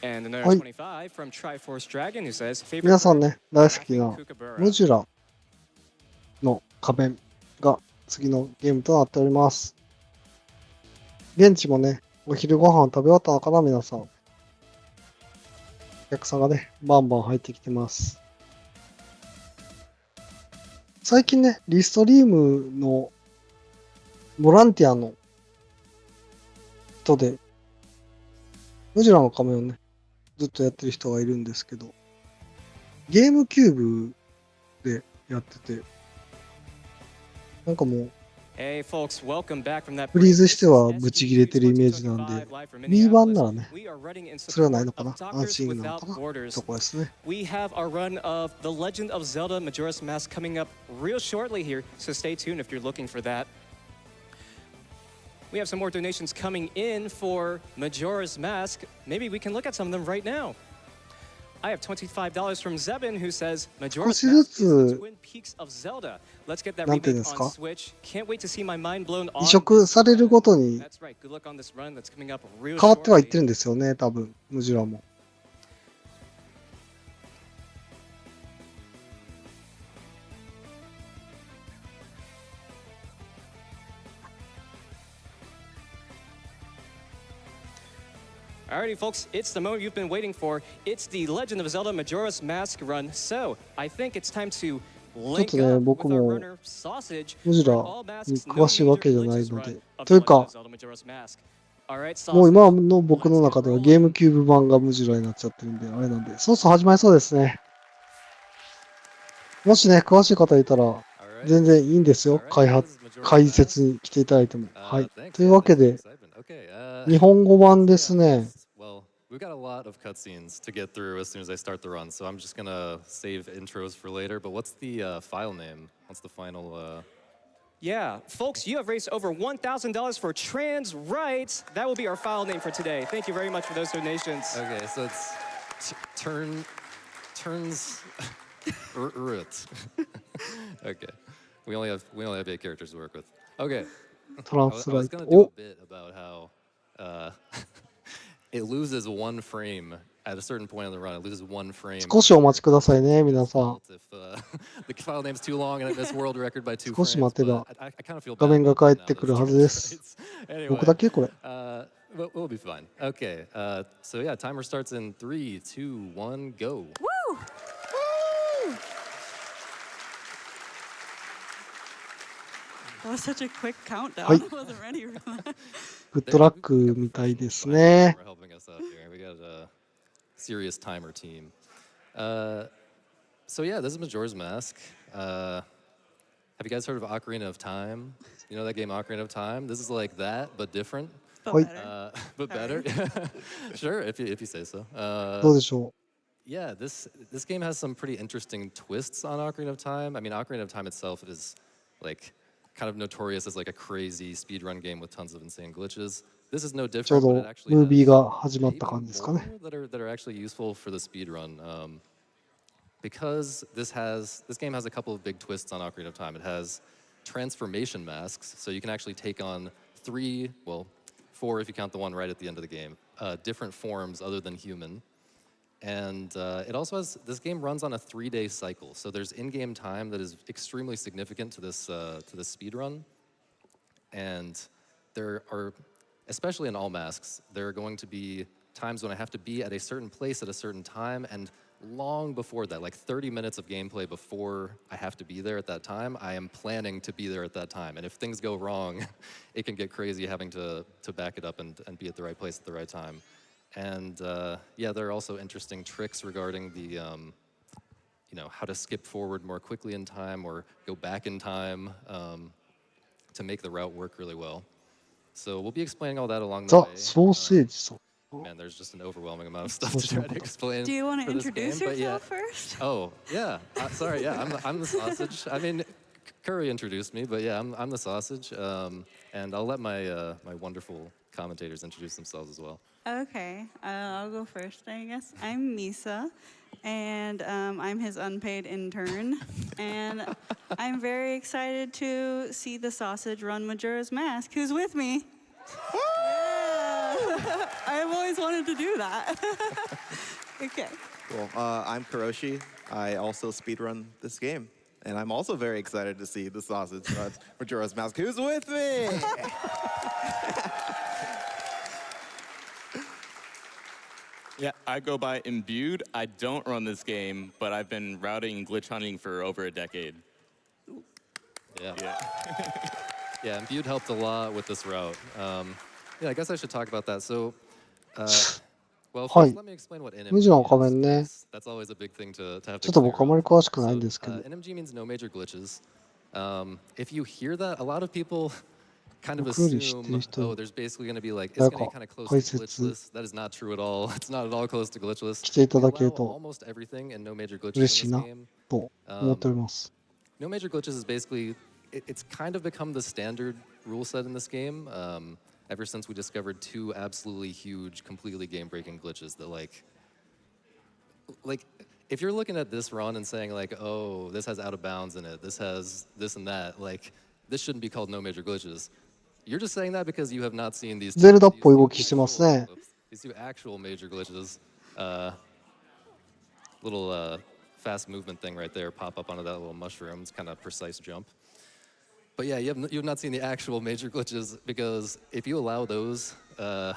And another はい。25 from Triforce Dragon who says, favorite 皆さん bird? ね、大好き Laughing なム Kookaburra. ジュラの仮面が次のゲームとなっております。現地もね、お昼ご飯を食べ終わったのかな、皆さん。お客さんがね、バンバン入ってきてます。最近ね、リストリームのボランティアの人で、ムジュラの仮面をね、ずっとやってる人がいるんですけど、ゲームキューブでやってて、なんかもう、Hey folks, welcome back from that フリー break. ズして This は is ブチ切れてるイメージなんで、 SB1225 live from B 版 Minneapolis. ならね、 We are running in それはない support のか of な、安 Doctors 心なのか Without な、と Borders. こですね。We have our run of The Legend of Zelda Majora's Mask coming up real shortly here, so stay tuned if you're looking for that. We have some more donations coming in for Majora's Mask. Maybe we can look at some of them right now. I have $25 from Zebin who says Majora's Mask is the Twin Peaks of Zelda. Let's get that なんていうん remake です on か、 Switch. Can't wait to see my mind blown 移 on 植 this される run. ごとに That's right. Good luck on this run that's coming up real 変わってはいっ shortly. てるんですよね、多分、ムジュラも。Alrighty, folks, it's the moment you've been waiting for. It's the Legend of Zelda Majora's Mask run. So, I think it's time to ちょっ link とね、 up 僕 with our も runner Sausage ムジュ for ラ an All に Masks 詳 No しいわ Major けじゃない Glitches の run で、 of とい The う Legend か of、Zelda Majora's Mask. Alright, もう Sausage, 今の僕 let's の get 中ではゲーム rolling. キューブ版がムジュラになっちゃってるんで、あれなんで、そろそろ始まりそうですね。もしね、詳しい方いたら、全然いいんですよ。解説に来ていただいても。はい。というわけで、日本語版ですね。We've got a lot of cutscenes to get through as soon as I start the run, so I'm just gonna save intros for later. But what's the file name? What's the final? Yeah, folks, you have raised over $1,000 for trans rights. That will be our file name for today. Thank you very much for those donations. Okay, so it's turns root. Okay, we only have 8 characters to work with. Okay, トラン I スラ was イト。 gonna do a お、 bit about how it loses one frame at a certain point in the run. It loses one frame. 少しお待ちくださいね、皆さん。 If the file name's too long and it missed world record by 2少し frames, 待て but ば I kind of feel 画 bad 面が about 返 that って now くる that は it's ずで trans す。 rights. 僕だ Anyway, けこれ。 we'll be fine. Okay, so yeah, timer starts in 3, 2, 1, go. Woo! That was such a quick countdown. はい。 I wasn't ready for that. グッドラックみたいですね。 We're helping us out here. We got a serious timer team. So yeah, this is Majora's Mask. Have you guys heard of Ocarina of Time? You know that game Ocarina of Time? This is like that, but different. But はい。 better. But better. Sure, if you say so. どうでしょ Yeah, this game has some pretty interesting twists on Ocarina of Time. I mean, Ocarina of Time itself is like kind of notorious as like a crazy speedrun game with tons of insane glitches. This is no う。ちょう different, but ど it actually ムービー has が始まった maybe 感じですかね。 more that are actually useful for the speedrun. Because this game has a couple of big twists on Ocarina of Time. It has transformation masks, so you can actually take on 4 if you count the one right at the end of the game, different forms other than human. And it also has, this game runs on a 3-day cycle, so there's in-game time that is extremely significant to this speedrun. And there are, especially in All Masks, there are going to be times when I have to be at a certain place at a certain time, and long before that, like 30 minutes of gameplay before I have to be there at that time, I am planning to be there at that time. And if things go wrong, it can get crazy having to back it up and be at the right place at the right time. And yeah, there are also interesting tricks regarding the, how to skip forward more quickly in time or go back in time to make the route work really well. So we'll be explaining all that along the ザ・ way. ソーセージさん。 Man, there's just an overwhelming amount of stuff to try to explain. Do you want to for this introduce game, but yeah. yourself first? Oh, yeah. Sorry, yeah, I'm the sausage. I mean, Curry introduced me, but yeah, I'm the sausage. And I'll let my wonderful commentators introduce themselves as well. Okay, I'll go first, I guess. I'm Misa, and I'm his unpaid intern. And I'm very excited to see the sausage run Majora's Mask. Who's with me? Yeah. I'm I've always wanted to do that. Okay. Cool. I'm Kuroshi. I also speedrun this game. And I'm also very excited to see the sausage. That's Majora's Mask. Who's with me? Yeah, I go by Imbued. I don't run this game, but I've been routing and glitch hunting for over a decade. Yeah. Yeah. Yeah, Imbued helped a lot with this route. Yeah, I guess I should talk about that. So, well, Hi. first let me explain what NMG 無地の仮面 is, ね。 because that's always a big thing to have ちょ to っと僕 clear あまり up. 詳しくないん So, ですけど。 NMG means no major glitches. If you hear that, a lot of people kind of 僕より知ってる assume, 人 oh, there's basically going to be like, it's 誰 going to か be kind of close 解 to 説 glitchless. That is not true at all. It's not at all close to glitchless. 来ていた We だけ allow ると almost everything and no major glitches 嬉しい in な this game. と思っております。 No major glitches is basically, it's kind of become the standard rule set in this game ever since we discovered two absolutely huge, completely game-breaking glitches that like, if you're looking at this run and saying like, oh, this has out of bounds in it, this has this and that, like, this shouldn't be called no major glitches. You're just saying that because you have not seen these ゼルダっ these ぽい two 動きしてますね。 these two actual major glitches. Little fast movement thing right there, pop up onto that little mushroom. It's kind of precise jump. But yeah, you've not seen the actual major glitches, because if you allow those, the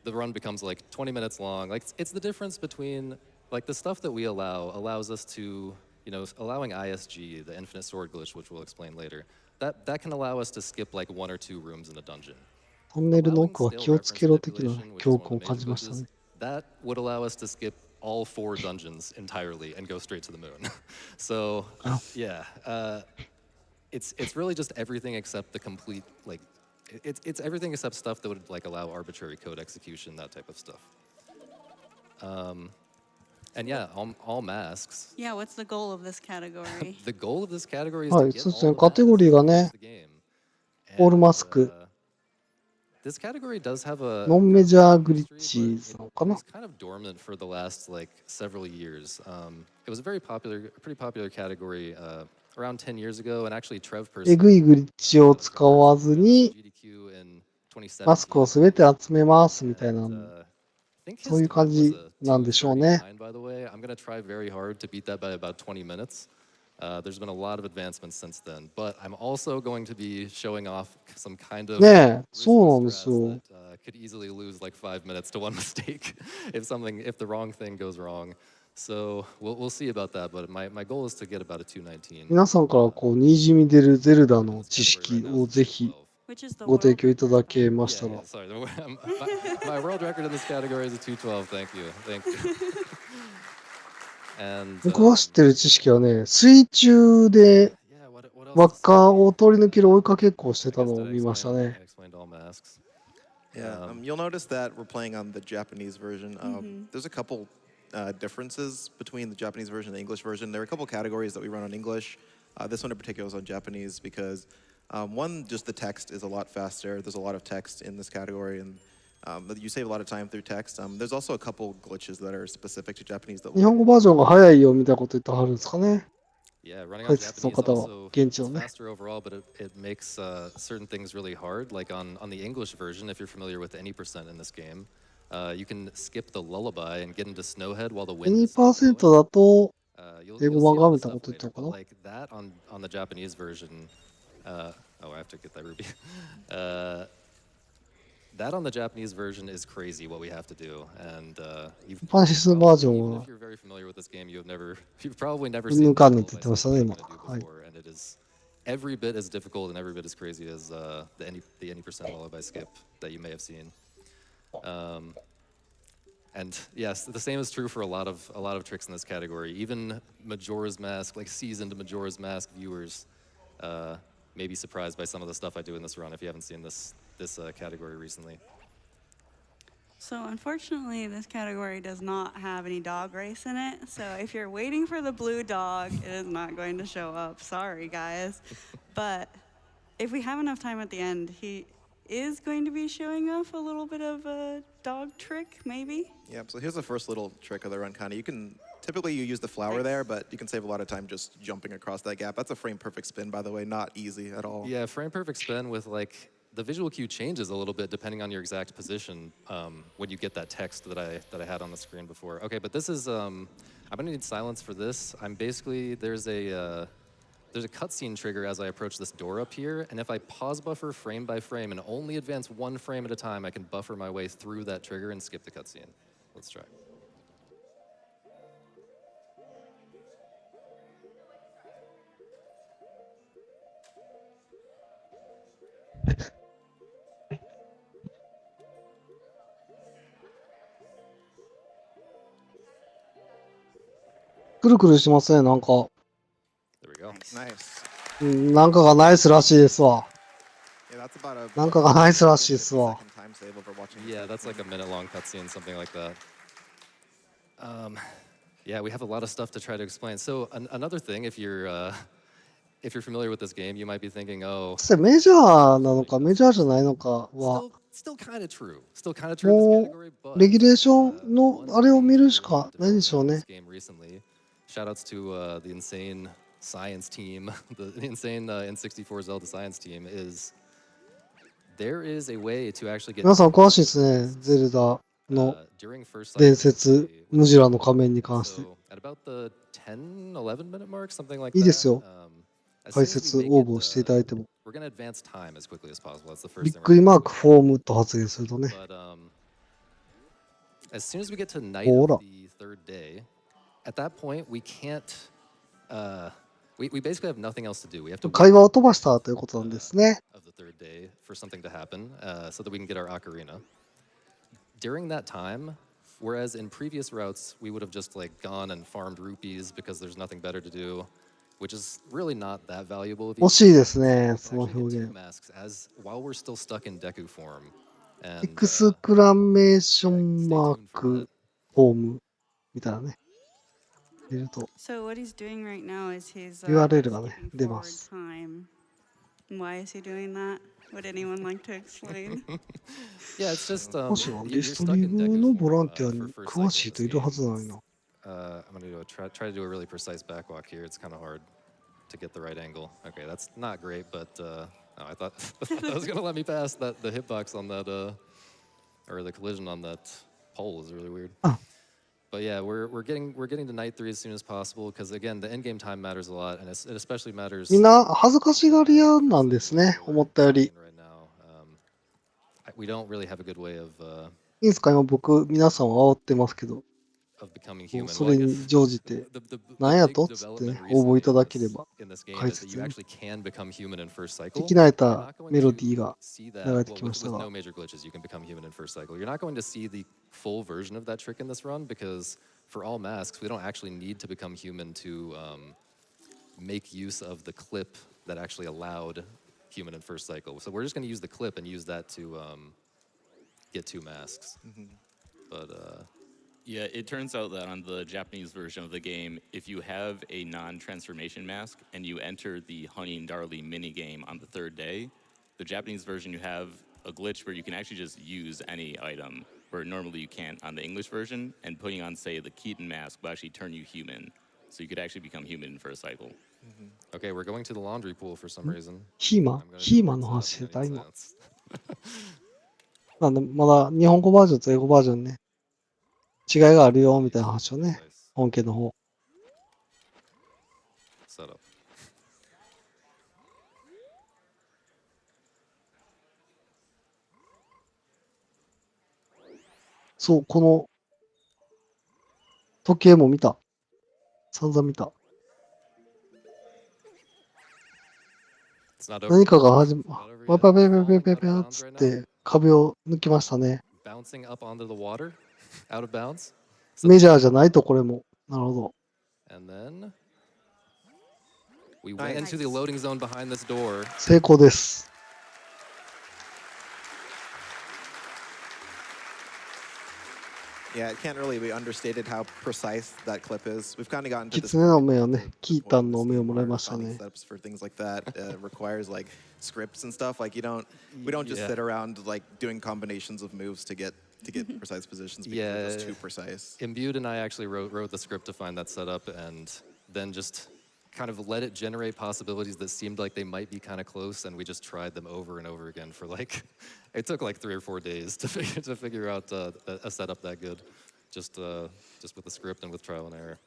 run becomes like 20 minutes long. Like it's the difference between like the stuff that we allows us to, you know, allowing ISG, the infinite sword glitch, which we'll explain later. That can allow us to skip like 1 or 2 rooms in a dungeon. トンネルの Allowing 奥は stale 気をつけろ reference 的な manipulation, which is 教 one 訓を of the 感 major じました glitches, ね。 that would allow us to skip all 4 dungeons entirely and go straight to the moon. So yeah, it's really just everything except the complete like it's everything except stuff that would like allow arbitrary code execution, that type of stuff. And yeah, all masks. Yeah, what's the goal of this category? The goal of this category is は to い、 get そうです all ね。 the カテゴリーが masks ね in、the game. オール And, マスク、 this category does have a ノンメジャーグリッチーズなのか it な。 was kind of dormant for the last like several years. It was a pretty popular category around 10 years ago, and actually Trev えぐいグリッチを使わずに GDQ in 2017. マスクをすべて集めますみたいな、 I think そういう his 感 time じ was a なんでしょうね。 2:39, by the way. I'm going to try very hard to beat that by about 20 minutes. There's been a lot of advancements since then, but I'm also going to be showing off some kind of ねえ、 risky そうなんです strats よ。 that could easily lose like 5 minutes to one mistake if the wrong thing goes wrong. So we'll see about that, but my goal is to get about a 2:19. 皆さんからこう、にじみ出るゼルダの知識をぜひ Which is the ご提 world 供いただ record, け by ま Yeah, したら yeah, sorry. My world record in this category is a 2:12. Thank you. Thank you. And 僕が知ってる知識はね、水中で yeah, what else 輪っ to say? かを通り抜ける追いかけっこをして I た guess の did を I 見ました explain, ね。 I explained all masks. Yeah, you'll notice that we're playing on the Japanese version. There's a couple differences between the Japanese version and the English version. There are a couple categories that we run on English. This one in particular is on Japanese because one, just the text is a lot faster. There's a lot of text in this category, and you save a lot of time through text. There's also a couple glitches that are specific to Japanese that 日本語バージョンが早いよみたいなこと言ってはるんですかね。 Yeah, running on 解説の Japanese 方は also 現地 it's のね。 faster overall, but it makes certain things really hard. Like on the English version, if you're familiar with any percent in this game, you can skip the lullaby and get into Snowhead while the wind is still 2% blowing. だと You'll 英語 see 版が all み this たいな stuff こと言って later, た but のかな。 like that on the Japanese version, oh, I have to get that ruby. That on the Japanese version is crazy what we have to do, and you've ジャパニーズバージョン even は if you're very familiar with this game, you've probably never うん seen ぬん the かんぬんっ lullaby て言ってました skip ね、 that 今。 I'm gonna do はい。 before, and it is every bit as difficult and every bit as crazy as the any percent lullaby skip that you may have seen. And yes, the same is true for a lot of tricks in this category. Even Majora's Mask, like seasoned Majora's Mask viewers, may be surprised by some of the stuff I do in this run if you haven't seen this category recently. So unfortunately, this category does not have any dog race in it. So if you're waiting for the blue dog, it is not going to show up. Sorry, guys. But if we have enough time at the end, he is going to be showing off a little bit of a dog trick, maybe. Yeah, so here's the first little trick of the run, Connie. Typically you use the flower Nice. there, but you can save a lot of time just jumping across that gap. That's a frame perfect spin, by the way, not easy at all. Yeah, frame perfect spin with like the visual cue changes a little bit depending on your exact position when you get that text that I had on the screen before. Okay, but this is I'm gonna need silence for this. I'm basically there's a cutscene trigger as I approach this door up here, and if I pause buffer frame by frame and only advance one frame at a time, I can buffer my way through that trigger and skip the cutscene. Let's try. -くるくるしますね、なんか。There we go. Nice. なんかがナイスらしいですわ。Yeah, that's about a なんかがナイスらしいですわ。 second time save over watching. Yeah, that's like a minute-long cutscene, something like that. Yeah, we have a lot of stuff to try to explain. So another thing, if you're familiar with this game, you might be thinking, oh, それメジャーなのかメジャーじゃないのかは、 still kind of true. Still kind of true in this も category, う but レギュレーションのあれを見るしかないでしょうね。 this game recently. Shoutouts to the insane science team, the insane N64 Zelda science team. Is there is a way to actually get 皆さん詳しいですね、ゼルダの during first sight 伝説、ムジュラの仮面に関して。 So at about the 10, 11 minute mark, something like いい that. ですよ。 As 解 soon as 説 we 応 make 募 it, していただいても。 we're gonna advance time as quickly as possible. That's the び first っ thing. くりマークフォームと発言するとね。 But as soon as we get to night Hold of up. the third day, at that point we can't. We basically have nothing else to do. We have to 会 wait 話を飛ばしたということなんですね。 of the third day for something to happen, so that we can get our ocarina. During that time, whereas in previous routes we would have just like gone and farmed rupees because there's nothing better to do, which is really not that valuable. If 惜しいですね、その actually 表 get two 現。 masks as while we're still stuck in Deku form, エ and クスクラメーション stay マー tuned for ク that. フォームみたいなね。入れると So what he's doing right now is he's URL がね、 skipping 出 forward ます。 time. Why is he doing that? Would anyone like to explain? Yeah, it's just もしなん you're でスト stuck リー in ム Deku のボラ form ンティア for に first 詳 cycle しい in 人 this いるは game. ずないな。I'm gonna try to do a really precise backwalk here. It's kind of hard to get the right angle. Okay, that's not great, but oh, I thought that was gonna let me pass that the hitbox on that or the collision on that pole is really weird. Ah. But yeah, we're getting to night 3 as soon as possible because again, the end game time matters a lot, and it especially matters. みんな恥ずかしがり屋なんですね、思ったより。 Right now, we don't really have a good way of いいですか、今僕、皆さんを煽ってますけど、 becoming こう human. そ Well, I れ guess に乗じて、 the なんや big とっつってね、 development 応募い recently ただければ、 in this game 解 is that 説 you ね。 actually can become human in first 聞 cycle. き慣れ You're た not going メロディー to が see that 流れて well, きま with, した with が、 no major glitches. You can become human in first cycle. You're not going to see the full version of that trick in this run because for all masks, we don't actually need to become human to make use of the clip that actually allowed human in first cycle. So we're just going to use the clip and use that to get 2 masks. But Yeah, it turns out that on the Japanese version of the game, if you have a non-transformation mask and you enter the Honey and Darley minigame on the third day, the Japanese version you have a glitch where you can actually just use any item, where normally you can't on the English version, and putting on, say, the Keaton mask will actually turn you human. So you could actually become human in first cycle. okay, we're going to the laundry pool for some reason. ヒーマ I'm ン gonna ヒ do ー it マンの without 話してた any 今。 sense. なんで、まだ日本語バージョンと英語バージョンね、違いがあるよみたいな話をね、 Nice 本家の方。 setup. そう、この時計も見た。散々見た。 It's not over 何 yet. かが始ま、 Not over パ yet. パペペ Falling ペ out ペ of ペっ bounds つっ right now. て壁を抜きましたね。 Bouncing up onto the water, out of bounds. メジャーじゃないとこれも。なるほど。 And then we went into the loading zone behind this door. 成功です。 Yeah, it can't really be understated how precise that clip is. We've kind of gotten to キ this ツネの point 目を of ね、 the キー point タ of ンの this 目を game もらい where ました finding ね。 setups for things like that requires like scripts and stuff. Like we don't just Yeah. sit around like doing combinations of moves to get precise positions because they're just Yeah. too precise. Imbued and I actually wrote the script to find that setup, and then just kind of let it generate possibilities that seemed like they might be kind of close, and we just tried them over and over again for like, it took like 3 or 4 days to figure out a setup that good, just with the script and with trial and error.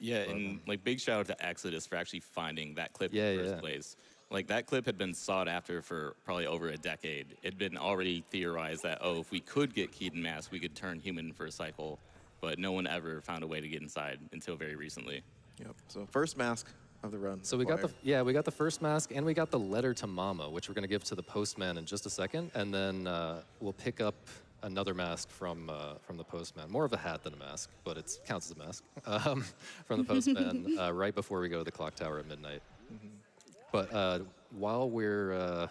Yeah, and like big shout out to Exodus for actually finding that clip in the first place. Like that clip had been sought after for probably over a decade. It'd been already theorized that, oh, if we could get Keaton Mask, we could turn human for a cycle, but no one ever found a way to get inside until very recently. Yep. So first mask of the run. So we got the first mask, and we got the letter to Mama, which we're gonna give to the postman in just a second, and then we'll pick up another mask from the postman. More of a hat than a mask, but it counts as a mask from the postman right before we go to the clock tower at midnight. But while we've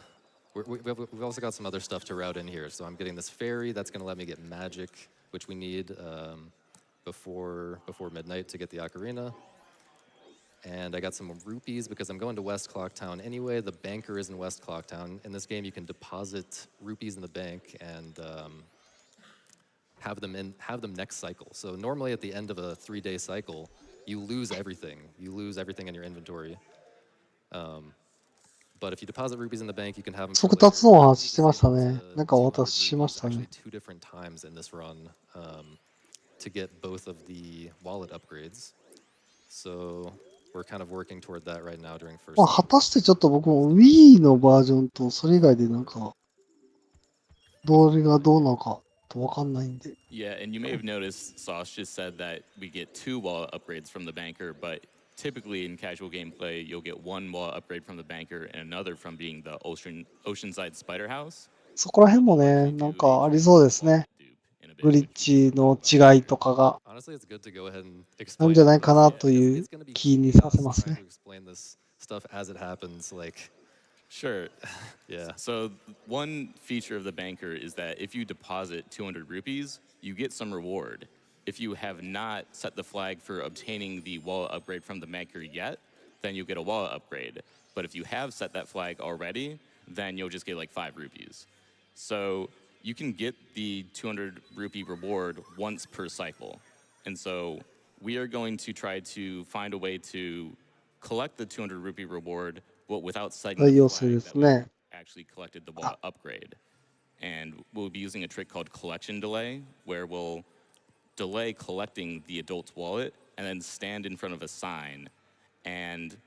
also got some other stuff to route in here. So I'm getting this ferry that's gonna let me get magic, which we need before midnight to get the ocarina. And I got some rupees because I'm going to West Clocktown anyway. The banker is in West Clocktown. In this game, you can deposit rupees in the bank and have them next cycle. So normally at the end of a 3-day cycle, you lose everything. You lose everything in your inventory. But if you deposit rupees in the bank, you can have them. 速達の話してましたね。なんかお渡ししましたね。 Actually, 2 different times in this run to get both of the wallet upgrades. So we're kind of working toward that right now during first. まあ果たしてちょっと僕も Wii のバージョンとそれ以外でなんかどれがどうなのかとわかんないんで。 Yeah, and you may have noticed Sauce just said that we get 2 wallet upgrades from the banker, but typically in casual gameplay, you'll get 1 wallet upgrade from the banker and another from being the Oceanside Spider House. そこら辺もね、なんかありそうですね。グリッチの違いとかがなんじゃないかなという気にさせますね。Sure. Yeah. So one feature of the banker is that if you deposit 200 rupees, you get some reward. If you have not set the flag for obtaining the wallet upgrade from the banker yet, then you'll get a wallet upgrade. But if you have set that flag already, then you'll just get like 5 rupees. So you can get the 200 rupee reward once per cycle. And so we are going to try to find a way to collect the 200 rupee reward, but without setting the flag that we actually collected the wallet upgrade. And we'll be using a trick called collection delay, where we'll delay collecting the adult's wallet and then stand in front of a sign. And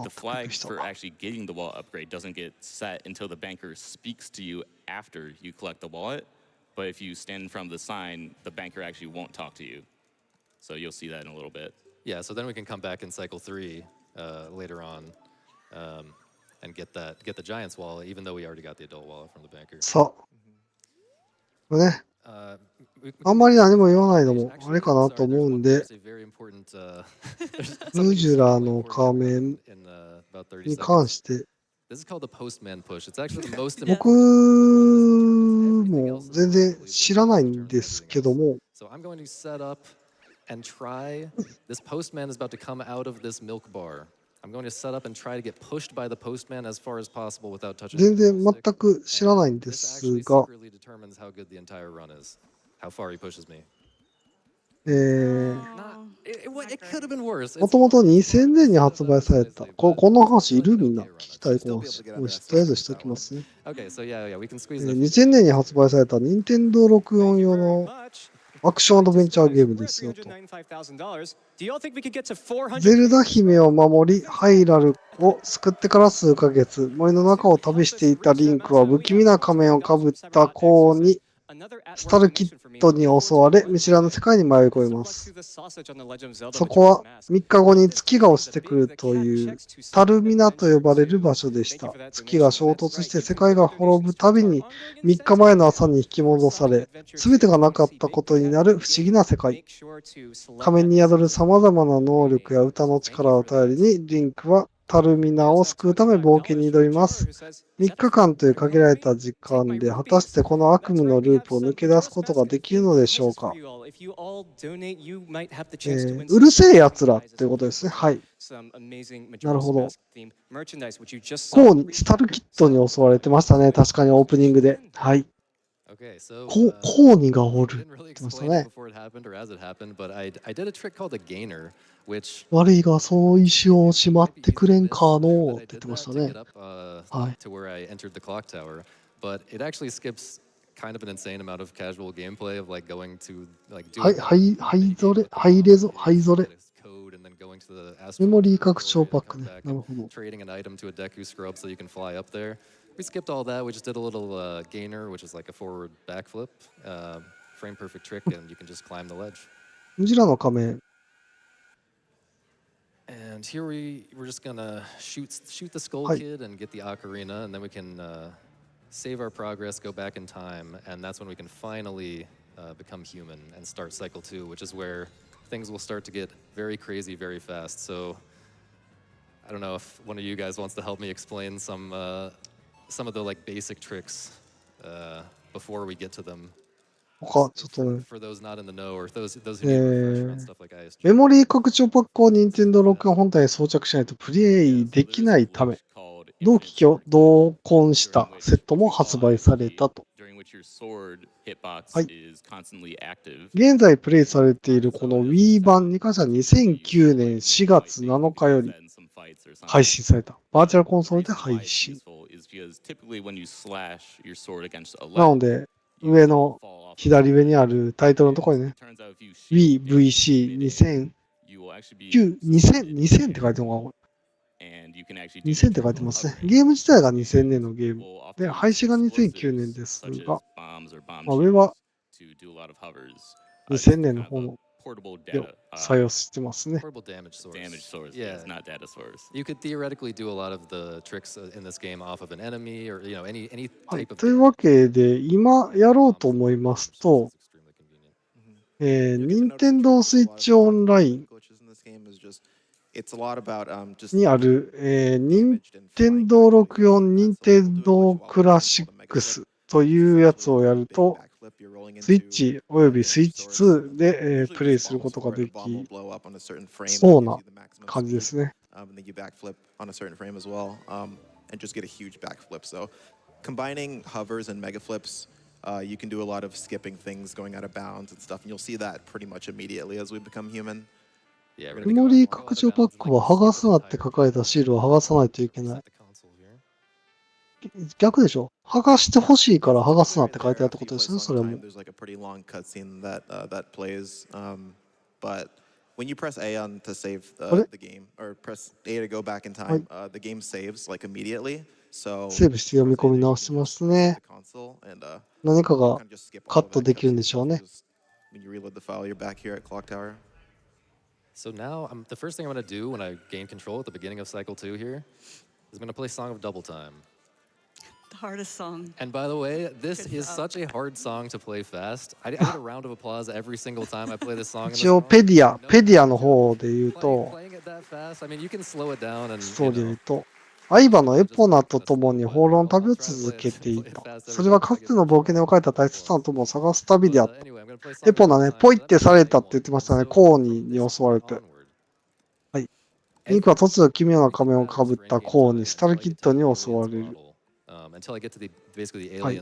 the flag for actually getting the wallet upgrade doesn't get set until the banker speaks to you after you collect the wallet. But if you stand in front of the sign, the banker actually won't talk to you. So you'll see that in a little bit. Yeah, so then we can come back in cycle 3 later on and get the Giant's wallet, even though we already got the adult wallet from the banker. そうね。あんまり何も言わないのもあれかなと思うんで、ムジュラの仮面に関して、僕も全然知らないんですけども、and try. This postman is about to come out of this milk bar. I'm going to set up and try to get pushed by the postman as far as possible without touching. 全然全く知らないんですが、how good the entire run is, how far he pushes me. もともと2000年に発売された。この話いるみんな聞きたいこの話。とりあえずしておきますね。2000年に発売された任天堂64用のアクションアドベンチャーゲームですよと。ゼルダ姫を守り、ハイラルを救ってから数ヶ月、森の中を旅していたリンクは不気味な仮面をかぶった子にスタルキッドに襲われ、見知らぬ世界に迷い込みます。そこは3日後に月が落ちてくるというタルミナと呼ばれる場所でした。月が衝突して世界が滅ぶたびに3日前の朝に引き戻され、全てがなかったことになる不思議な世界。仮面に宿る様々な能力や歌の力を頼りに、リンクはタルミナを救うため冒険に挑みます。3日間という限られた時間で果たしてこの悪夢のループを抜け出すことができるのでしょうか。うるせえやつらということですね。はい。なるほど。こうスタルキッドに襲われてましたね。確かにオープニングで。はい。Okay, so コーニがお I る didn't really って言ってました explain it ね。 before it happened or as it happened, but I did a trick called a gainer, which 悪いがその石をしまっ might be て easy く to れ miss んかの that っ I て言っ did てました that to ね。 get up はい。 to where I entered the clock tower, but it actually skips kind of an insane amount of casual gameplay of like going to like はい、 doing はい、 the はい minigame ぞれ、 with the はいれぞ、 boss はいぞれ。 get a code and then going to the メ astral モリー拡 observatory 張 and パ then ック coming ね。 back な and るほど。 trading an item to a Deku scrub so you can fly up there. We skipped all that. We just did a little gainer, which is like a forward backflip, frame perfect trick, and you can just climb the ledge. ムジュラの仮面。 And here we're just gonna shoot the Skull はい。 Kid and get the Ocarina, and then we can save our progress, go back in time, and that's when we can finally become human and start cycle 2, which is where things will start to get very crazy very fast. So I don't know if one of you guys wants to help me explain some of the like basic tricks before we get to them. 他、ちょっとね。 For those not in the know or those who need a refresher on stuff like ISG. メモリー拡張パックを任天堂64本体に装着しないとプレイできないため、同機器を同梱したセットも発売されたと。はい。現在プレイされているこの Wii 版に関しては2009年4月7日より配信された。バーチャルコンソールで配信。なので、上の左上にあるタイトルのところにね、Wii VC2009、2000って書いてるのかな、2000って書いてますね。ゲーム自体が2000年のゲーム。で、配信が2009年ですが、上は2000年の方のを採用してますね。 Portable damage source. Yeah, not data source. You could theoretically do a lot of the tricks in this game off of an enemy or any はい。 type of というわけで、今やろうと思いますと、任天堂スイッチオンラインにある、任天堂64任天堂クラシックスというやつをやると、スイッチおよびスイッチ2で、プレイすることができそうな感じですね。Combining hovers and mega flips, you can do a lot of skipping things, going out of bounds and stuff, and you'll see that pretty much immediately as we become human. メモリー拡張パックは剥がすなって書かれたシールを剥がさないといけない。逆でしょ。剥がしてほしいから剥がすなって書いてあるってことですね、それも。When you press A on to save the game, or press A to go back in time, the game saves like immediately. So セーブして読み込み直してますね。何かがカットできるんでしょうね。When you reload the file, you're back here at Clock Tower. So now, the first thing I'm going to do when I gain control at the beginning of Cycle 2 here is I'm going to play Song of Double Time. The hardest song. And by the way, this is such a hard song to play fast. I get a round of applause every single time I play this song. 一応ペディアの方で言うと、 Playing it that fast, I mean, you can slow it down and ストーリーを言うと、相場のエポナと共に放浪の旅を続けていた。それはかつての冒険で置かれた大切な友を探す旅であった。エポナね、ポイってされたって言ってましたね。コーニーに襲われて。はい。リンクは突如奇妙な仮面をかぶったコーニー、スタルキッドに襲われる。はい。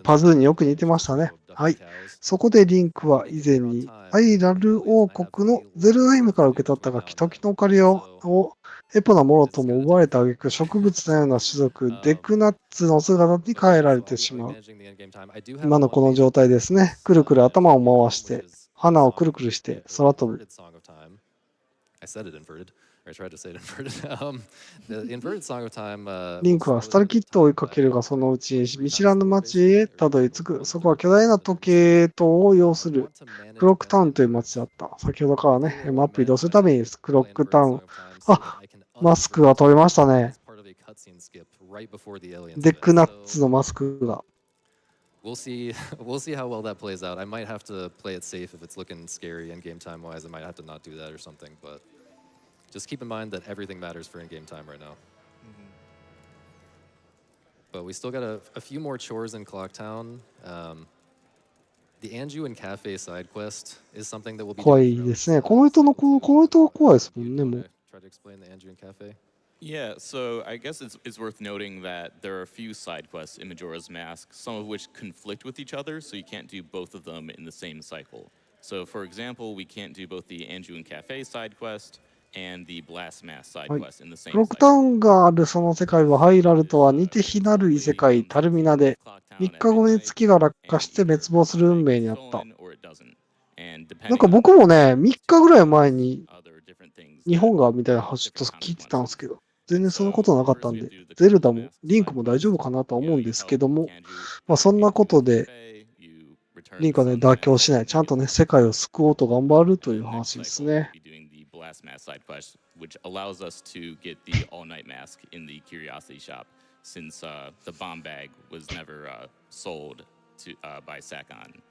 パズーによく似てましたね。はい。そこでリンクは以前にアイラル王国のゼルダ姫から受け取ったが、時の借りをエポナもろとも奪われた挙句、植物のような種族、デクナッツの姿に変えられてしまう。今のこの状態ですね。くるくる頭を回して、鼻をくるくるして空飛ぶ。リンクはスタルキッドを追いかけるが、そのうち見知らぬ町へたどり着く。そこは巨大な時計塔を要するクロックタウンという町だった。先ほどからね、マップ移動するためにクロックタウン。あ、マスクが取れましたね。デックナッツのマスクが。We'll see how well that plays out. I might have to play it safe if it's looking scary and game time wise. I might have to not do that or something, but just keep in mind that everything matters for in-game time right now. But we still got a few more chores in Clocktown. The Anju and Cafe side quest is something that we'll be 怖いですね。この人は怖いですもんね、もう。Try to explain the Anju and Cafe. Yeah, so I guess it's worth noting that there are a few side quests in Majora's Mask, some of which conflict with each other, so you can't do both of them in the same cycle. So, for example, we can't do both the Anjuin Cafe side quest and the Blast Mask side はい。 quest in the ク same ロックタウ cycle. ンがあるその世界はハイラルとは似て非なる異世界タルミナで、3日後に月が落下して滅亡する運命にあった。なんか僕もね、3日ぐらい前に日本がみたいな話ちょっと聞いてたんですけど、全然そんなことなかったんで、ゼルダもリンクも大丈夫かなとは思うんですけども、まあそんなことで、リンクはね、妥協しない。ちゃんとね、世界を救おうと頑張るという話ですね。Blast Mask side quest, which allows us to get the All Night Mask in the Curiosity Shop, since the bomb bag was never sold to by Sakon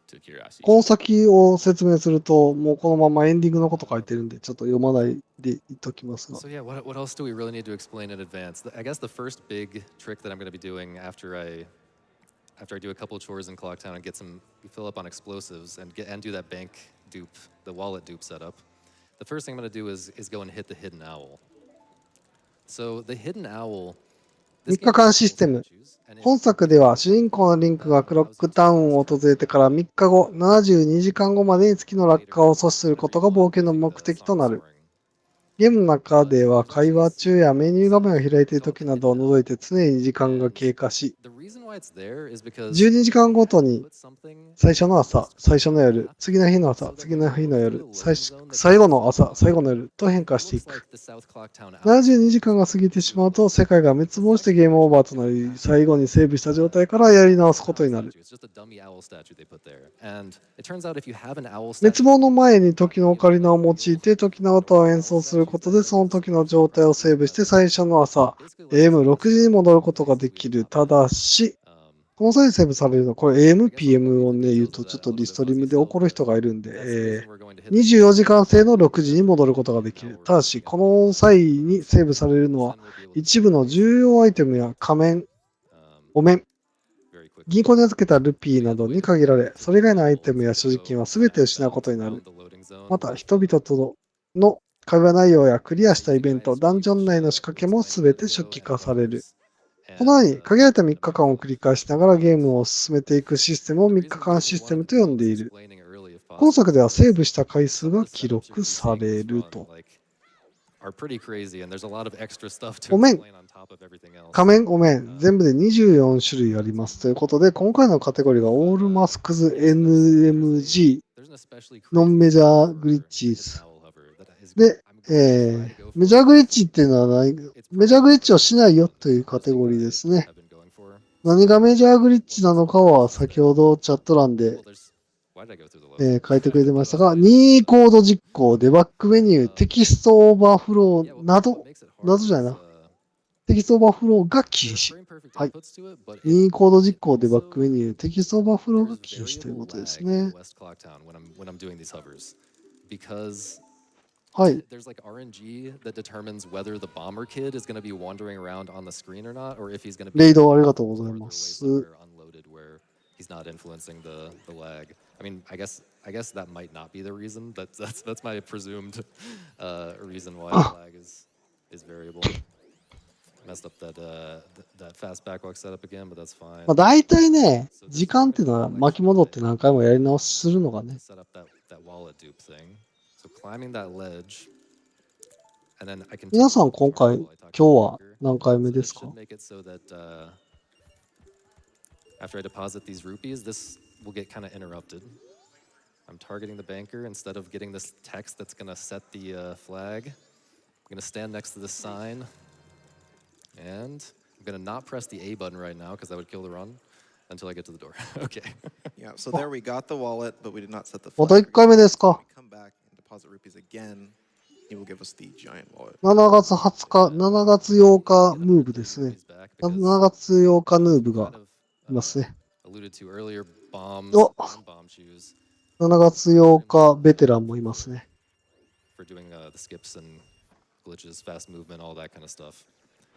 to Curiosity この Shop. 先を説明すると、もうこのままエンディングのこと書いてるんで、ちょっと読まないで言っときますが。 So yeah, what else do we really need to explain in advance? I guess the first big trick that I'm going to be doing after I do a couple chores in Clocktown and fill up on explosives and do that bank dupe, the wallet dupe setup. The first thing I'm going to do is go and hit the hidden owl. So the hidden owl. 3日間システム。本作では主人公のリンクがクロックタウンを訪れてから3日後、72時間後までに月の落下を阻止することが冒険の目的となる。ゲームの中では会話中やメニュー画面を開いている時などを除いて常に時間が経過し、12時間ごとに最初の朝、最初の夜、次の日の朝、次の日の夜、最後の朝、最後の夜と変化していく。72時間が過ぎてしまうと世界が滅亡してゲームオーバーとなり、最後にセーブした状態からやり直すことになる。滅亡の前に時のオカリナを用いて時の歌を演奏することでその時の状態をセーブして最初の朝 AM6 時に戻ることができる。ただし、この際にセーブされるのは、これ AM、PM をね、言うとちょっとリストリームで怒る人がいるんで、24時間制の6時に戻ることができる。ただし、この際にセーブされるのは、一部の重要アイテムや仮面、お面、銀行に預けたルピーなどに限られ、それ以外のアイテムや所持金は全て失うことになる。また、人々との会話内容やクリアしたイベント、ダンジョン内の仕掛けも全て初期化される。このように限られた3日間を繰り返しながらゲームを進めていくシステムを3日間システムと呼んでいる。今作ではセーブした回数が記録されると。お面、仮面、お面、全部で24種類ありますということで、今回のカテゴリーが All Masks NMG ノンメジャーグリッチーズ。で、メジャーグリッチっていうのはメジャーグリッチをしないよというカテゴリーですね。何がメジャーグリッチなのかは先ほどチャット欄で、書いてくれてましたが、任意コード実行、デバッグメニュー、テキストオーバーフローなどじゃないな。テキストオーバーフローが禁止。はい。任意コード実行、デバッグメニュー、テキストオーバーフローが禁止ということですね。はい。There's like RNG that determines whether the bomber kid is going to be wandering around on the screen or not, or if he's going to be レイドありがとうございます。unloaded where he's not influencing the lag. I mean, I guess that might not be the reason. That's my presumed reason why the lag is variable. Messed up that fast backwalk setup again, but that's fine. まあ大体ね、時間っていうのは巻き戻って何回もやり直しするのがね。Set up that wallet dupe thing. So climbing that ledge, and then I can. 皆さん今回、今日は何回目ですか？ Make it so that after I deposit these rupees, this will get kind of interrupted. I'm targeting the banker instead of getting this text that's going to set the flag. I'm going to stand next to this sign, and I'm going to not press the A button right now because that would kill the run until I get to the door. Okay. Yeah, so there we got the wallet, but we did not set the また flag. 1回目ですか？ We come back and deposit rupees again. He will give us the giant wallet. 7月20日、7月8日ヌーブですね。7月8日ヌーブがいますね。Alluded to earlier, bombs, お bomb shoes 7月8日ベテランもいますね。 for doing the skips and glitches, fast movement, all that kind of stuff.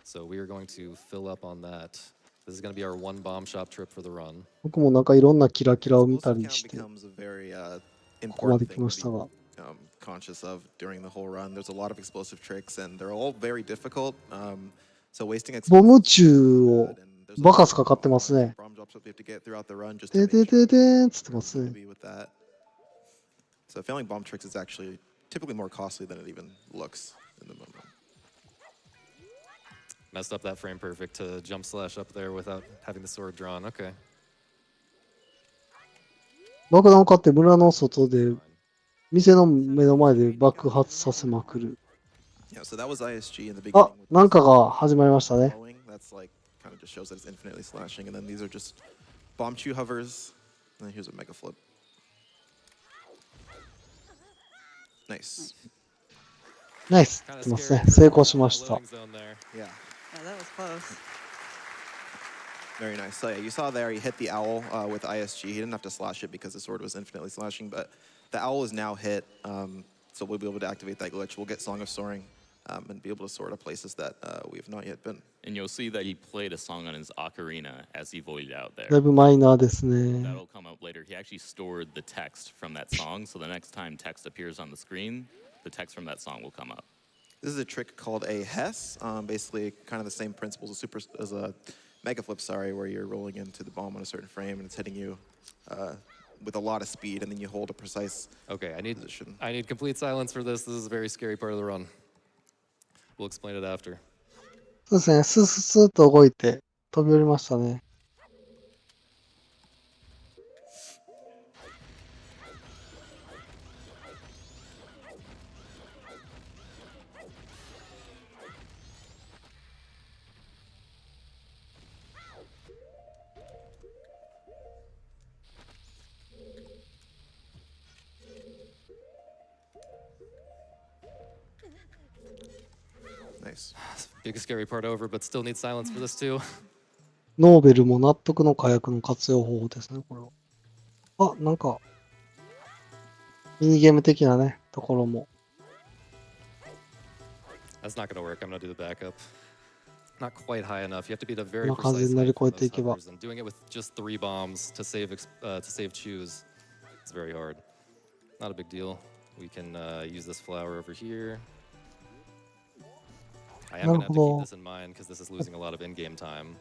So we are going to fill up on that. This is going to be our one bomb shop trip for the run. 僕もなんかいろんなキラキラを見た Explosive り count して、 becomes a very ここまで important 来 thing ま to したが。 be conscious of during the whole run. There's a lot of explosive tricks, and they're all very difficult. So wasting ボ explosive ム中を and there's バカスかかってますね。 bomb drops that we have to get throughout the run just to て make て sure ててーんつってます to ね。 be with that. So failing bomb tricks is actually typically more costly than it even looks in the moment. Messed up that frame perfect to jump slash up there without having the sword drawn. Okay. 爆弾を買って村の外で、店の目の前で爆発させまくる。 Yeah, so that was ISG in the あ beginning. with、 なんかが始まりましたね。 glowing. That's like kind of just shows that it's infinitely slashing, and then these are just bomb chew hovers. And then here's a mega flip. Nice. ナイスって言ってますね。成功しました。 Loading zone there. Yeah. Yeah, that was close. Very nice. So yeah, you saw there he hit the owl with ISG. He didn't have to slash it because the sword was infinitely slashing, but the owl is now hit, so we'll be able to activate that glitch. We'll get Song of Soaring and be able to soar to places that we have not yet been. And you'll see that he played a song on his ocarina as he voided out there. だいぶマイナーですね。 That'll come up later. He actually stored the text from that song, so the next time text appears on the screen, the text from that song will come up. This is a trick called a Hess, basically kind of the same principles as a mega flip, where you're rolling into the bomb on a certain frame and it's hitting you with a lot of speed, and then you hold a precise Okay, I position. need complete silence for this. This is a very scary part of the run. We'll explain it after. そうですね。スースースーっと動いて飛び降りましたね。 Nice. Big scary part over, but still need silence for this too. ノーベルも納得の火薬の活用方法ですね、これは。あ、なんか、ミニゲーム的なね、ところも。 That's not gonna work. I'm gonna do the backup. Not quite high enough. You have to be at a very こんな感じ precise で乗り height 越 for えてい those けば。 hovers, and doing it with just 3 bombs to save choose is very hard. Not a big deal. We can use this flower over here. I am gonna have to keep this in mind because this is losing a lot of in-game time.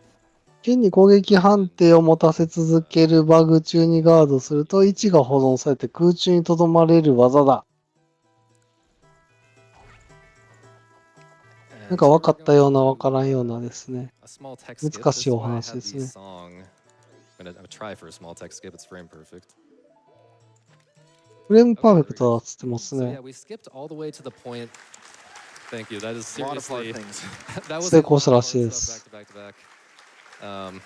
剣に攻撃判定を持たせ続けるバグ中にガードすると位置が保存されて空中にとどまれる技だ。なんか分かったような分からんようなですね。 A small text skip. 難しい This is お why I 話 had です the ね。 song. I'm gonna try for a small text skip. It's frame perfect. フレームパー Okay, フェクトだっつってます So ね yeah,。we skipped all the way to the point. Thank you. That is A lot of hard seriously. things. That was 成 a 功 lot した of ら hard しいで stuff す。 back to back to back.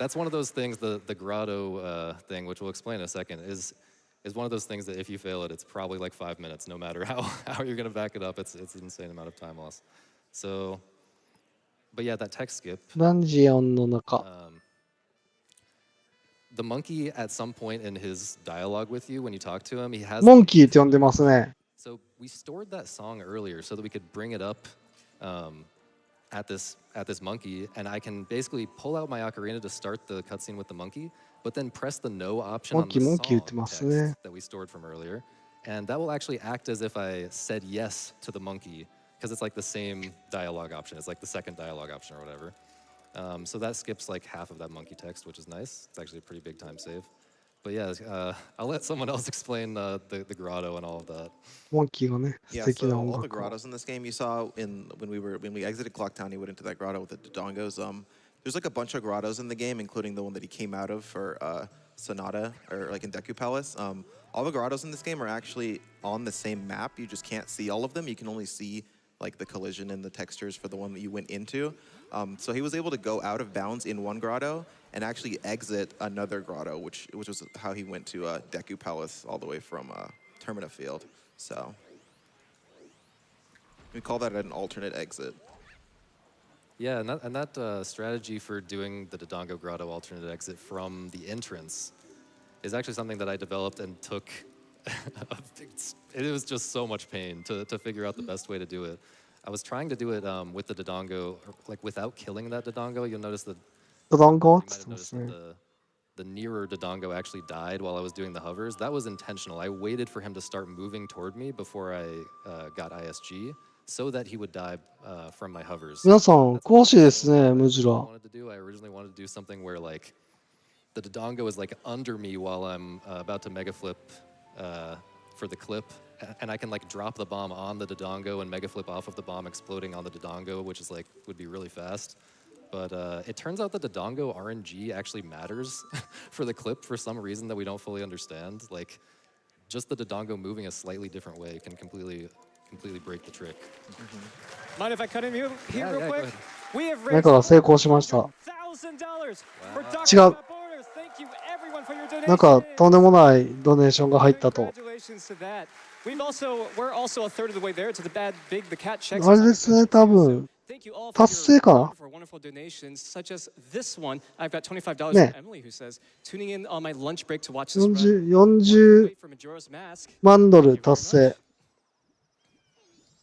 That's one of those things. The grotto thing, which we'll explain in a second, is one of those things that if you fail it, it's probably like 5 minutes, no matter how you're gonna back it up. It's an insane amount of time loss. So, but yeah, that text skip. ダンジオンの中。 The monkey at some point in his dialogue with you, when you talk to him, he has. モンキーって呼んでますね。 So we stored that song earlier so that we could bring it up at this monkey, and I can basically pull out my ocarina to start the cutscene with the monkey, but then press the no option on the song Monkey 言ってますね。 text that we stored from earlier, and that will actually act as if I said yes to the monkey because it's like the same dialogue option. It's like the second dialogue option or whatever. So that skips like half of that monkey text, which is nice. It's actually a pretty big time save. But yeah, I'll let someone else explain the grotto and all of that. モンキーがね、素 Yeah, 敵 so な音 all the 楽を。 grottos in this game you saw when we exited Clocktown, he went into that grotto with the Dodongos. There's like a bunch of grottos in the game, including the one that he came out of for Sonata or like in Deku Palace. All the grottos in this game are actually on the same map. You just can't see all of them. You can only see like the collision and the textures for the one that you went into. So he was able to go out of bounds in one grotto and actually exit another grotto, which was how he went to Deku Palace all the way from Termina Field. So we call that an alternate exit. Yeah, and that strategy for doing the Dodongo Grotto alternate exit from the entrance is actually something that I developed and took. It was just so much pain to figure out the best way to do it. I was trying to do it with the Dodongo, like without killing that Dodongo. You'll notice that ドドンゴっ you つ might って have ます noticed that ね。the nearer Dodongo actually died while I was doing the hovers, that was intentional. I waited for him to start moving toward me before I got ISG, so that he would die from my hovers. 皆さん、 That's 詳しいですね、 what I ムジュ originally ラ。 wanted to do. I originally wanted to do something where like the Dodongo is like under me while I'm about to mega flip for the clip, and I can like drop the bomb on the Dodongo and mega flip off of the bomb exploding on the Dodongo, which is like would be really fast. But it turns out that the Dodongo RNG actually matters for the clip for some reason that we don't fully understand. Like, just the Dodongo moving a slightly different way can completely break the trick. Mind if I cut in here Yeah, real yeah, go quick? ahead. We have メ raised カが成功しました。 $100,000 for Doctors 違う。 Without Borders. Thank you everyone for your なんか、とんでも donations. ないドネーションが入ったと。 Congratulations to that. We're also a third of the way there to the bad big the cat checks. あれですね、多分、 Thank you all for 達成かな your wonderful donations, such as this one. I've got $25 ね。 from Emily who says, tuning in on my lunch break to watch this run. 40 Wait for Majora's Mask. 万ドル Thank you very 達成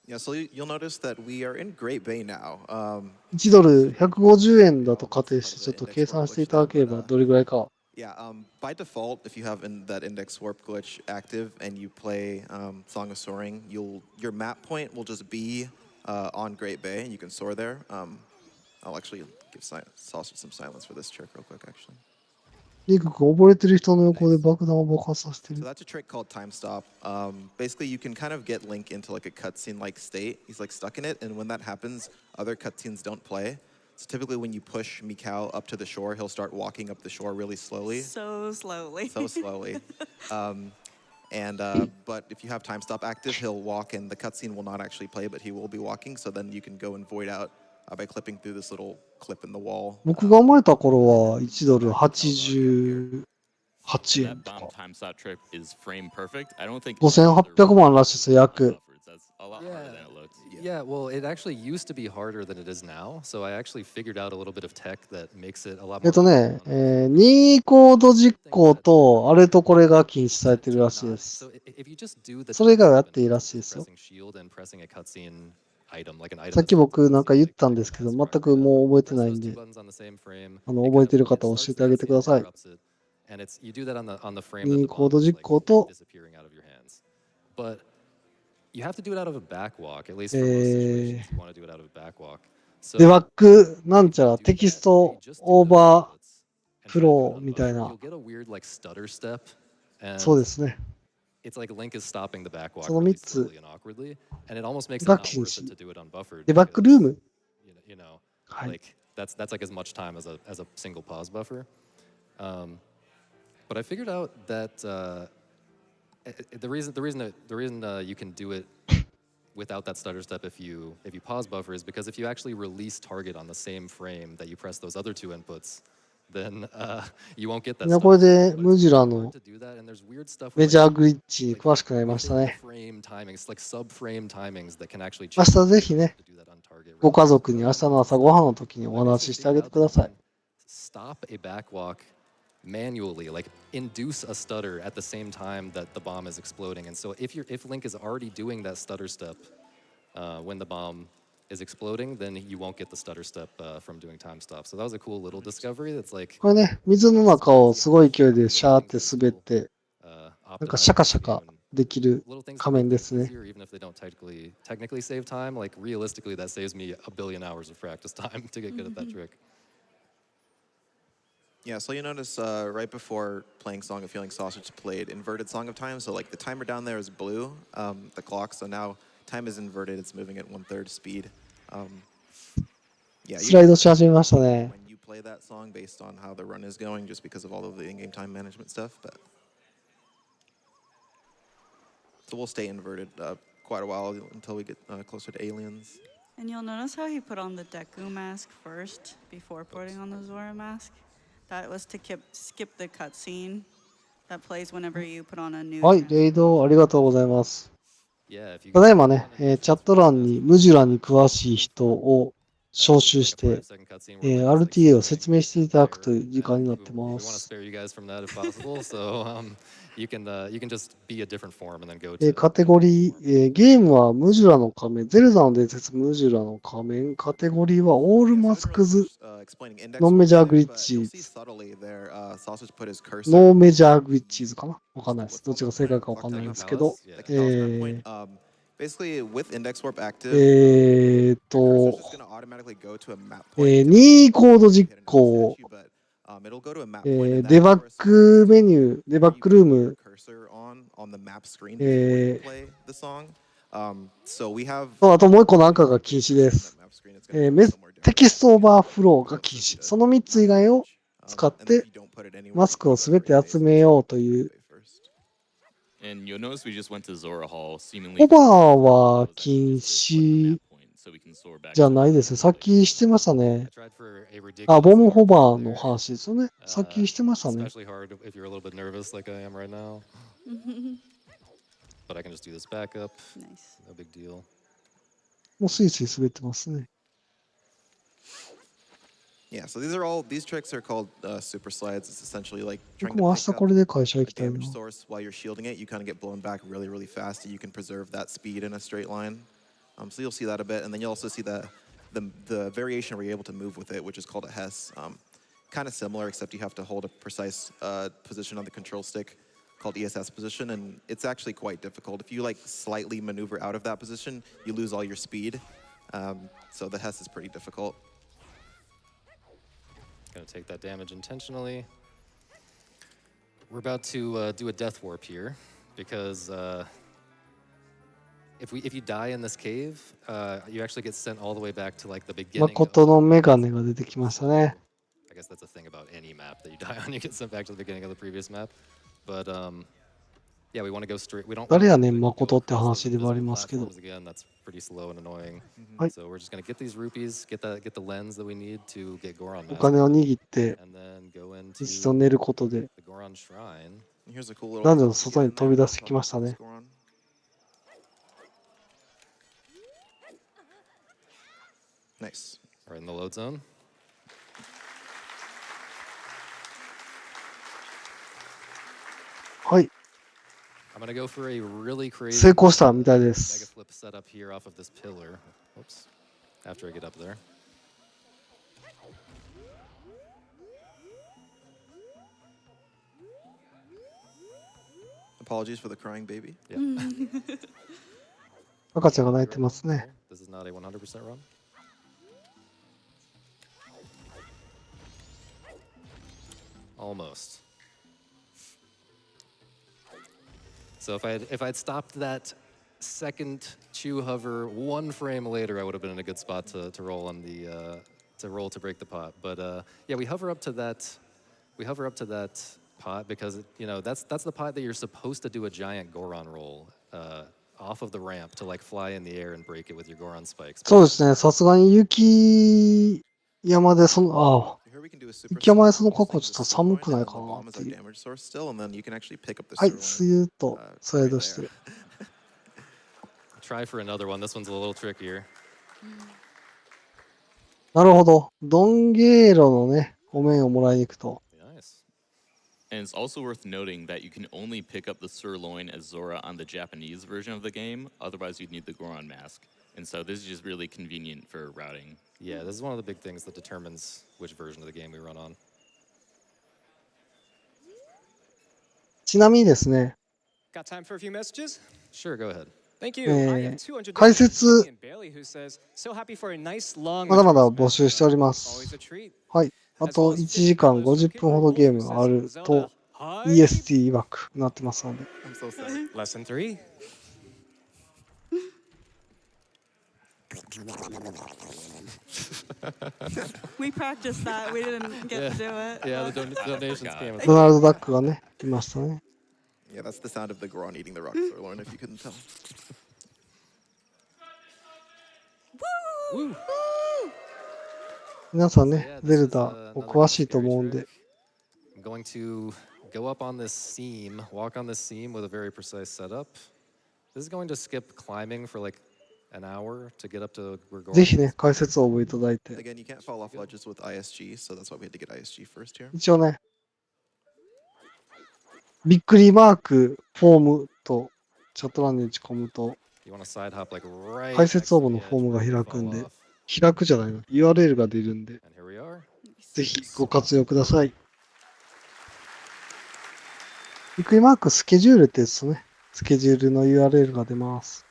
much.。Yeah, so you'll notice that we are in Great Bay now. 1ドル150円だと仮定して、ちょっと計算していただければどれぐらいか。Yeah, by default, if you have that index warp glitch active and you play Song of Soaring, your map point will just be on Great Bay, and you can soar there. I'll actually give Sausage some silence for this trick real quick, actually. リク君、溺れてる人の横で爆弾を爆発させて So る。 that's a trick called time stop. Basically, you can kind of get Link into like a cutscene-like state. He's like stuck in it, and when that happens, other cutscenes don't play. So typically, when you push Mikau up to the shore, he'll start walking up the shore really slowly. So slowly. So slowly. But if you have time stop active, he'll walk, and the cutscene will not actually play, but he will be walking. So then you can go and void out by clipping through this little clip in the wall. 僕が生まれた頃は1ドル88 That 円と bomb か。 time stop trick is frame perfect. I don't think 5800万らしいですよ、約。 That's a lot harder than it looks. Yeah, well, it actually used to be harder than it is now. So I actually figured out a little bit of tech that makes it a lot more. ね、任意コード実行と、あれとこれが禁止されてるらしいです。 So if you just do the それ以外はやっていいらしいですよ。 pressing shield and pressing a cutscene item, like an item. さっき僕なんか言ったんですけど、全くもう覚えてないんで、 Press those two buttons on the same frame. 覚えてる方は教えてあげてください。 And it's you do that on the frame 任 that 意 the コー bomb ド is 実 like 行と、 disappearing out of your hands. But you have to do it out of a backwalk, at least for most situations. You want to do it out of a backwalk. So デバッグなんちゃら do テキ that, スト you just do オー those バ inputs ー and フ try to do it ロー on みたい buffer. な。 You'll get a weird like stutter step, and そうですね。 it's like Link is stopping the backwalk その really 3つ slowly and awkwardly, and it almost makes it が not 禁 worth 止。 it to do it unbuffered デバッグルー because ム。 you know はい。 like that's like as much time as a single pause buffer. But I figured out that the reason you can do it without that stutter step if you pause buffer is because if you actually release target on the same frame that you press those other two inputs, then you won't get that みんな stutter これ step. で But ム it's ジュラ really の hard to do that, and there's weird stuff メ with ジャー like グリッチに like 詳しくなりました within the ね。 frame timings, like sub-frame timings that can actually 明 change 日ぜひね、 to do that on target. ご家族に明日の朝ごはんの時にお I 話し basically してあ figured げ out て that くだ you さい。 can stop a backwalk manually, like induce a stutter at the same time that the bomb is exploding. And so if Link is already doing that stutter step when the bomb is exploding, then you won't get the stutter step from doing time stop. So that was a cool little discovery. That's like これね、水の中をすごい勢いでシャーって滑って、なんかシャカシャカできる little things that 仮 make 面で things すね。 easier, even if they don't technically save time. Like realistically, that saves me a billion hours of practice time to get good at that trick. Yeah, so you notice right before playing Song of Feeling, Sausage played inverted Song of Time. So like the timer down there is blue, the clock. So now time is inverted. It's moving at 1/3 speed. Yeah, スライドし始めましたね。 when you play that song based on how the run is going, just because of all of the in-game time management stuff. But so we'll stay inverted quite a while until we get closer to aliens. And you'll notice how he put on the Deku mask first before putting on the Zora mask. That was to skip the cutscene that plays whenever you put on a new. はい、レイドありがとうございます。 Yeah, if you た guys だいまね、チャット欄にムジュラに詳しい人を招集して、RTA を説明していただくという時間になってま We want to す。 spare you guys from that if possible, so you can just be a different form and then go カテゴリー、ゲームはムジュラの仮面、ゼルダの伝説ムジュラの仮面、カテゴリーはオールマスクズ、ノンメジャーグリッチーズ、ノーメジャーグリッチーズかなわかんないです。どっちが正解かわかんないですけど、Basically, with index warp active, 2 cursor is just going to automatically go to a map コ point. ード実行、It'll go to a map point, and デ that バッ corresponds グメニュー、デバ where ッ you グルー put ム、 your cursor on the map screen before you play the song. So we have とあともう一個の赤が禁止で that す。 map screen. It's going to go テ somewhere キ different. ストオーバーフローが禁止。その3つ以外を使っ And then if て you don't put it anywhere, マスクを you す go べ to て green base, 集 and め it's よう gonna という。 play first. And you'll notice we just went to Zora Hall, seemingly ホバー for は those that 禁 cursor put the 止 map point, so we can soar back じゃ to ない the ですね。さっ place. きしてましたね。 I tried for a あ、ボム ridiculously ホ hard バ jump ーの there. 話ですよね。さっきしてましたね。 Especially hard if you're a little bit nervous like I am right now. But I can just do this back up. Nice. No big deal. もうスイスイ滑ってますね。 Yeah, so these tricks are called super slides. It's essentially like trying 僕 to も明 pick 日 up これで会社 a 行きたいな。 damage source while you're shielding it. You kind of get blown back really, really fast, and you can preserve that speed in a straight line. So you'll see that a bit, and then you'll also see the variation where you're able to move with it, which is called a Hess. Kind of similar, except you have to hold a precise position on the control stick called ESS position, and it's actually quite difficult. If you like slightly maneuver out of that position, you lose all your speed. So the Hess is pretty difficult. Gonna take that damage intentionally. We're about to do a death warp here because if you die in this cave, you actually get sent all the way back to like the beginning. 誠のメガネが出てきましたね。 I guess that's a thing about any map that you die on. You get sent back to the beginning of the previous map. But yeah, we want to go straight. We don't. 誰やねん、 go 誠って across those 話ではあり invisible ますけど。 platforms again. That's pretty slow and annoying. はい。 So we're just gonna get these rupees, get the lens that we need to get Goron お mask, 金を握って and then go 一度 into 寝ることで the Goron shrine. Here's a cool little ダンジョン puzzle の to 外 get に in 飛 there. び出してきましたね。 Goron. Nice. Right in the load zone. はい。 I'm gonna go for a really crazy 成功したみたいで mega す。 flip setup here off of this pillar. Oops. After I get up there. Apologies for the crying baby. Yeah. 赤ちゃんが泣いてますね。 This is not a 100% run. Almost. So if I'd stopped that second chew hover 1 frame later, I would have been in a good spot to roll on the to break the pot. But yeah, we hover up to that pot because that's the pot that you're supposed to do a giant Goron roll off of the ramp to like fly in the air and break it with your Goron spikes. そうですね。さすがに雪山でHere we can do a 雪山でその super 格好 slide ちょっと using the 寒 sirloin, くない and か then the なっ bomb is て our いう。 damage source still, and then you can actually pick up the はい、 sirloin. スユーとスライ Right ドして。 there. Try for another one. This one's a little trickier. なるほど。ドンゲーロのね、お面をもらいに行くと。 Nice. And it's also worth noting that you can only pick up the sirloin as Zora on the Japanese version of the game. Otherwise, you'd need the Goron mask. And so this is just really convenient for routing. Yeah, this is one of the big things that determines which version of the game we run on. ちなみにですね、 Got time for a few messages? Sure, go ahead. Thank you. I have 200解説 Ian Bailey who says, so happy for a nice long まだまだ Majora's 募集しており Mask ま run. す。 Always a treat. はい。あ As と well as 1時間 $50 from 50分ほど Kid ゲー Wolf ム who があ says, ると Zelda, hi. EST 曰くなってますので。 I'm so sorry. Lesson 3. We practiced that. We didn't get to do it. Yeah, the but- donations came. ドナルド・ダックがね、いましたね。 Yeah, that's the sound of the Goron eating the rock sirloin, if you couldn't tell. Woo! 皆さんね Yeah,、ゼ this ル is, ダ another お詳しい good と scary 思うんで trick.、I'm going to go up on this seam, walk on this seam with a very precise setup. This is going to skip climbing for like an hour to get up to where Goron ぜひね、 is. 解説を覚えいただいて。 Again, you can't fall off ledges with ISG, so that's why we had to get ISG first here. 一応ね、びっくりマーク、フォームとチャット欄に打ち込むと、 You want to side hop like right 解 next 説 to 応募 the の edge フォームが where you 開く fall んで、 off. 開くじゃないな、URL が出るんで、 And here we are. ぜひご活用ください。びっくりマークスケジュールってやつね、スケジュールの URL が出ます。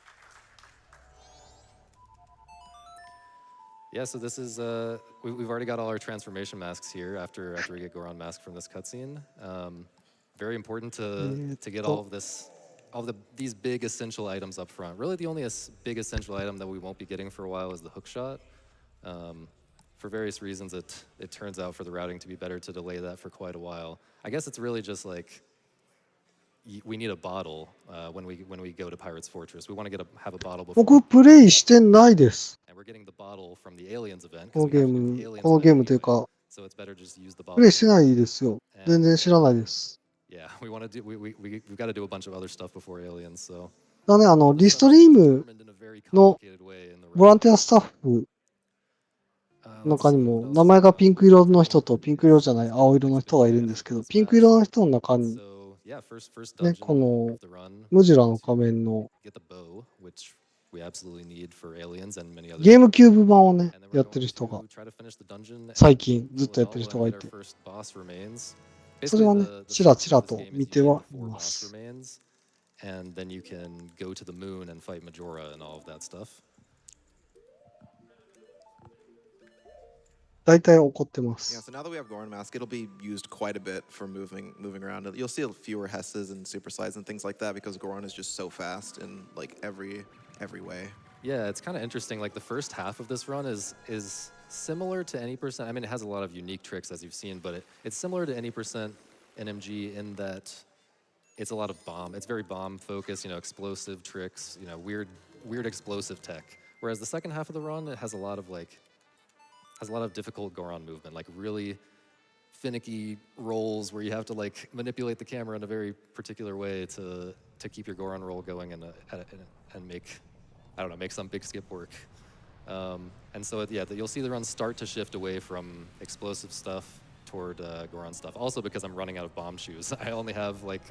Yeah, so this is we've already got all our transformation masks here after we get Goron mask from this cutscene. Very important to get all of this, these big essential items up front. Really, the only big essential item that we won't be getting for a while is the hook shot. For various reasons, it turns out for the routing to be better to delay that for quite a while. I guess it's really just like we need a bottle when we go to Pirate's Fortress. We want to have a bottle before. 僕、プレイしてないです。 And we're getting the bottle from the aliens event この because we ゲ have ー to do ム、 the aliens このゲー event ムという anyway. か、 So it's better just use the プレイ bottle. してないですよ。全然知らないです。 Yeah, we want to do we've got to do a bunch of other stuff before aliens. So だね、リストリーム determined in a very の complicated way in the ボランティアスタッフの let's 中 see に what も、 else 名前がピンク色の人とピンク色じゃない青色の人がいるんですけど、ピンク色の人の中に、 So yeah, first ね、 dungeon この of the run. ムジュラの仮面の Get the bow, which we absolutely need for aliens and many other. ゲームキューブ版をね、 And then we're やって going る人が to try to finish the dungeon 最近 and ずっ kill と it やってる all 人 and がい get our て、 first boss remains. それは Basically, ね、 the ちら structure ちら of this と game 見 is て you は get い the 4ま boss す。 remains, and then you can go to the moon and fight Majora and all of that stuff. 大体起こってま Yeah, す。 so now that we have Goron Mask, it'll be used quite a bit for moving around. You'll see fewer Hesses and super slides and things like that because Goron is just so fast in like every way. Yeah, it's kind of interesting. Like the first half of this run is similar to any percent. I mean, it has a lot of unique tricks as you've seen, but it's similar to any percent NMG in that it's a lot of bomb. It's very bomb focused. You know, explosive tricks. You know, weird explosive tech. Whereas the second half of the run, it has a lot of difficult Goron movement, like really finicky rolls where you have to like manipulate the camera in a very particular way to keep your Goron roll going and make, I don't know, make some big skip work. And so yeah, you'll see the run start to shift away from explosive stuff toward Goron stuff. Also because I'm running out of bomb shoes. I only have like,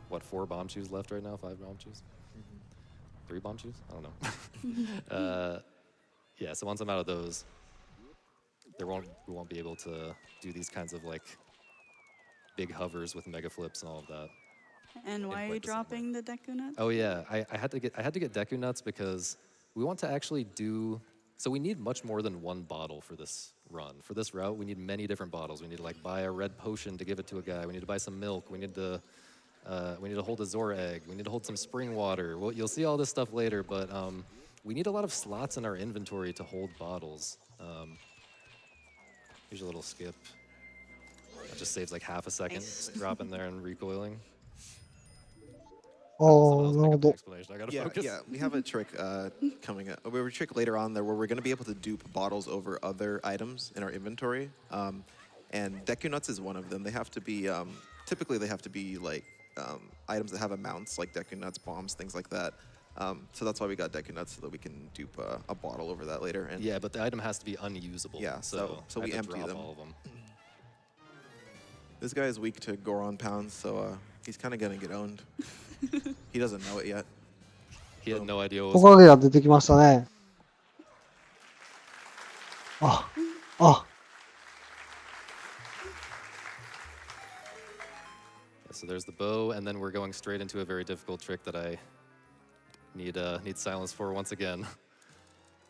what, 4 bomb shoes left right now? 5 bomb shoes? 3 bomb shoes? I don't know. Yeah, so once I'm out of those, we won't be able to do these kinds of like big hovers with mega flips and all of that. And why are you dropping the Deku nuts? Oh yeah, I had to get Deku nuts because we want to actually do. So we need much more than one bottle for this run. For this route, we need many different bottles. We need to like buy a red potion to give it to a guy. We need to buy some milk. We need to hold a Zora egg. We need to hold some spring water. Well, you'll see all this stuff later, but we need a lot of slots in our inventory to hold bottles. Here's a little skip. That just saves like half a second, just dropping there and recoiling. ああ、 Someone else なる pick ほ up the ど。 explanation. I gotta Yeah, focus. yeah, we have a trick coming up. We have a trick later on there where we're going to be able to dupe bottles over other items in our inventory. And Deku Nuts is one of them. They have to be, typically they have to be like items that have amounts like Deku Nuts, bombs, things like that. So that's why we got Deku Nuts so that we can dupe a bottle over that later. And Yeah, but the item has to be unusable. Yeah, so I we had to empty drop them. all of them. This guy is weak to Goron pounds, so he's kind of going to get owned. He doesn't know it yet. He had no idea what ト was カゲが出てきましたね。あ、あ、 So there's the bow, and then we're going straight into a very difficult trick that I need silence for once again.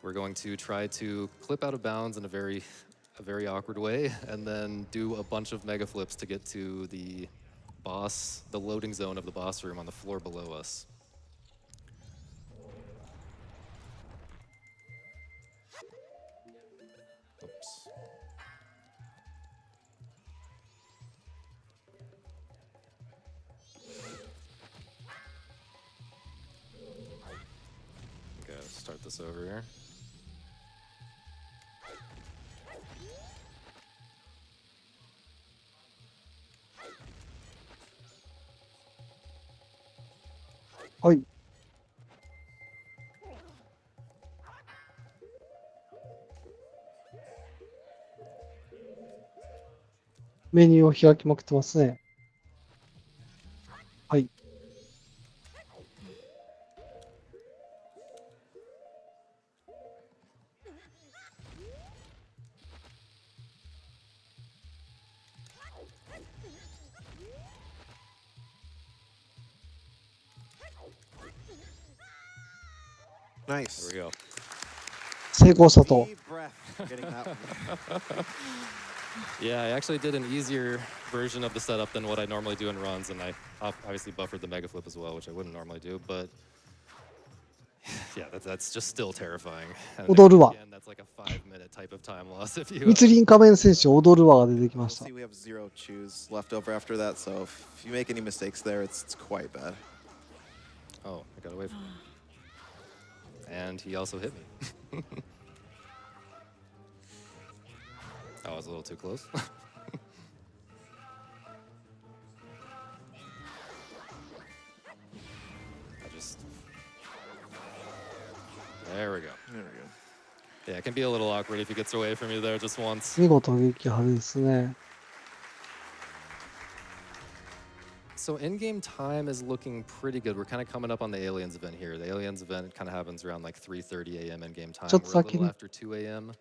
We're going to try to clip out of bounds in a very awkward way, and then do a bunch of mega flips to get to the boss, the loading zone of the boss room on the floor below us. Oops. Okay, let's start this over here. メニューを開きまくってますね。はい。Nice. There we go. 成功したと。 Deep breath getting that one. Yeah, I actually did an easier version of the setup than what I normally do in runs, and I obviously buffered the mega flip as well, which I wouldn't normally do, but yeah, that's just still terrifying. And 踊るわ。 again, that's like a 5-minute type of time loss if you. 密林仮面選手踊るわが出てきま We'll した。 see, we have 0 choose left over after that, so if you make any mistakes there, it's quite bad. Oh, I got away from him. And he also hit me. Oh, I was a little too close. I just. There we go. There we go. Yeah, it can be a little awkward if he gets away from you there just once. 見事撃破ですね。 So in-game time is looking pretty good. We're kind of coming up on the Aliens event here. The Aliens event kind of happens around like 3:30 a.m. in-game time. ちょっと We're a 先 little に。 after 2 a.m.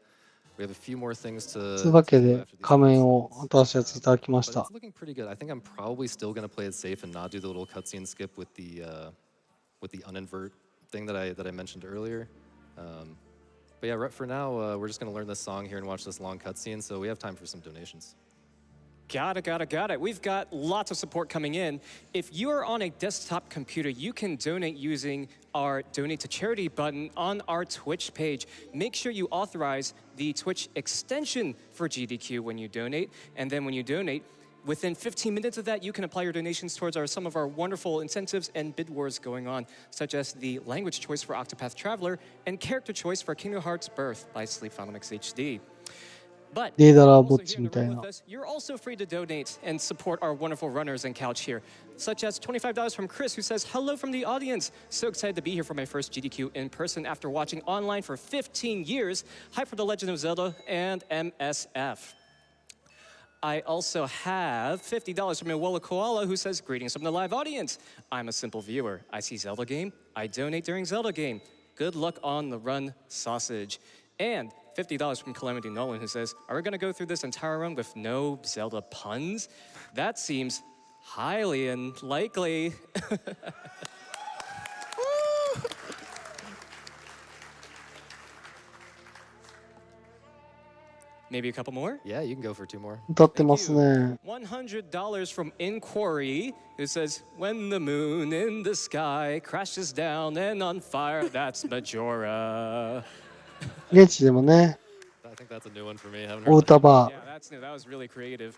We have a few more things to というわけ do で after these 仮面 cutscenes. を新しいやついただきまし But た it's。looking pretty good. I think I'm probably still going to play it safe and not do the little cutscene skip with the uninvert thing that I mentioned earlier. But yeah, right for now, we're just going to learn this song here and watch this long cutscene. So we have time for some donations. Got it. We've got lots of support coming in. If you are on a desktop computer, you can donate using our Donate to Charity button on our Twitch page. Make sure you authorize the Twitch extension for GDQ when you donate. And then when you donate, within 15 minutes of that, you can apply your donations towards some of our wonderful incentives and bid wars going on, such as the language choice for Octopath Traveler and character choice for Kingdom Hearts Birth by Sleep Phonics HD. But if デー you're タラ also ぼっ here ち in み the たい room な with。us, you're also free to donate and support our wonderful runners and couch here, such as $25 from Chris, who says, hello from the audience. So excited to be here for my first GDQ in person after watching online for 15 years. Hype for The Legend of Zelda and MSF. I also have $50 from Iwola Koala, who says, greetings from the live audience. I'm a simple viewer. I see Zelda game. I donate during Zelda game. Good luck on the run, sausage. And $50 from Calamity Nolan, who says, are we going to go through this entire run with no Zelda puns? That seems highly unlikely. Maybe a couple more? Yeah, you can go for 2 more. 歌ってま Thank す you. ね。 $100 from Inquiry, who says, when the moon in the sky crashes down and on fire, that's Majora. 現地でもね、 I think that's a new one for me. I haven't お heard 歌 that. 場 Yeah, that's new. That was really creative.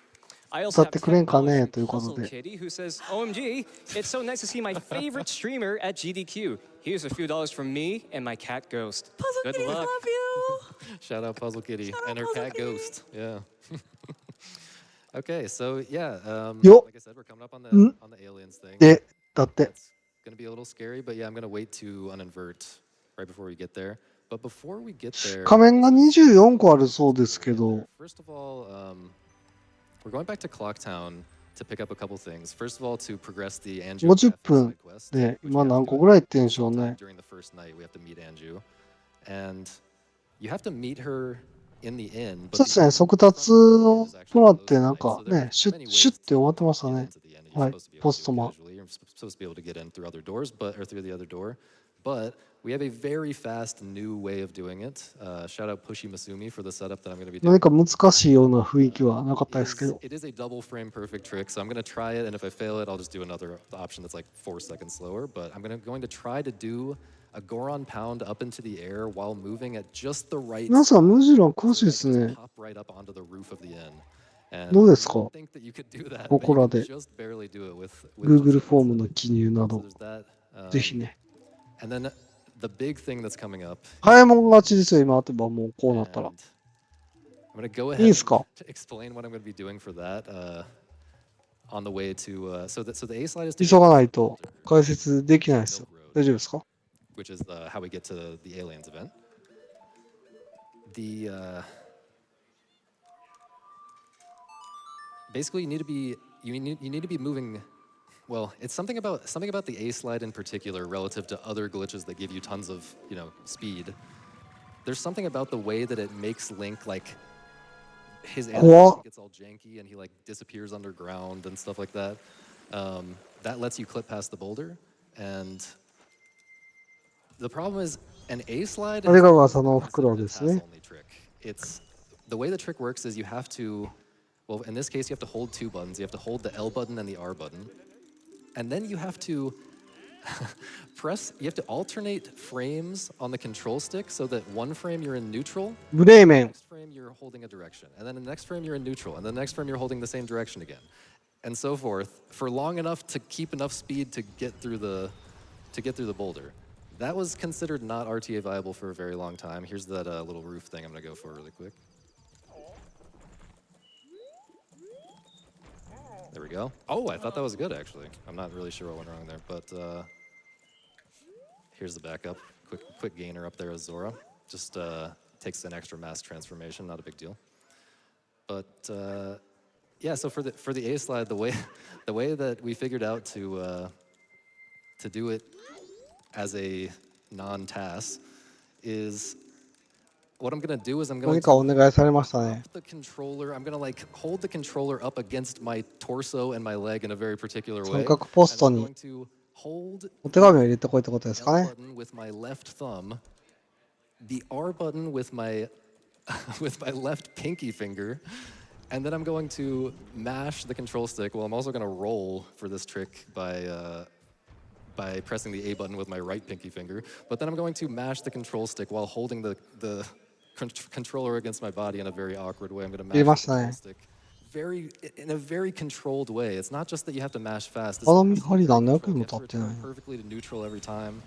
I also 歌っ have てくれんかね $10ということ from で。 Puzzle Kitty, who says, OMG, it's so nice to see my favorite streamer at GDQ. Here's a few dollars from me and my cat Ghost. Puzzle Good Kitty, luck. love you. Shout out Puzzle Kitty Shout out and her Puzzle cat Kitty. Ghost. Yeah. Okay, so yeah, Yo. like I said, we're coming up on the Mm. aliens thing. で、だって。 That's gonna be a little scary, but yeah, I'm gonna wait to uninvert right before we get there. But before we get there, 仮面が let's just- 24個あるそうですけど、 First of all, we're going back to Clocktown to pick up a couple things. First of all, to progress the Anju 50 side 分 quest, で which 今 we have to 何 do 個ぐらい行ってんでしょう sometime ね。 during the first night. We have to meet Anju, and you have to meet her in the inn. そうですね、速達をもらってなんかね、シュッて終わってましたね。はい、ポストマン。 You're supposed to be able to get in through other doors, or through the other door. But we have a very fast new way of doing it. Shout out Pushy Masumi for the setup that I'm going to be doing. 何か難しいような雰囲気はなかったですけど。 It is a double frame perfect trick, so I'm going to try it, and if I fail it, I'll just do another option that's like 4 seconds slower. But I'm going to try to do a Goron pound up into the air while moving at just the right 皆さん、ムジュラン詳 so しいで that I す can just ね。 pop right up onto the roof of the inn. And どうですか？ you wouldn't think that you could do that, こ but こ you ら can で just barely do it with Google just フォームの記入な so ど、 there's that. ぜひね。 And then the big thing that's coming up. 早いもん勝ちですよ、今ってばもうこうなったら。 and I'm going to go いい ahead ですか？ and explain what I'm going to be doing for that on the way to. So the A slide is 急がないと解説できないですよ。大丈夫ですか？ which is how we get to the aliens event. The basically you need to be moving. Well, it's something about the A slide in particular relative to other glitches that give you tons of speed. There's something about the way that it makes Link like his animation gets all janky and he like disappears underground and stuff like that. That lets you clip past the boulder, and the problem is an A slide is あれが噂の considered 袋 a です pass ね。 only trick. It's the way the trick works is you have to, well, in this case you have to hold two buttons. You have to hold the L button and the R button, and then you have to you have to alternate frames on the control stick so that one frame you're in neutral, ブレーメン。 next frame you're holding a direction, and then the next frame you're in neutral, and the next frame you're holding the same direction again, and so forth for long enough to keep enough speed to get through the boulder. That was considered not RTA viable for a very long time. Here's that little roof thing I'm gonna go for really quick. There we go. Oh, I thought that was good actually. I'm not really sure what went wrong there, but here's the backup. Quick gainer up there as Zora. Just takes an extra mass transformation, not a big deal. But yeah, so for the A slide, the way that we figured out to do it as a non-TAS is what I'm gonna do is I'm going 何かお to 願いされましたね。 the controller. I'm gonna like hold the controller up against my torso and my leg in a very particular way. 三角ポスト And I'm に going to hold お手紙を入れてこいってことですか L ね。 button with my left thumb, the R button with my with my left pinky finger, and then I'm going to mash the control stick. Well, I'm also going to roll for this trick by pressing the A button with my right pinky finger. But then I'm going to mash the control stick while holding the controller against my body in a very awkward way. I'm going to mash the 入れましたね。 control stick in a very controlled way. It's not just that you have to mash fast. It's あの that 見 you 張り very 何の役 controlled. にも You have 立 to ってない return。perfectly to neutral every time.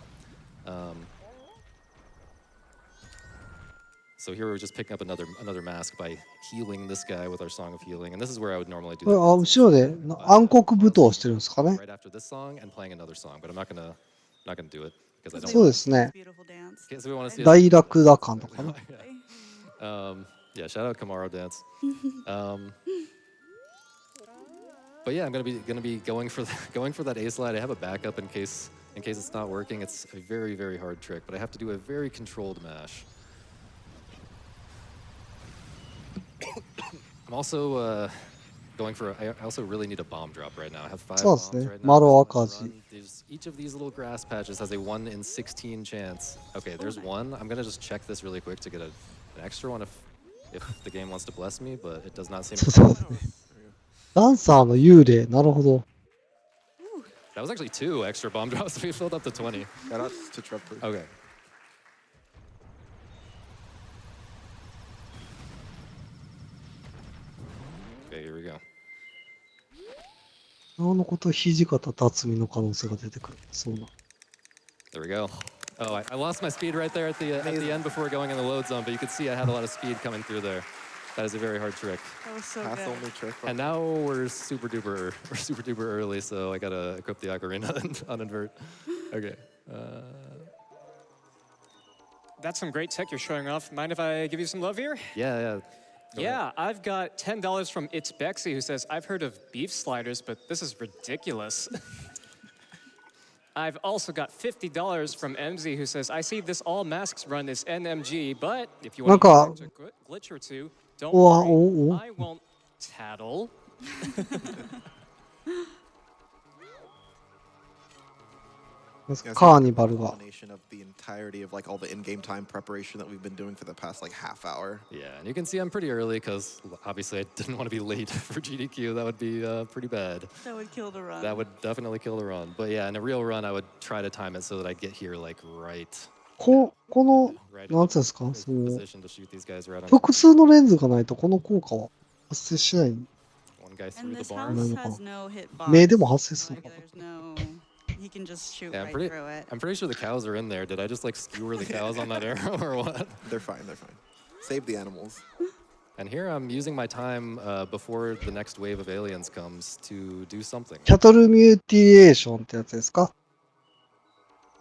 So here we're just picking up another mask by healing this guy with our Song of Healing, and this is where I would normally do これ that あ dance 後ろで暗黒舞踏をしてるんですかね。 right after this song and playing another song, but I'm not gonna do it because I don't. そうですね。 Beautiful dance. Okay, so we want to see 大ラクダ感とかね。 yeah, shout out Kamaro dance. But yeah, I'm gonna be going for that A slide. I have a backup in case it's not working. It's a very, very hard trick, but I have to do a very controlled mash. I'm also going for. I also really need a bomb drop right now. I have 5 そう bombs ですね。 right now. 丸 I'm 赤 gonna 字。 run. Each of these little grass patches has a 1 in 16 chance. Okay, there's one. I'm gonna just check this really quick to get an extra one if the game wants to bless me, but it does not seem. そうですね。ダンサーの幽霊。なるほど。 That was actually 2 extra bomb drops. We filled up to 20. Shout out to Trevor. Okay. Okay, here we go. なおのこと土方辰巳の可能性が出てくる。そうな。 There we go. Oh, I lost my speed right there at the end before going in the load zone, but you could see I had a lot of speed coming through there. That is a very hard trick. That was so Pass good. only trick. And now we're super duper early, so I gotta equip the ocarina and uninvert. Okay. That's some great tech you're showing off. Mind if I give you some love here? Yeah. Go ahead. Yeah, I've got $10 from It's Bexy, who says, I've heard of beef sliders, but this is ridiculous. I've also got $50 from MZ, who says, I see this All Masks run is NMG, but if you want to use a glitch or two, don't worry, I won't tattle. カーニバルが。 Culmination of the entirety of like all the in-game time preparation that we've been doing for the past like half hour. Yeah, and you can see I'm pretty early because obviously I didn't want to be late for GDQ. That would be pretty bad. That would kill the run. That would definitely kill the run. But yeah, in a real run, I would try to time it so that I get here like right この、 in なんつうんですか the その、 position to shoot these guys right on. 複数のレンズがないとこの効果は発生しない。 One guy through And the this barn. house has no hitbox. 目でも発生する Like, のか。 there's no. He can just shoot Yeah, right through it. I'm pretty sure the cows are in there. Did I just like skewer the cows on that arrow or what? They're fine. They're fine. Save the animals. And here I'm using my time before the next wave of aliens comes to do something. キャトルミューティレーションってやつですか？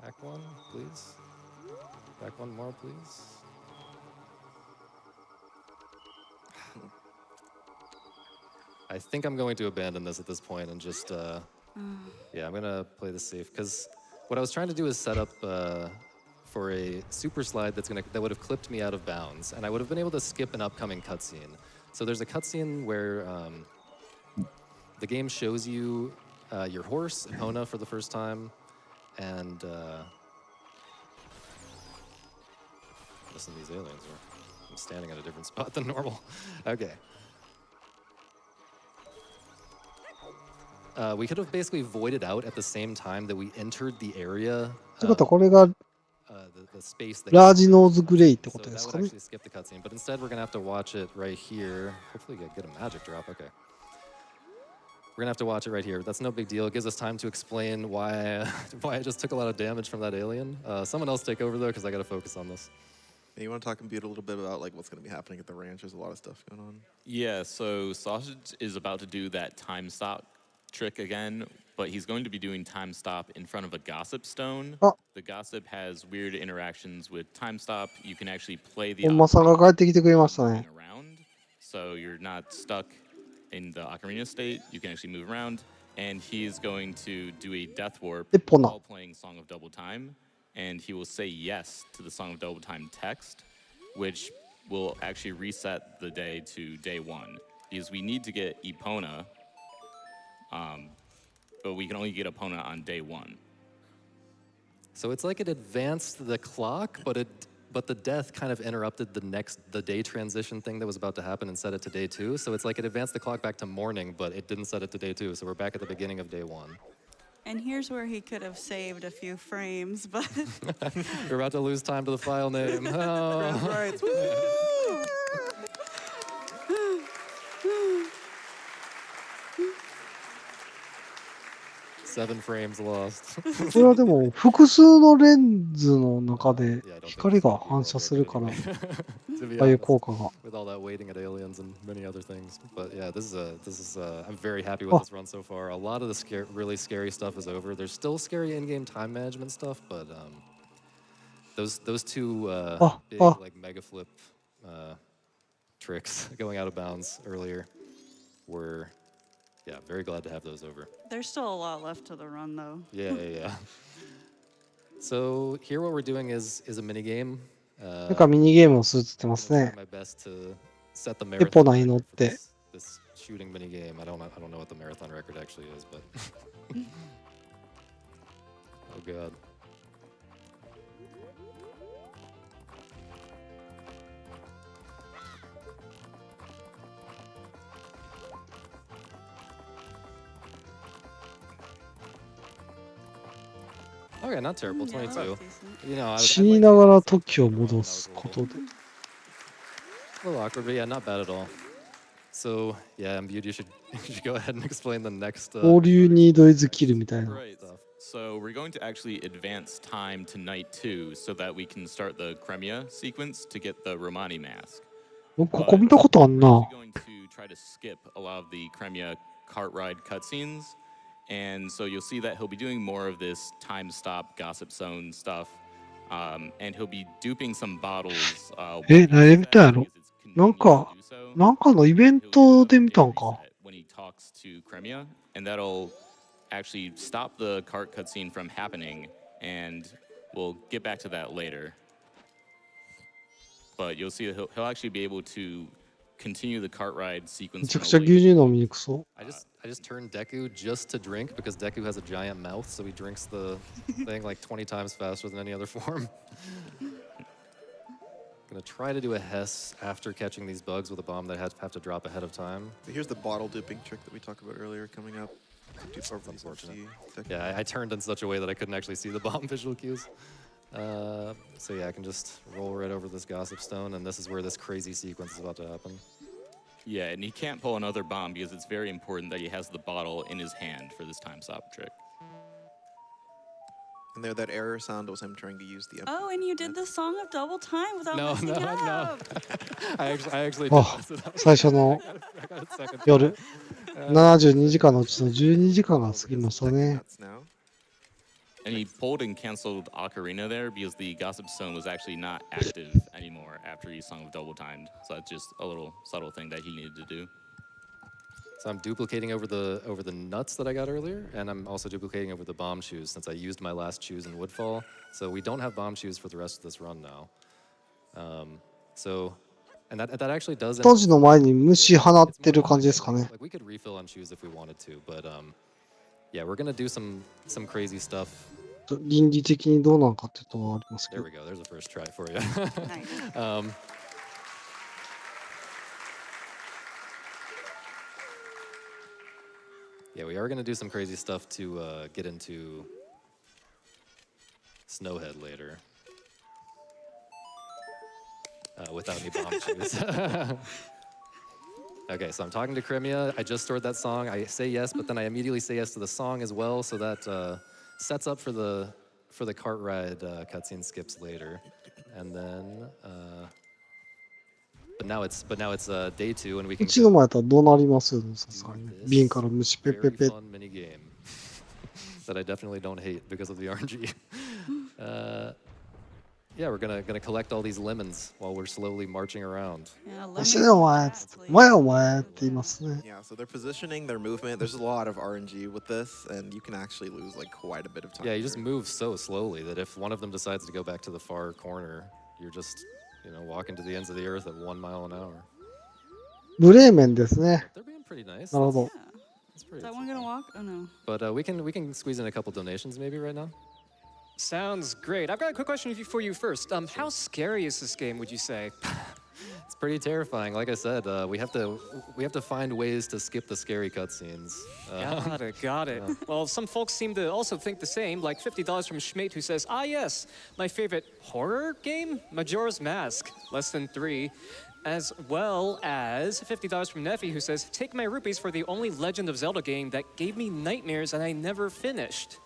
Back one, please. Back one more, please. I think I'm going to abandon this at this point and just, yeah, I'm gonna play this safe because what I was trying to do is set up for a super slide that would have clipped me out of bounds, and I would have been able to skip an upcoming cutscene. So there's a cutscene where the game shows you your horse, Epona, for the first time, and listen to these aliens. I'm standing at a different spot than normal. Okay. We could have basically voided out at the same time that we entered the area. ということはこれが The space that ラージノーズグレイってこ so とで that す would かね。 actually skip the cutscene, but instead we're gonna have to watch it right here. Hopefully get a magic drop. Okay. We're gonna have to watch it right here. That's no big deal. It gives us time to explain why why I just took a lot of damage from that alien. Someone else take over though, because I gotta focus on this. Hey, you want to talk a little bit about like what's going to be happening at the ranch? There's a lot of stuff going on. Yeah, so Sausage is about to do that time stop trick again, but he's going to be doing time stop in front of a gossip stone. Oh. The gossip has weird interactions with time stop. You can actually play the 本間さんが帰ってきてくれましたね。 around, so you're not stuck in the ocarina state. You can actually move around, and he's going to do a death warp Epona. while playing Song of Double Time, and he will say yes to the Song of Double Time text, which will actually reset the day to day 1, because we need to get Epona, but we can only get Epona on day 1. So it's like it advanced the clock, but the death kind of interrupted the day transition thing that was about to happen and set it to day 2. So it's like it advanced the clock back to morning, but it didn't set it to day 2. So we're back at the beginning of day 1. And here's where he could have saved a few frames, but We're about to lose time to the file name. Oh. Right. 7 frames lost. これはでも複数のレンズの中で光が反射するから、あ To be あいう honest, 効果が。 with all that waiting at aliens and many other things. But yeah, this is I'm very happy with this run so far. A lot of the really scary stuff is over. There's still scary in-game time management stuff, but those two big like mega flip tricks going out of bounds earlier were, yeah, very glad to have those over. there's still a lot left to the run, though. Yeah. So here what we're doing is a mini game. なんかミニゲームをするって言ってますね。 My best to set the エポ marathon ナに乗っ record for て。 this shooting mini game. I don't know what the marathon record actually is, but oh god. Okay, not terrible. Yeah, that 22. was decent. You know, 死にながら時を戻すことで。 a little awkward, but yeah, not bad at all. So yeah, Imbued, you should go ahead and explain the next. All you need is kill みたいな。 Right. So we're going to actually advance time to night 2 so that we can start the Crimea sequence to get the Romani mask. ここ見たことあん We're な actually。going to try to skip a lot of the Crimea cart ride cutscenes. And so you'll see that he'll be doing more of this time stop, gossip zone stuff. And he'll be duping some bottles. 何見たやろなんかのイベントで見たんか。 When he talks to Crimea, and that'll actually stop the cart cutscene from happening, and we'll get back to that later. But you'll see that he'll actually be able to continue the cart ride め sequence. ちゃくちゃ牛乳飲みにくそう。 I just turned Deku just to drink because Deku has a giant mouth, so he drinks the thing like 20 times faster than any other form. Gonna try to do a Hess after catching these bugs with a bomb that I have to drop ahead of time. So here's the bottle duping trick that we talked about earlier coming up. That's unfortunate. Yeah, I turned in such a way that I couldn't actually see the bomb visual cues. So yeah, I can just roll right over this gossip stone, and this is where this crazy sequence is about to happen. Yeah, and he can't pull another bomb because it's very important that he has the bottle in his hand for this time stop trick. And there, that error sound was him trying to use the. Oh, and you did the Song of Double Time without No, messing no, up. I actually did あ mess it up. 最初の I got a second. 夜。72時間のうちの12時間が過ぎましたね。 Nuts now. And he pulled and canceled Ocarina there because the Gossip Stone was actually not active anymore after he Song of Double Timed. So that's just a little subtle thing that he needed to do. So I'm duplicating over the nuts that I got earlier, and I'm also duplicating over the bomb shoes since I used my last shoes in Woodfall. So we don't have bomb shoes for the rest of this run now. And that actually does. 当時の前に虫放ってる感じですかね。 Like we could refill on shoes if we wanted to, but yeah, we're gonna do some crazy stuff. 倫理的にどうなんかっていうとはありますけ There ど we。go. There's a first try for you. Nice. Yeah, we are going to do some crazy stuff to get into Snowhead later. Without any bomb shoes. Okay, so I'm talking to Crimea. I just stored that song. I say yes, but then I immediately say yes to the song as well, so that sets up for the cart ride cutscene skips later. And then, but now it's day 2, and we う can ちの前やったらどうなりますよ、さすがにね。 this 瓶から虫ペッペッ very ペッ。 fun mini game that I definitely don't hate because of the RNG. Yeah, we're gonna collect all these lemons while we're slowly marching around. Yeah, 虫ねお前っつって。お前お前って言いますね。 Yeah, so their positioning, their movement, there's a lot of RNG with this, and you can actually lose like quite a bit of time. Yeah, you just here. move so slowly that if one of them decides to go back to the far corner, you're just, walking to the ends of the earth at 1 mile an hour. ブレーメンですね。 They're being pretty nice. なるほど。 Yeah. That's Is pretty that one gonna walk? Oh no. But we can squeeze in a couple donations maybe right now. Sounds great. I've got a quick question for you first. How scary is this game, would you say? It's pretty terrifying. Like I said, we have to find ways to skip the scary cutscenes. Got it. Well, some folks seem to also think the same, like $50 from Schmate, who says, ah yes, my favorite horror game, Majora's Mask, less than 3. As well as $50 from Neffy, who says, take my rupees for the only Legend of Zelda game that gave me nightmares and I never finished.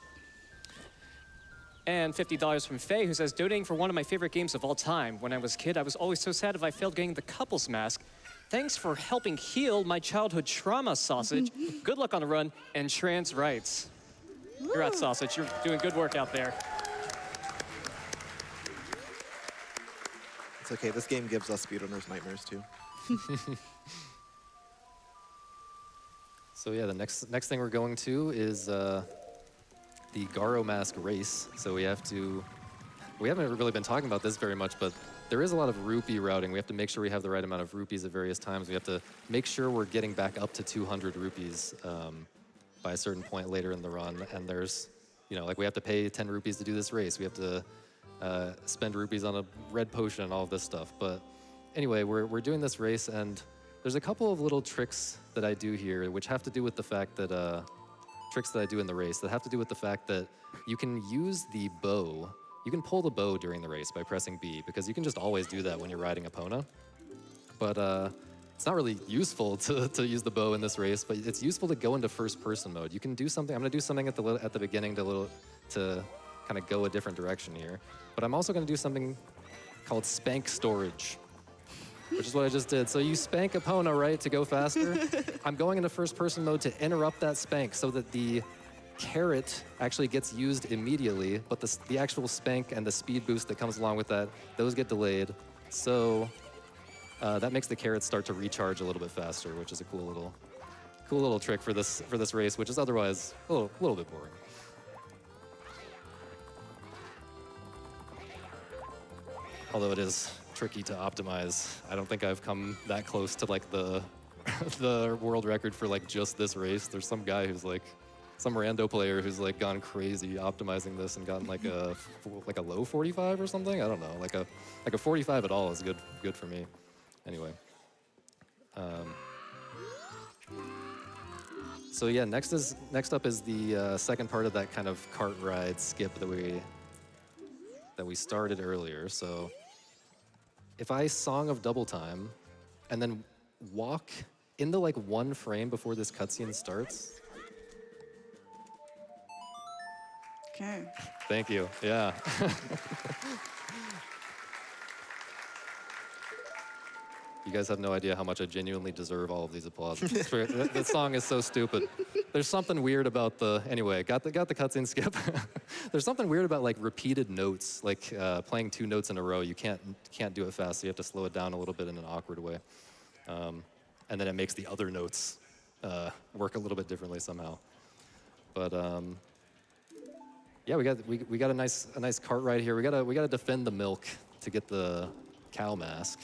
And $50 from Faye, who says, donating for one of my favorite games of all time. When I was a kid, I was always so sad if I failed getting the couples mask. Thanks for helping heal my childhood trauma, Sausage. Good luck on the run, and trans rights. Congrats, Sausage. You're doing good work out there. It's okay. This game gives us speedrunners nightmares too. So yeah, the next thing we're going to is the Garo Mask race. So we haven't really been talking about this very much, but there is a lot of rupee routing. We have to make sure we have the right amount of rupees at various times. We have to make sure we're getting back up to 200 rupees by a certain point later in the run. And there's, like we have to pay 10 rupees to do this race. We have to spend rupees on a red potion and all of this stuff. But anyway, we're doing this race, and there's a couple of little tricks that I do here, which have to do with the fact that tricks that I do in the race that have to do with the fact that you can use the bow. You can pull the bow during the race by pressing B, because you can just always do that when you're riding Epona. But it's not really useful to use the bow in this race, but it's useful to go into first-person mode. You can do something. I'm going to do something at the beginning to kind of go a different direction here. But I'm also going to do something called spank storage, which is what I just did. So you spank Epona, right, to go faster? I'm going into first-person mode to interrupt that spank so that the carrot actually gets used immediately, but the actual spank and the speed boost that comes along with that, those get delayed. So that makes the carrot start to recharge a little bit faster, which is a cool little trick for this race, which is otherwise a little bit boring. Although it is tricky to optimize. I don't think I've come that close to like the world record for like just this race. There's some guy who's like some rando player who's like gone crazy optimizing this and gotten like a low 45 or something. I don't know. Like a 45 at all is good for me. Anyway. So yeah, next up is the second part of that kind of cart ride skip that we started earlier. So if I Song of Double Time and then walk in the like 1 frame before this cutscene starts. Okay. Thank you. Yeah. You guys have no idea how much I genuinely deserve all of these applause. That song is so stupid. There's something weird about anyway, got the cutscene skip. There's something weird about like repeated notes, like playing 2 notes in a row. You can't do it fast, so you have to slow it down a little bit in an awkward way. And then it makes the other notes work a little bit differently somehow. But yeah, we got a nice cart ride here. We gotta defend the milk to get the cow mask.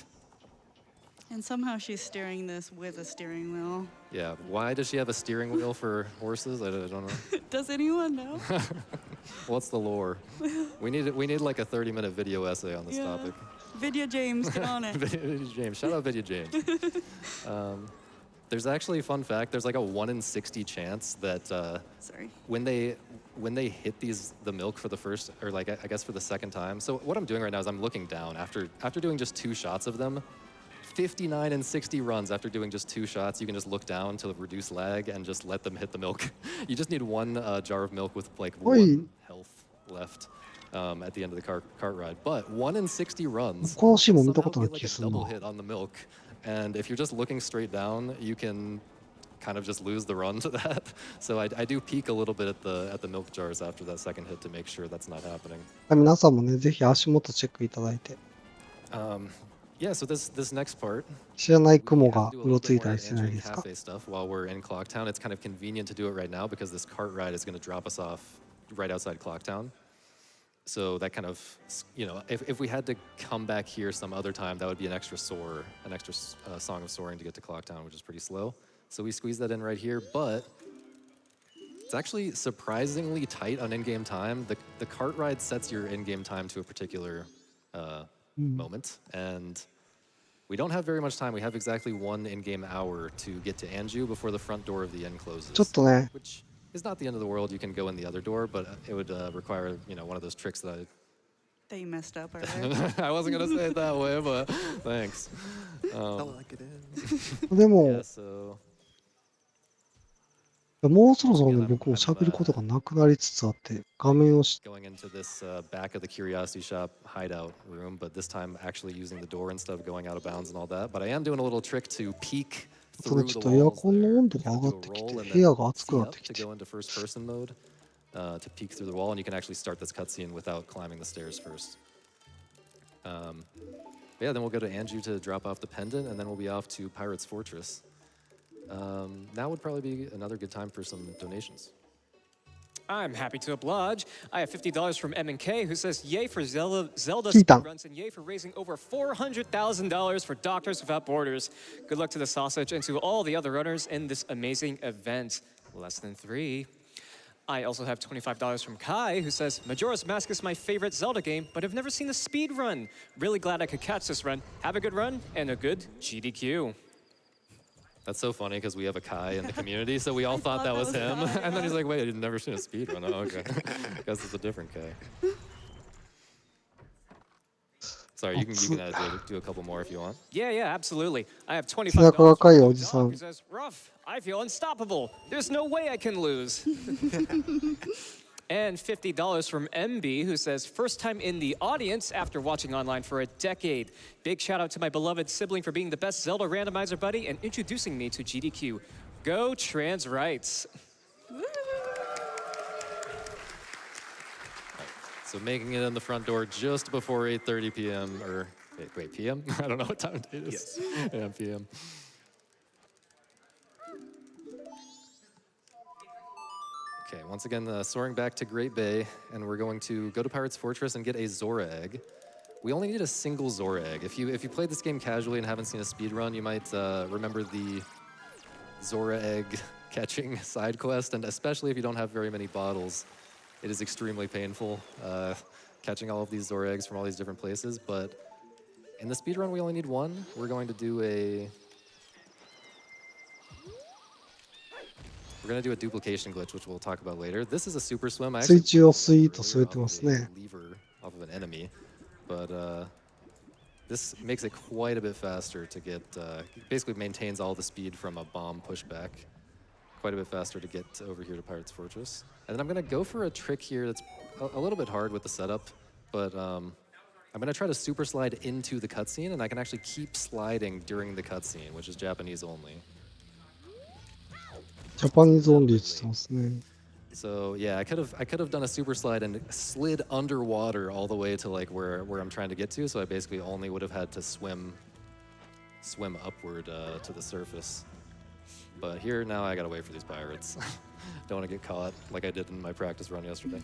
And somehow she's steering this with a steering wheel. Yeah, why does she have a steering wheel for horses? I don't know. Does anyone know? What's the lore? We need like a 30-minute video essay on this Yeah. topic. Vidya James, get on it. Vidya James, shout out Vidya James. There's actually a fun fact. There's like a 1 in 60 chance that Sorry. when they hit the milk for the first, or like I guess for the second time. So what I'm doing right now is I'm looking down after doing just 2 shots of them. 59 and 60 runs after doing just 2 shots. You can just look down to reduce lag and just let them hit the milk. You just need 1 jar of milk with like 1 health left at the end of the cart ride. But 1 in 60 runs. このシーンも見たこと somehow ない get 気 like す a る double な。 hit on the milk. And if you're just looking straight down, you can kind of just lose the run to that. So I do peek a little bit at the milk jars after that second hit to make sure that's not happening. 皆さんもね、ぜひ足元チェックいただいて。Yeah, so this next part, 知らない we 雲 have が to do う a ろ little つい bit た more りしない Andrew ですか？ Cafe stuff while we're in Clocktown. It's kind of convenient to do it right now because this cart ride is going to drop us off right outside Clocktown. So that kind of, you know, if we had to come back here some other time, that would be an extra Song of Soaring to get to Clocktown, which is pretty slow. So we squeeze that in right here, but it's actually surprisingly tight on in-game time. The cart ride sets your in-game time to a particular moment, and we don't have very much time. We have exactly 1 in-game hour to get to Anju before the front door of the inn closes. ちょっとね、 Which is not the end of the world. You can go in the other door, but it would require, you know, one of those tricks that That you messed up already. I wasn't gonna say it that way, but thanks. Tell it like it is. でも Yeah, so もうそろそろね、僕も喋ることがなくなりつつあって、画面を going into this back of the Curiosity Shop hideout room, but this time actually using the door instead of going out of bounds and all that. But I am doing a little trick to peek それ through ちょっ the とエア walls コンの there. 温度が You 上が gotta って do き a て、 roll and 部屋 then が暑くな see って up き to て、 go into first person mode to peek through the wall, and you can actually start this cutscene without climbing the stairs first. But yeah, then we'll go to Anju to drop off the pendant, and then we'll be off to Pirate's Fortress. Now would probably be another good time for some donations. I'm happy to oblige. I have $50 from M&K, who says, yay for Zelda Keaton. speedruns and yay for raising over $400,000 for Doctors Without Borders. Good luck to the sausage and to all the other runners in this amazing event. Less than 3. I also have $25 from Kai, who says, Majora's Mask is my favorite Zelda game, but I've never seen a speed run. Really glad I could catch this run. Have a good run and a good GDQ. That's so funny because we have a Kai in the community, so we all thought that was him. Kai, And then he's like, wait, I've never seen a speed run. Oh, okay. I guess it's a different Kai. Sorry, you can do a couple more if you want. Yeah, absolutely. I have 25 背中が赤い from おじさん。 Dog, who says, rough, I feel unstoppable. There's no way I can lose. And $50 from MB, who says, first time in the audience after watching online for a decade. Big shout out to my beloved sibling for being the best Zelda randomizer buddy and introducing me to GDQ. Go trans rights. So making it in the front door just before 8:30 p.m. or wait, p.m. I don't know what time it is. Yes. Yeah, p.m. Okay, once again, soaring back to Great Bay, and we're going to go to Pirate's Fortress and get a Zora egg. We only need a single Zora egg. If you played this game casually and haven't seen a speed run, you might remember the Zora egg catching side quest, and especially if you don't have very many bottles, it is extremely painful catching all of these Zora eggs from all these different places. But in the speed run, we only need one. We're going to do a duplication glitch, which we'll talk about later. This is a super swim. I 水中をスイー actually ト添えてますね。 lever off of an enemy, but this makes it quite a bit faster to get. Basically, maintains all the speed from a bomb pushback. Quite a bit faster to get over here to Pirate's Fortress. And then I'm gonna go for a trick here that's a little bit hard with the setup, but I'm gonna try to super slide into the cutscene, and I can actually keep sliding during the cutscene, which is Japanese only. ジャパニーズオンリーって言ってますね。 So yeah, I could have done a super slide and slid underwater all the way to like where I'm trying to get to. So I basically only would have had to swim upward to the surface. But here now I gotta wait for these pirates. Don't want to get caught like I did in my practice run yesterday.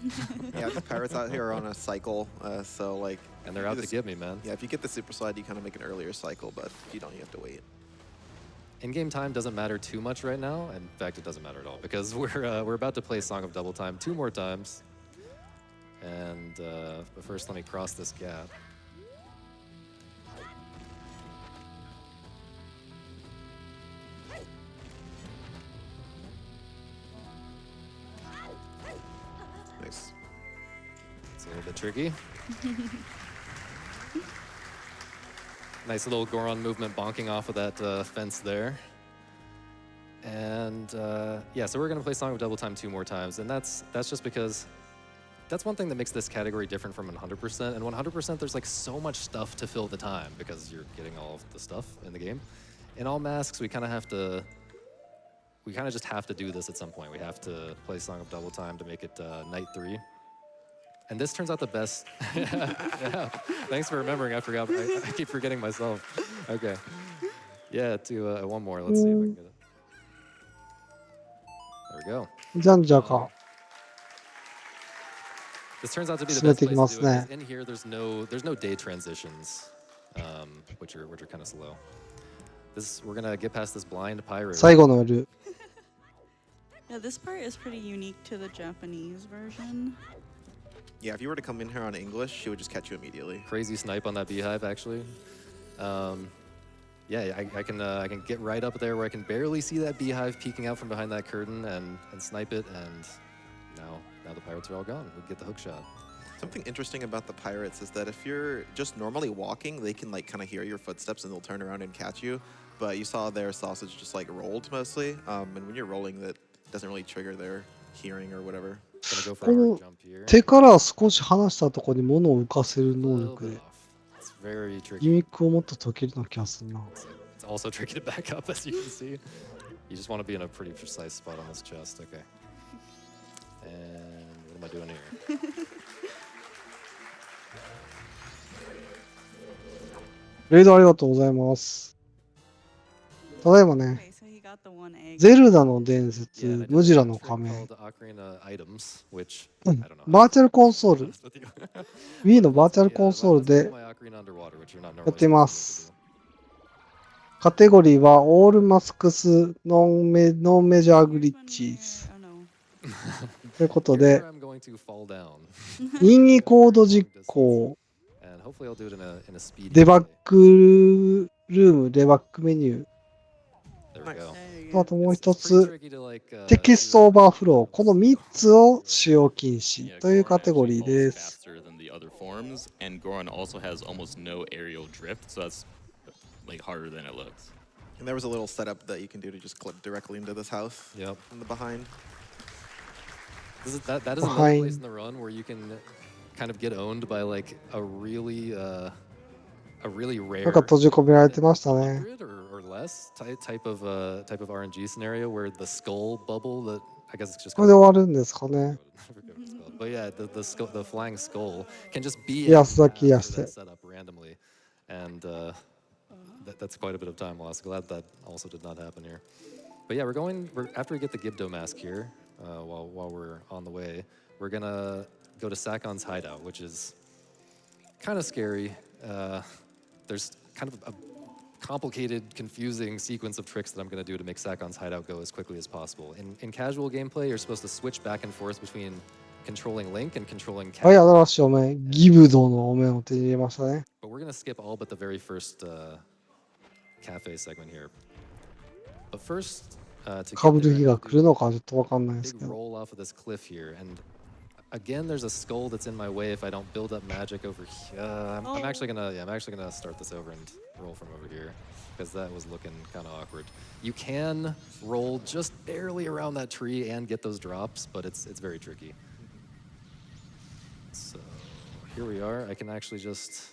Yeah, the pirates out here are on a cycle, so like. And they're out to get me, man. Yeah, if you get the super slide, you kind of make an earlier cycle, but if you don't, you have to wait. In-game time doesn't matter too much right now. In fact, it doesn't matter at all because we're about to play Song of Double Time 2 more times. And but first, let me cross this gap. Nice. It's a little bit tricky. Nice little Goron movement bonking off of that fence there. And yeah, so we're gonna play Song of Double Time 2 more times, and that's just because that's one thing that makes this category different from 100%. And 100%, there's like so much stuff to fill the time because you're getting all of the stuff in the game. In All Masks, we kind of just have to do this at some point. We have to play Song of Double Time to make it night 3. And this turns out the best. Yeah, thanks for remembering. I forgot. I keep forgetting myself. Okay. Yeah, to one more. Let's see if I can get it. There we go. じゃんじゃか。 This turns out to be the best place to do it. 進めていきますね。 Because in here, there's no day transitions, which are kind of slow. We're gonna get past this blind pirate. 最後のル。 Yeah, this part is pretty unique to the Japanese version. Yeah, if you were to come in here on English, she would just catch you immediately. Crazy snipe on that beehive, actually. Yeah, I can get right up there where I can barely see that beehive peeking out from behind that curtain and snipe it, and now the pirates are all gone. We get the hook shot. Something interesting about the pirates is that if you're just normally walking, they can like kind of hear your footsteps and they'll turn around and catch you. But you saw their sausage just like rolled mostly, and when you're rolling, that doesn't really trigger their hearing or whatever. Gonna go for a hard jump here. 手から少し離したところに物を浮かせる能 Little 力 bit で off. It's very ギ tricky. ミックをもっと解けるような気がするな。 It's also tricky to back up, as you can see. You just want to be in a pretty precise spot on this chest. Okay. And what am I doing here? レイドありがとうございます。ただいまね、 Okay, so he got the one egg. ゼルダの伝 Yeah, 説 and I、did ムジュ a ラの trick 仮面、 called Ocarina Items, which う I ん don't know. バーチャルコンソール、 With you. Wii のバーチャ Yeah, ルコンソール let's で put my ocarina underwater, which you're not や normally ってま supposed す。 to do. カテゴリーはオールマスクスノンメジャーグリッ Here's one チーズ where- oh no. ということ Here's で where I'm going to fall down. 任意コード実行 And hopefully I'll do it in a speedy デバッ way. グルームデバッグメニュ There we go. There you ーあ go. ともう It's 一 pretty つ tricky to like テキス do トオー that. バーフローこの3つを使用禁止 Yeah, という Goron カテゴ actually リー falls です faster than the other forms, and Goron also has almost no aerial drift, so that's like harder than it looks. And there was a little setup that you can do to just clip directly into this house Yep. from the behind. That is another Behind. place in the run where you can kind of get owned by like a really rare なんか閉じ込められてましたね 100 or less type of RNG scenario where the skull bubble that I guess it's just これで終わるんですかね I forget what it's called. But yeah, the flying skull can just be Yes, in lucky, after yes. that setup randomly, and that's quite a bit of time lost. Glad that also did not happen here. But yeah, we're after we get the Gibdo mask here, while we're on the way, we're gonna go to Sakon's hideout, which is kind of scary. There's kind of a complicated, confusing sequence of tricks that I'm going to do to make Sakon's hideout go as quickly as possible. In casual gameplay, you're supposed to switch back and forth between controlling Link and controlling はい Cat. 新しいお面ギブドのお面を手に入れましたね But we're going to skip all but the very first cafe segment here. But first, to か get ぶる there, 日 I が have 来 to る do のかちょっとわかんないで a す big けど roll off of this cliff here. And again, there's a skull that's in my way if I don't build up magic over here. I'm actually gonna start this over and roll from over here because that was looking kind of awkward. You can roll just barely around that tree and get those drops, but it's very tricky. So here we are. I can actually just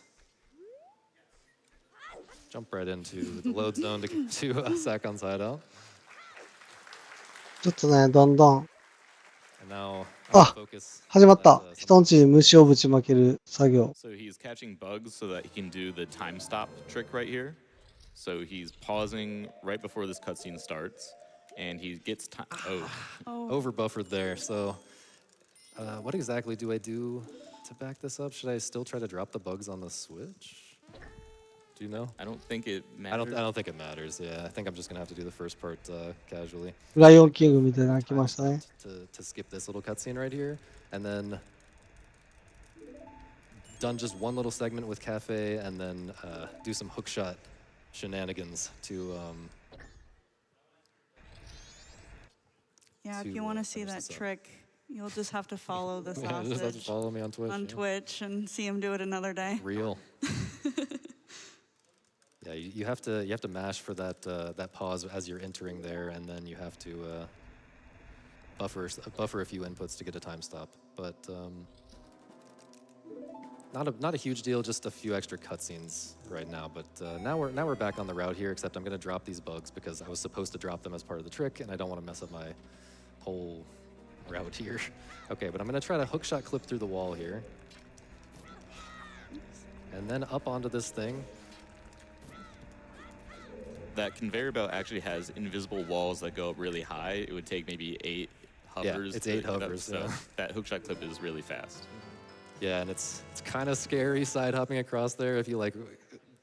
jump right into the load zone to get to Sakon's hideout. ちょっとねだんだん And now あ I'll focus 始まった at, 人んちに虫をぶちまける作業 So he's catching bugs so that he can do the time stop trick right here. So he's pausing right before this cutscene starts, and he gets time. Oh, Over buffered there. So what exactly do I do to back this up? Should I still try to drop the bugs on the Switch? Do you know? I don't think it I matters. don't think it matters. Yeah, I think I'm just gonna have to do the first part casually. ライオンキングみたいなの来 Time ましたね。 to skip this little cutscene right here, and then done just one little segment with Cafe, and then do some hookshot shenanigans to. Yeah, if to, you want to see finish that this up. trick, you'll just have to follow the Yeah, just have to sausage follow me on Twitch. on yeah. Twitch and see him do it another day. Real. Yeah, you have to mash for that pause as you're entering there, and then you have to buffer a few inputs to get a time stop. But not a huge deal, just a few extra cutscenes right now. But now we're back on the route here. Except I'm gonna drop these bugs because I was supposed to drop them as part of the trick, and I don't want to mess up my whole route here. Okay, but I'm gonna try to hookshot clip through the wall here, and then up onto this thing. That conveyor belt actually has invisible walls that go up really high. It would take maybe 8 hovers. it's to 8 hit up, hovers, So yeah. that hookshot clip is really fast. Yeah, and it's kind of scary side hopping across there. If you like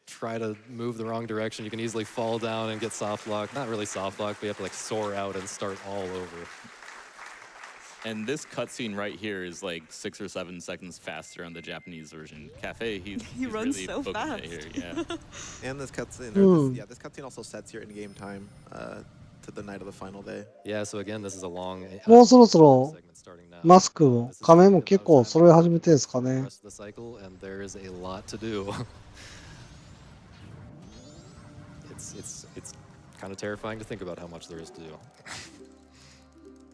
try to move the wrong direction, you can easily fall down and get soft locked. Not really soft locked, but you have to like soar out and start all over. And this cutscene right here is like 6 or 7 seconds faster on the Japanese version. Cafe, he's runs really so booking it fast. here. Yeah. And this cutscene, this cutscene also sets your in-game time to the night of the final day. Yeah, so again, this is a long もうそろそろ segment starting now. マスクも This is 仮面 gonna も be 結 about 構 time 揃え始めてるんですか for the ね。 rest of the cycle, and there is a lot to do. It's kind of terrifying to think about how much there is to do.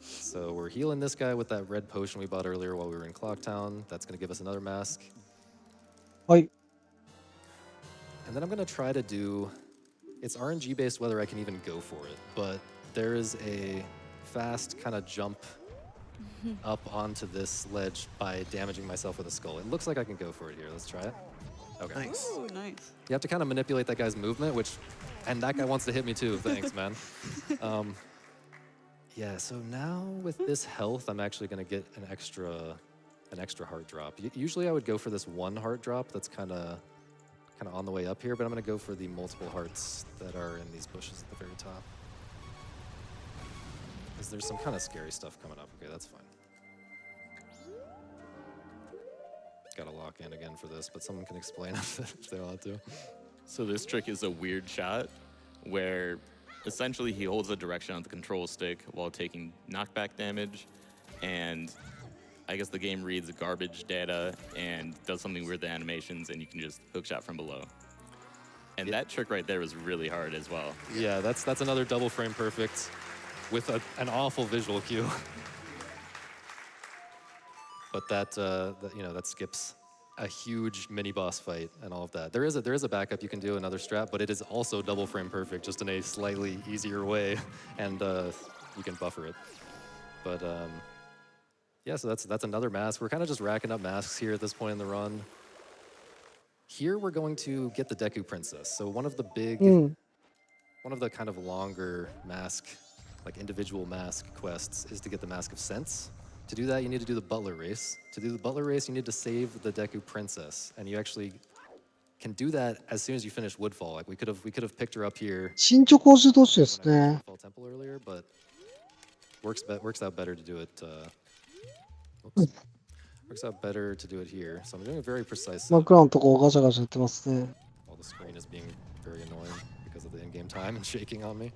So we're healing this guy with that red potion we bought earlier while we were in Clocktown. That's going to give us another mask. はい。 And then I'm going to try to do... It's RNG based whether I can even go for it, but there is a fast kind of jump up onto this ledge by damaging myself with a skull. It looks like I can go for it here. Let's try it. Okay. Nice. Ooh, nice. You have to kind of manipulate that guy's movement, and that guy wants to hit me too. Thanks, man. Yeah, so now with this health, I'm actually going to get an extra heart drop. Usually I would go for this one heart drop that's kind of on the way up here, but I'm going to go for the multiple hearts that are in these bushes at the very top. Because there's some kind of scary stuff coming up. Okay, that's fine. Gotta lock in again for this, but someone can explain if they want to. So this trick is a weird shot where essentially he holds the direction on the control stick while taking knockback damage, and I guess the game reads garbage data and does something weird with the animations, and you can just hookshot from below. And that trick right there was really hard as well. Yeah, that's another double frame perfect with an awful visual cue. But that skips a huge mini boss fight and all of that. There is a backup you can do, another strat, but it is also double frame perfect, just in a slightly easier way, and you can buffer it. But yeah, so that's another mask. We're kind of just racking up masks here at this point in the run. Here we're going to get the Deku Princess. So one of the kind of longer mask, like individual mask quests, is to get the Mask of Sense. To do that, you need to do the Butler Race. To do the Butler Race, you need to save the Deku Princess, and you actually can do that as soon as you finish Woodfall. Like we could have picked her up here 進捗講習都市です when I ね finished。Woodfall Temple earlier, but works out better to do it. Works out better to do it here. So I'm doing a very precise. マクラのとこガシャガシャやってますね。 While the screen is being very annoying because of the in-game time and shaking on me.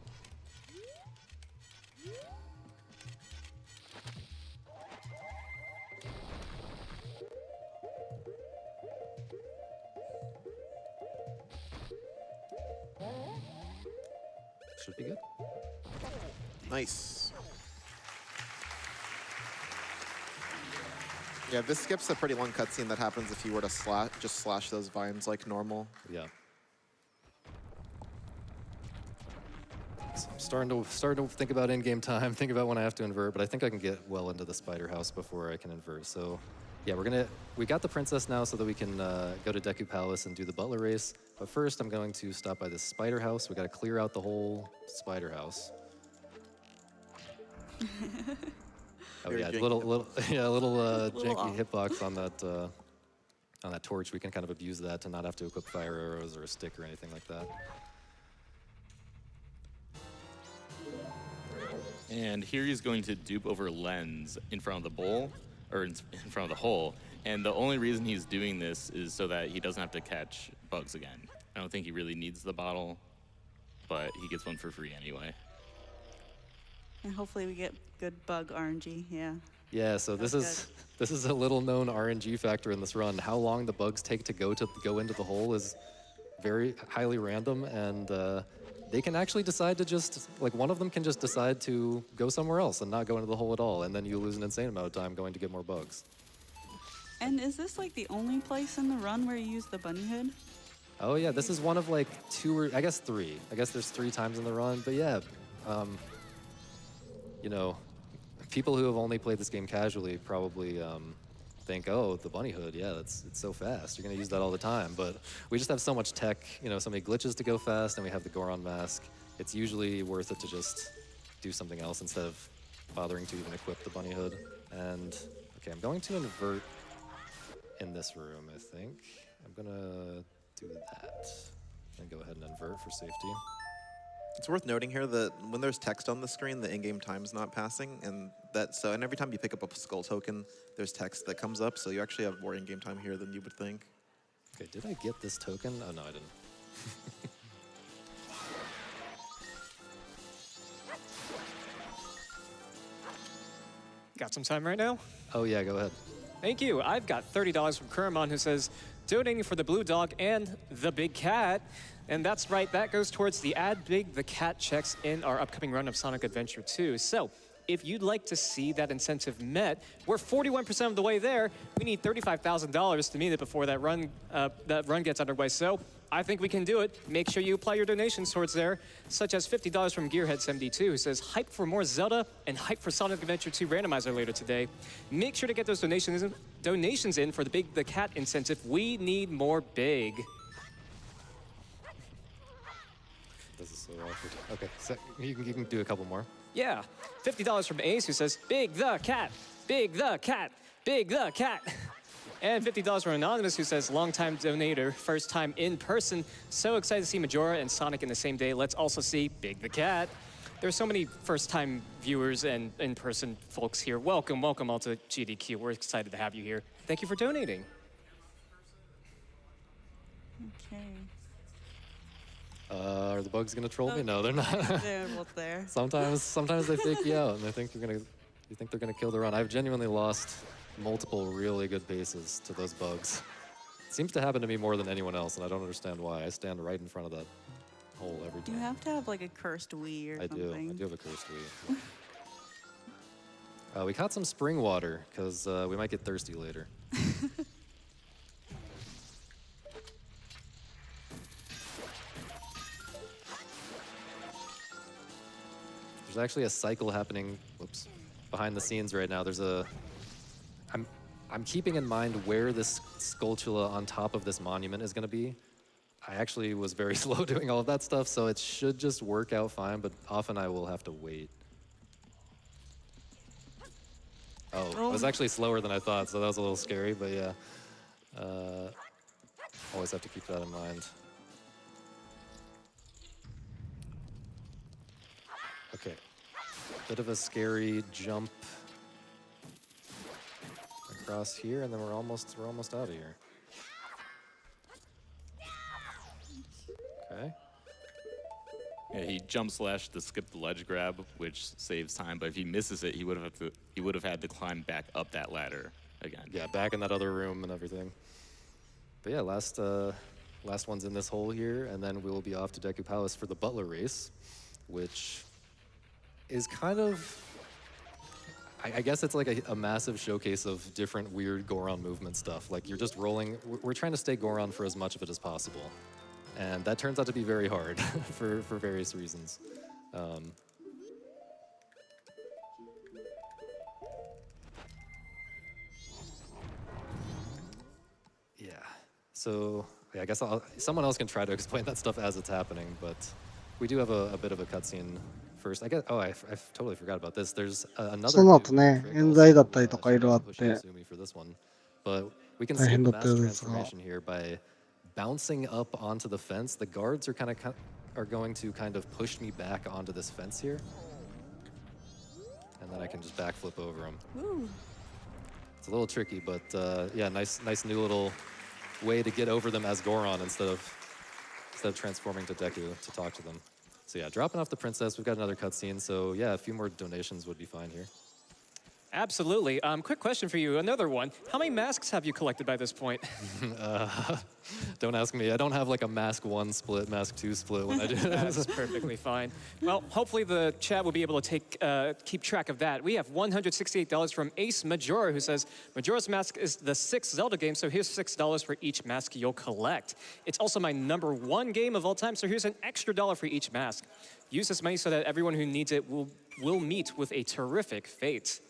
Should be good. Nice. Yeah, this skips a pretty long cutscene that happens if you were to slash those vines like normal. Yeah. So I'm starting to think about in-game time, think about when I have to invert, but I think I can get well into the spider house before I can invert. So yeah, we got the princess now so that we can go to Deku Palace and do the Butler Race. But first I'm going to stop by this spider house. We got to clear out the whole spider house. Oh Very yeah, janky little janky off. hitbox on that torch. We can kind of abuse that to not have to equip fire arrows or a stick or anything like that. And here he's going to dupe over lens in front of the bowl, or in front of the hole. And the only reason he's doing this is so that he doesn't have to catch bugs again. I don't think he really needs the bottle, but he gets one for free anyway. And hopefully we get good bug RNG, yeah. Yeah, so this That's is a little known RNG factor in this run. How long the bugs take to go into the hole is very highly random, and they can actually decide to just, like, one of them can just decide to go somewhere else and not go into the hole at all, and then you lose an insane amount of time going to get more bugs. And is this like the only place in the run where you use the bunny hood? Oh yeah, this is one of like 2 or I guess 3. I guess there's 3 times in the run, but yeah, you know, people who have only played this game casually probably think, oh, the bunny hood, yeah, it's so fast. You're gonna use that all the time. But we just have so much tech, you know, so many glitches to go fast, and we have the Goron mask. It's usually worth it to just do something else instead of bothering to even equip the bunny hood. And okay, I'm going to invert in this room, I think. I'm gonna do that. And go ahead and invert for safety. It's worth noting here that when there's text on the screen, the in-game time's not passing, and and every time you pick up a skull token, there's text that comes up, so you actually have more in-game time here than you would think. Okay, did I get this token? Oh no, I didn't. Got some time right now? Oh yeah, go ahead. Thank you. I've got $30 from Kuramon, who says, donating for the blue dog and the big cat. And that's right, that goes towards the Add Big the Cat checks in our upcoming run of Sonic Adventure 2. So if you'd like to see that incentive met, we're 41% of the way there. We need $35,000 to meet it before that run gets underway. So I think we can do it. Make sure you apply your donations towards there, such as $50 from Gearhead72, who says, hype for more Zelda and hype for Sonic Adventure 2 randomizer later today. Make sure to get those donations in for the Big the Cat incentive. We need more big. This is so awkward. Okay, so you can do a couple more. Yeah, $50 from Ace, who says, Big the Cat, Big the Cat, Big the Cat. And $50 from Anonymous, who says, long-time donator, first time in person. So excited to see Majora and Sonic in the same day. Let's also see Big the Cat. There's so many first-time viewers and in-person folks here. Welcome, welcome all to GDQ. We're excited to have you here. Thank you for donating. Okay. Are the bugs gonna troll me? No, they're not. They're both there. Sometimes they fake you out, and you think they're gonna kill the run. I've genuinely lost multiple really good bases to those bugs. It seems to happen to me more than anyone else, and I don't understand why. I stand right in front of that hole every Do time. you have to have like a cursed Wii or I something? do have a cursed Wii. We caught some spring water, because we might get thirsty later. There's actually a cycle happening, whoops, behind the scenes right now. I'm keeping in mind where this Skulltula on top of this monument is gonna be. I actually was very slow doing all of that stuff, so it should just work out fine, but often I will have to wait. Oh, it was actually slower than I thought, so that was a little scary, but yeah. Always have to keep that in mind. Okay, bit of a scary jump across here, and then we're almost out of here. Okay. Yeah, he jump slashed to skip the ledge grab, which saves time. But if he misses it, he would have had to climb back up that ladder again. Yeah, back in that other room and everything. But yeah, last one's in this hole here, and then we will be off to Deku Palace for the Butler race, which is kind of, I guess it's like a massive showcase of different weird Goron movement stuff. Like, you're just rolling, we're trying to stay Goron for as much of it as possible. And that turns out to be very hard for various reasons. Yeah, so yeah, I guess someone else can try to explain that stuff as it's happening, but we do have a bit of a cutscene first. I guess. Oh, I totally forgot about this. There's another. その後 new ね、 trick 冤罪だ also, ったりとかいろいろあっ pushing て、 Sumi for this one. But we can 大 skip 変 the だった mask ようですが、 transformation here by bouncing up onto the fence. The guards are are going to kind of push me back onto this fence here, and then I can just backflip over them. Woo. It's a little tricky, but yeah, nice new little way to get over them as Goron instead of transforming to Deku to talk to them. So yeah, dropping off the princess. We've got another cutscene, so yeah, a few more donations would be fine here. Absolutely. Quick question for you, another one. How many masks have you collected by this point? Don't ask me. I don't have like a mask 1 split, mask 2 split when I do That's this. perfectly fine. Well, hopefully the chat will be able to keep track of that. We have $168 from Ace Majora, who says, Majora's Mask is the 6th Zelda game, so here's $6 for each mask you'll collect. It's also my #1 game of all time, so here's an extra $1 for each mask. Use this money so that everyone who needs it will meet with a terrific fate.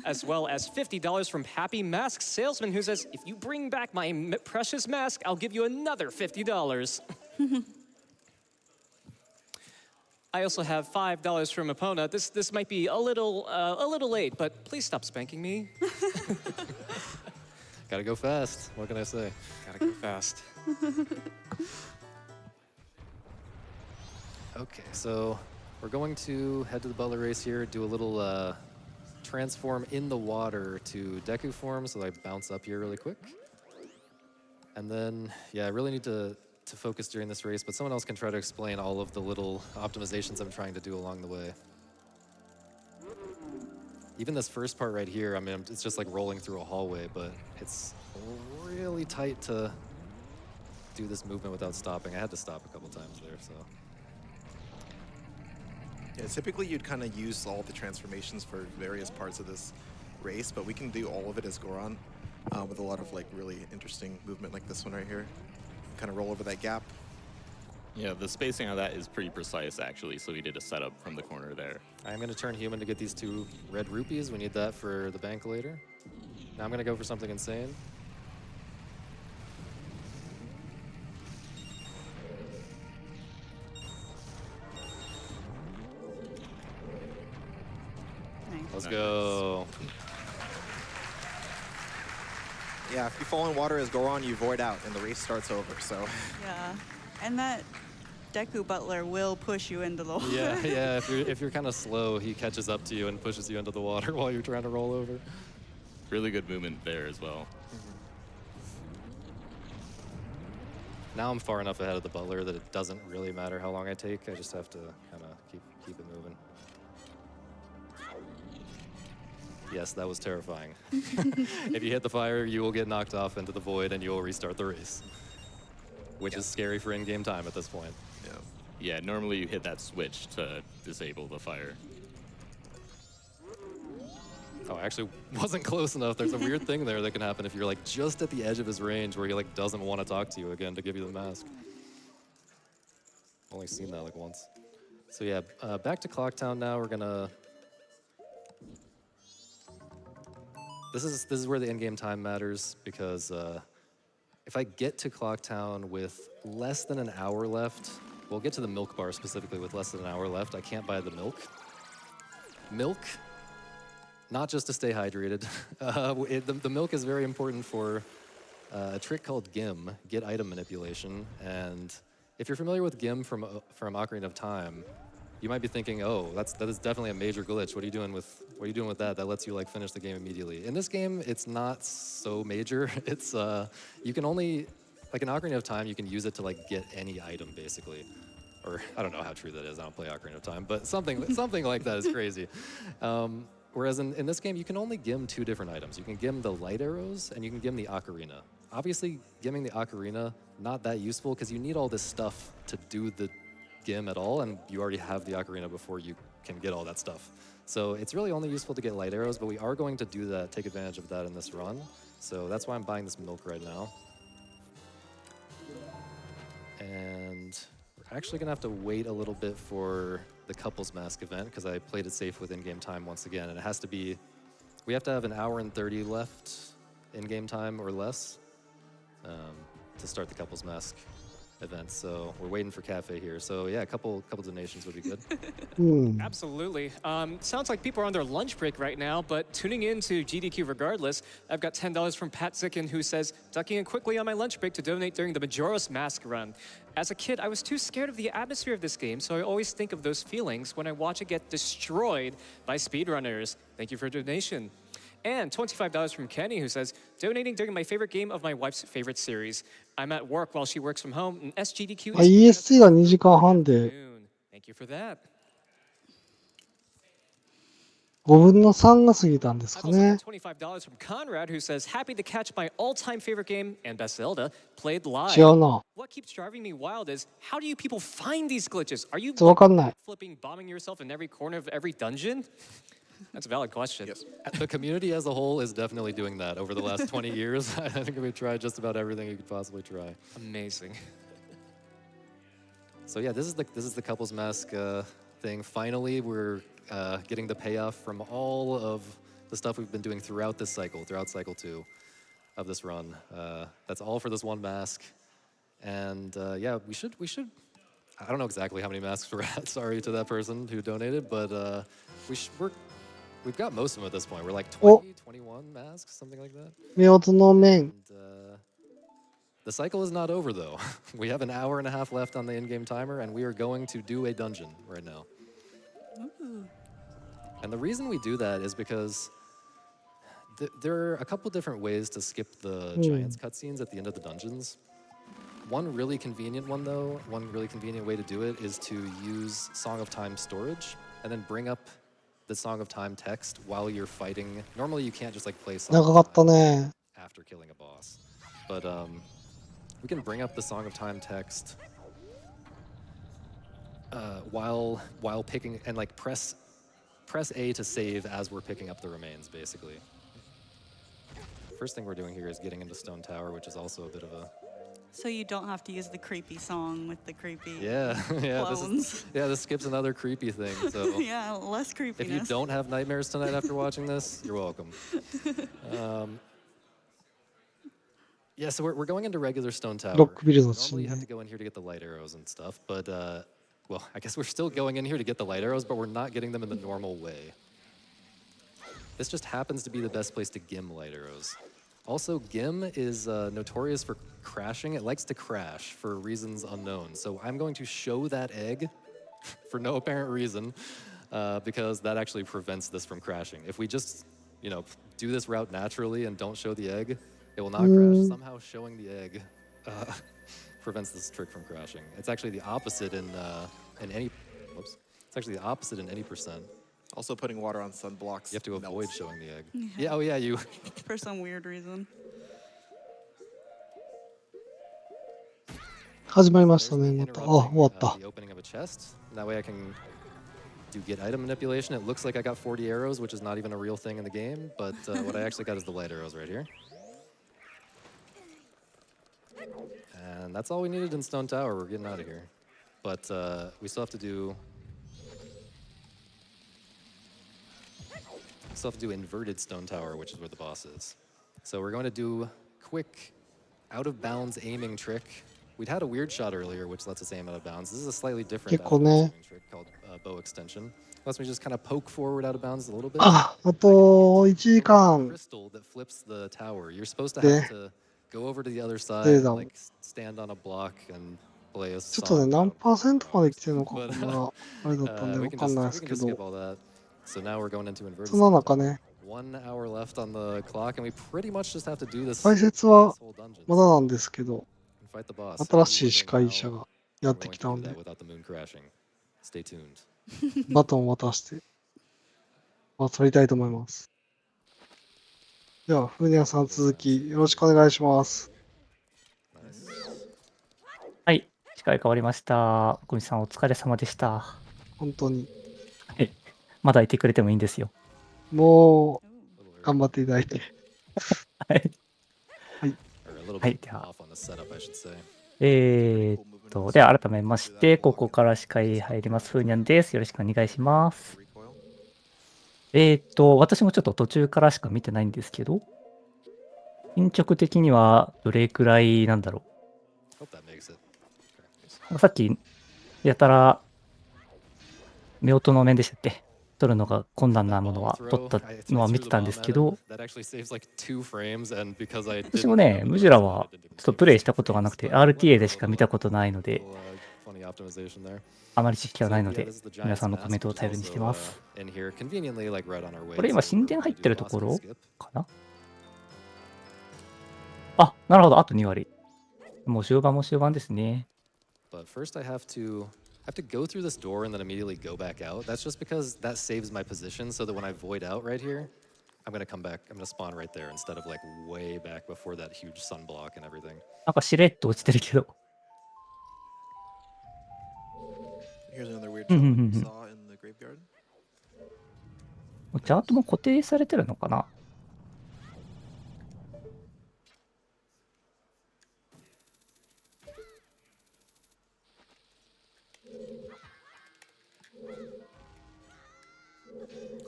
As well as $50 from Happy Mask Salesman, who says, if you bring back my precious mask, I'll give you another $50. I also have $5 from Epona. This might be a little late, but please stop spanking me. Gotta go fast. What can I say? Gotta go fast. Okay, so we're going to head to the Butler race here, do a little transform in the water to Deku form, so I bounce up here really quick. And then, yeah, I really need to focus during this race, but someone else can try to explain all of the little optimizations I'm trying to do along the way. Even this first part right here, I mean, it's just like rolling through a hallway, but it's really tight to do this movement without stopping. I had to stop a couple times there, so. Yeah, typically you'd kind of use all the transformations for various parts of this race, but we can do all of it as Goron with a lot of like really interesting movement like this one right here. Kind of roll over that gap. Yeah, the spacing on that is pretty precise actually, so we did a setup from the corner there. I'm gonna turn human to get these 2 red rupees. We need that for the bank later. Now I'm gonna go for something insane. Let's go. Yeah, if you fall in water as Goron, you void out and the race starts over, so. Yeah, and that Deku Butler will push you into the water. Yeah. If you're kind of slow, he catches up to you and pushes you into the water while you're trying to roll over. Really good movement there as well. Now I'm far enough ahead of the Butler that it doesn't really matter how long I take. I just have to kind of keep it moving. Yes, that was terrifying. If you hit the fire, you will get knocked off into the void and you will restart the race, which is scary for in-game time at this point. Yeah, normally you hit that switch to disable the fire. Oh, I actually wasn't close enough. There's a weird thing there that can happen if you're like just at the edge of his range where he like doesn't want to talk to you again to give you the mask. Only seen that like once. So yeah, back to Clocktown now. We're gonna. This is where the in-game time matters because if I get to Clocktown with less than an hour left, we'll get to the milk bar specifically with less than an hour left. I can't buy the milk. Milk. Not just to stay hydrated. The milk is very important for a trick called GIM, Get Item Manipulation. And if you're familiar with GIM from Ocarina of Time, you might be thinking, oh, that is definitely a major glitch. What are you doing with that? That lets you like finish the game immediately. In this game, it's not so major. It's you can only like in Ocarina of Time, you can use it to like get any item basically. Or I don't know how true that is. I don't play Ocarina of Time, but something like that is crazy. Whereas in this game, you can only gim 2 different items. You can gim the light arrows, and you can gim the ocarina. Obviously, gimming the ocarina, not that useful, because you need all this stuff to do the gim at all, and you already have the ocarina before you can get all that stuff. So it's really only useful to get light arrows, but we are going to do that, take advantage of that in this run. So that's why I'm buying this milk right now. And we're actually gonna have to wait a little bit for the couples mask event because I played it safe with in-game time once again, and it has to be, we have to have an hour and 30 left in-game time or less to start the couples mask events. So we're waiting for cafe here. So yeah, a couple donations would be good. うん。 Absolutely. Sounds like people are on their lunch break right now, but tuning in to GDQ regardless. I've got $10 from Pat Zicken, who says, ducking in quickly on my lunch break to donate during the Majora's Mask run. As a kid, I was too scared of the atmosphere of this game, so I always think of those feelings when I watch it get destroyed by speedrunners. Thank you for a donation. And $25 from Kenny, who says, donating during my favorite game of my wife's favorite series. I'm at work while she works from home, and SGDQ あ、is EST が2時間半で Thank you for that. 5分の3が過ぎたんですか I've also ね got。$25 from Conrad, who says, happy to catch my all-time favorite game and best Zelda played 違 live. うな。 What keeps driving me wild is, how do you people find these glitches? Are you わかんない。 flipping, bombing yourself in every corner of every dungeon? That's a valid question. Yes. The community as a whole is definitely doing that over the last 20 years. I think we've tried just about everything you could possibly try. Amazing. So yeah, this is the couples mask thing. Finally, we're getting the payoff from all of the stuff we've been doing throughout cycle 2 of this run. That's all for this one mask. And yeah, we should. I don't know exactly how many masks we're at. Sorry to that person who donated, but we've got most of them at this point. We're like 20, 21 masks, something like that. 夫婦の面。 And, the cycle is not over though. We have an hour and a half left on the in-game timer, and we are going to do a dungeon right now. And the reason we do that is because there are a couple different ways to skip the Giants cutscenes at the end of the dungeons. One really convenient way to do it is to use Song of Time storage and then bring up the Song of Time text while you're fighting. Normally you can't just like play Song 長か of った Time ね。 after killing a boss. But we can bring up the Song of Time text while picking and like press A to save as we're picking up the remains, basically. First thing we're doing here is getting into Stone Tower, which is also a bit of a So you don't have to use the creepy song with the creepy yeah. clones. This skips another creepy thing. So Yeah, less if creepiness. you don't have nightmares tonight after watching this, you're welcome. Yeah, so we're going into regular Stone Tower. ロックビルドシー Normally ン you have ね to。go in here to get the light arrows and stuff, but well, I guess we're still going in here to get the light arrows, but we're not getting them in the normal way. This just happens to be the best place to gim light arrows. Also, Gim is notorious for crashing. It likes to crash for reasons unknown. So I'm going to show that egg for no apparent reason because that actually prevents this from crashing. If we just, do this route naturally and don't show the egg, it will not crash. Somehow showing the egg prevents this trick from crashing. It's actually the opposite in any. Whoops. It's actually the opposite in any percent. Also, putting water on sun blocks. You have to avoid melts. showing the egg. Yeah. Oh yeah. You. For some weird reason. 始まりましたね、 There's me また。あ、 interrupting, 終わった。 the opening of a chest. That way I can do get item manipulation. It looks like I got 40 arrows, which is not even a real thing in the game, but what I actually got is the light arrows right here. And that's all we needed in Stone Tower. We're getting out of here. But we still have to do inverted Stone Tower, which is where the boss is. So we're going to do quick out-of-bounds aiming trick. We'd had a weird shot earlier, which lets us aim out of bounds. This is a slightly different 結構ね。 out-of-bounds aiming trick called bow extension. Lets me just kind of poke forward out of bounds a little bit. あ、あと1時間。 Crystal that flips the tower. You're supposed to で、 have to go over to the other side, でだ。 like stand on a block and play a ちょっとね、 song. 何パーセントまで来てるのか、 But まだあれだったんで we わ can かんないで just す we け can just skip ど、 all that. So now we're going into inverted. その Stone 中 Tower. ね、 1 hour left on the clock, and we pretty much just have to do this 解説は whole dungeon まだなんですけど、 and fight the boss. 新しい司会者がやってきた We're ん going to で do、that without the moon crashing. Stay tuned. バトンを渡して、去りたいと思います。では、ふうにゃさん続き、よろしくお願いします。はい、司会変わりました。小見さんお疲れ様でした。本当に。はい、まだいてくれてもいいんですよ。もう、頑張っていただいて。はい。はい。はい、では。では改めまして、ここから司会入ります。ふうにゃんです。よろしくお願いします。私もちょっと途中からしか見てないんですけど、進捗的にはどれくらいなんだろう。さっき、やたら、夫婦の面でしたっけ、取るのが困難なものは取ったのは見てたんですけど、私もね、ムジュラはちょっとプレイしたことがなくて、RTA でしか見たことないので、あまり知識はないので、皆さんのコメントを頼りにしてます。これ今、神殿入ってるところかな。あ、なるほど、あと2割。もう終盤も終盤ですね。But first I have to go through this door and then immediately go back out. That's just because that saves my position so that when I void out right here, I'm gonna come back. I'm gonna spawn right there instead of like way back before that huge sunblock and everything. なんかしれっと落ちてるけど。Here's another weird jump we saw in the graveyard. チャートも固定されてるのかな。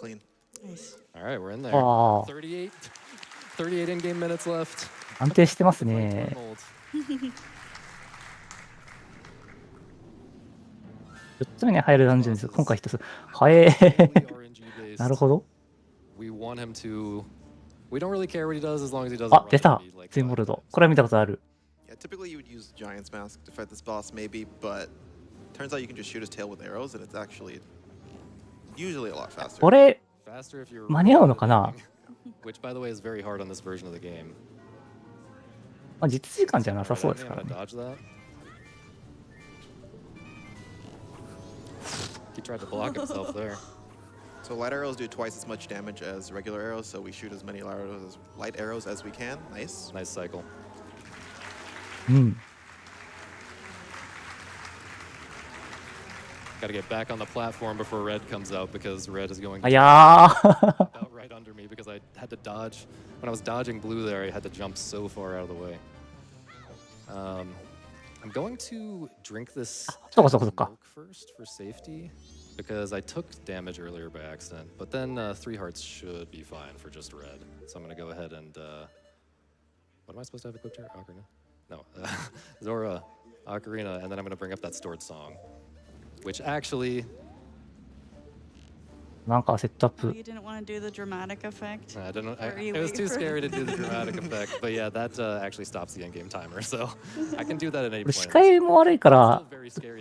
Clean. Nice. All right, we're in there. ああ、 38 in-game minutes left. 安定してますね。4つ目に入るダンジョンです。今回1つ。はえー。なるほど。あ、出た。全ボルド。これは見たことある。Yeah, typically you would use Giant's Mask to fight this boss, maybe, but turns out you can just shoot his tail with arrows, and it's actually usually a lot faster. これ、間に合うのかな。Which, by the way, is very hard on this version of the game. まあ、実時間じゃなさそうですからね。He tried to block himself there. So light arrows do twice as much damage as regular arrows, so we shoot as many light arrows as we can. Nice. Nice cycle. うん。 Got to get back on the platform before red comes out because red is going あやー。 about right under me because I had to dodge. When I was dodging blue there, I had to jump so far out of the way. I'm going to drink this milk first for safety because I took damage earlier by accident, but then 3 hearts should be fine for just red. So I'm going to go ahead and what am I supposed to have equipped here? Ocarina? No, Zora, Ocarina, and then I'm going to bring up that stored song, which actually なんかセットアップ。 You didn't want to do the dramatic effect? I don't know. Or you It was wait too for- scary to do the dramatic effect, but yeah, that actually stops the in-game timer, so I can do that at any これ point. 視界も悪いから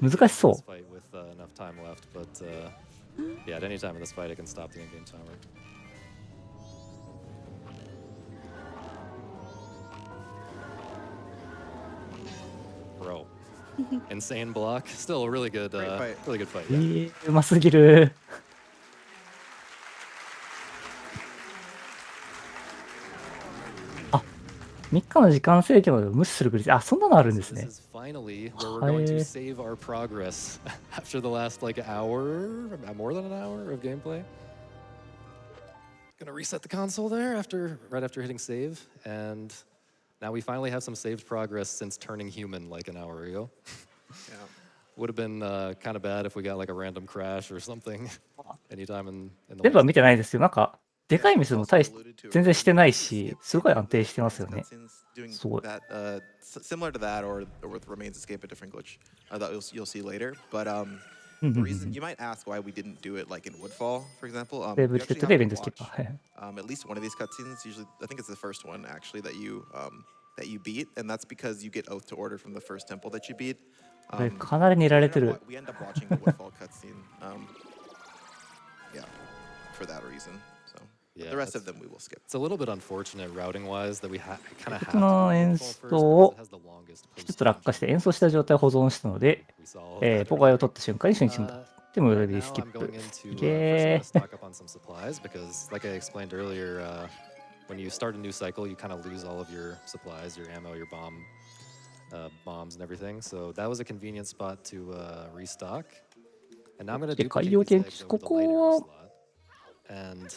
難しそう Fight with enough time left, but yeah, at any time in this fight, I can stop the in-game timer. Bro, insane block. Still a really good fight. Yeah. うますぎる。あ、3日の時間制限を無視するグリッあ、そんなのあるんですね。 This is finally where we're going to save our progress after the last like hour, more than an hour of gameplay. Gonna reset the console there right after hitting save, and now we finally have some saved progress since turning human like an hour ago. Yeah. Would have been kind of bad if we got like a random crash or something anytime in the 全部は last 見てないですけど、なんか、でかいミスも全然してないし、すごい安定してますよね。 Doing that, similar to that, or with Remains Escape, a different glitch that you'll see later. But the reason you might ask why we didn't do it like in Woodfall, for example, セー you ブして actually ト have レー to ベントスキッパ watch ー。 at least one of these cutscenes. Usually, I think it's the first one actually that you beat, and that's because you get Oath to Order from the first temple that you beat. これかなり練られてる。 We end up watching the Woodfall cutscene. Yeah, for that reason. So Yeah, the rest of them we will skip. It's a little bit unfortunate routing wise that we kind of have この演奏を一つ落下して演奏した状態を保存したので、ポカイを取った瞬間に初日にでもよりスキップ。いけー。 stock up on some supplies because, like I explained earlier, when you start a new cycle, you kind of lose all of your supplies, your ammo, your bombs, and everything. So that was a convenient spot to restock. And now I'm going to で、海 duplicate 洋 these 建 eggs 築、 over こ the light こ arrow は slot. And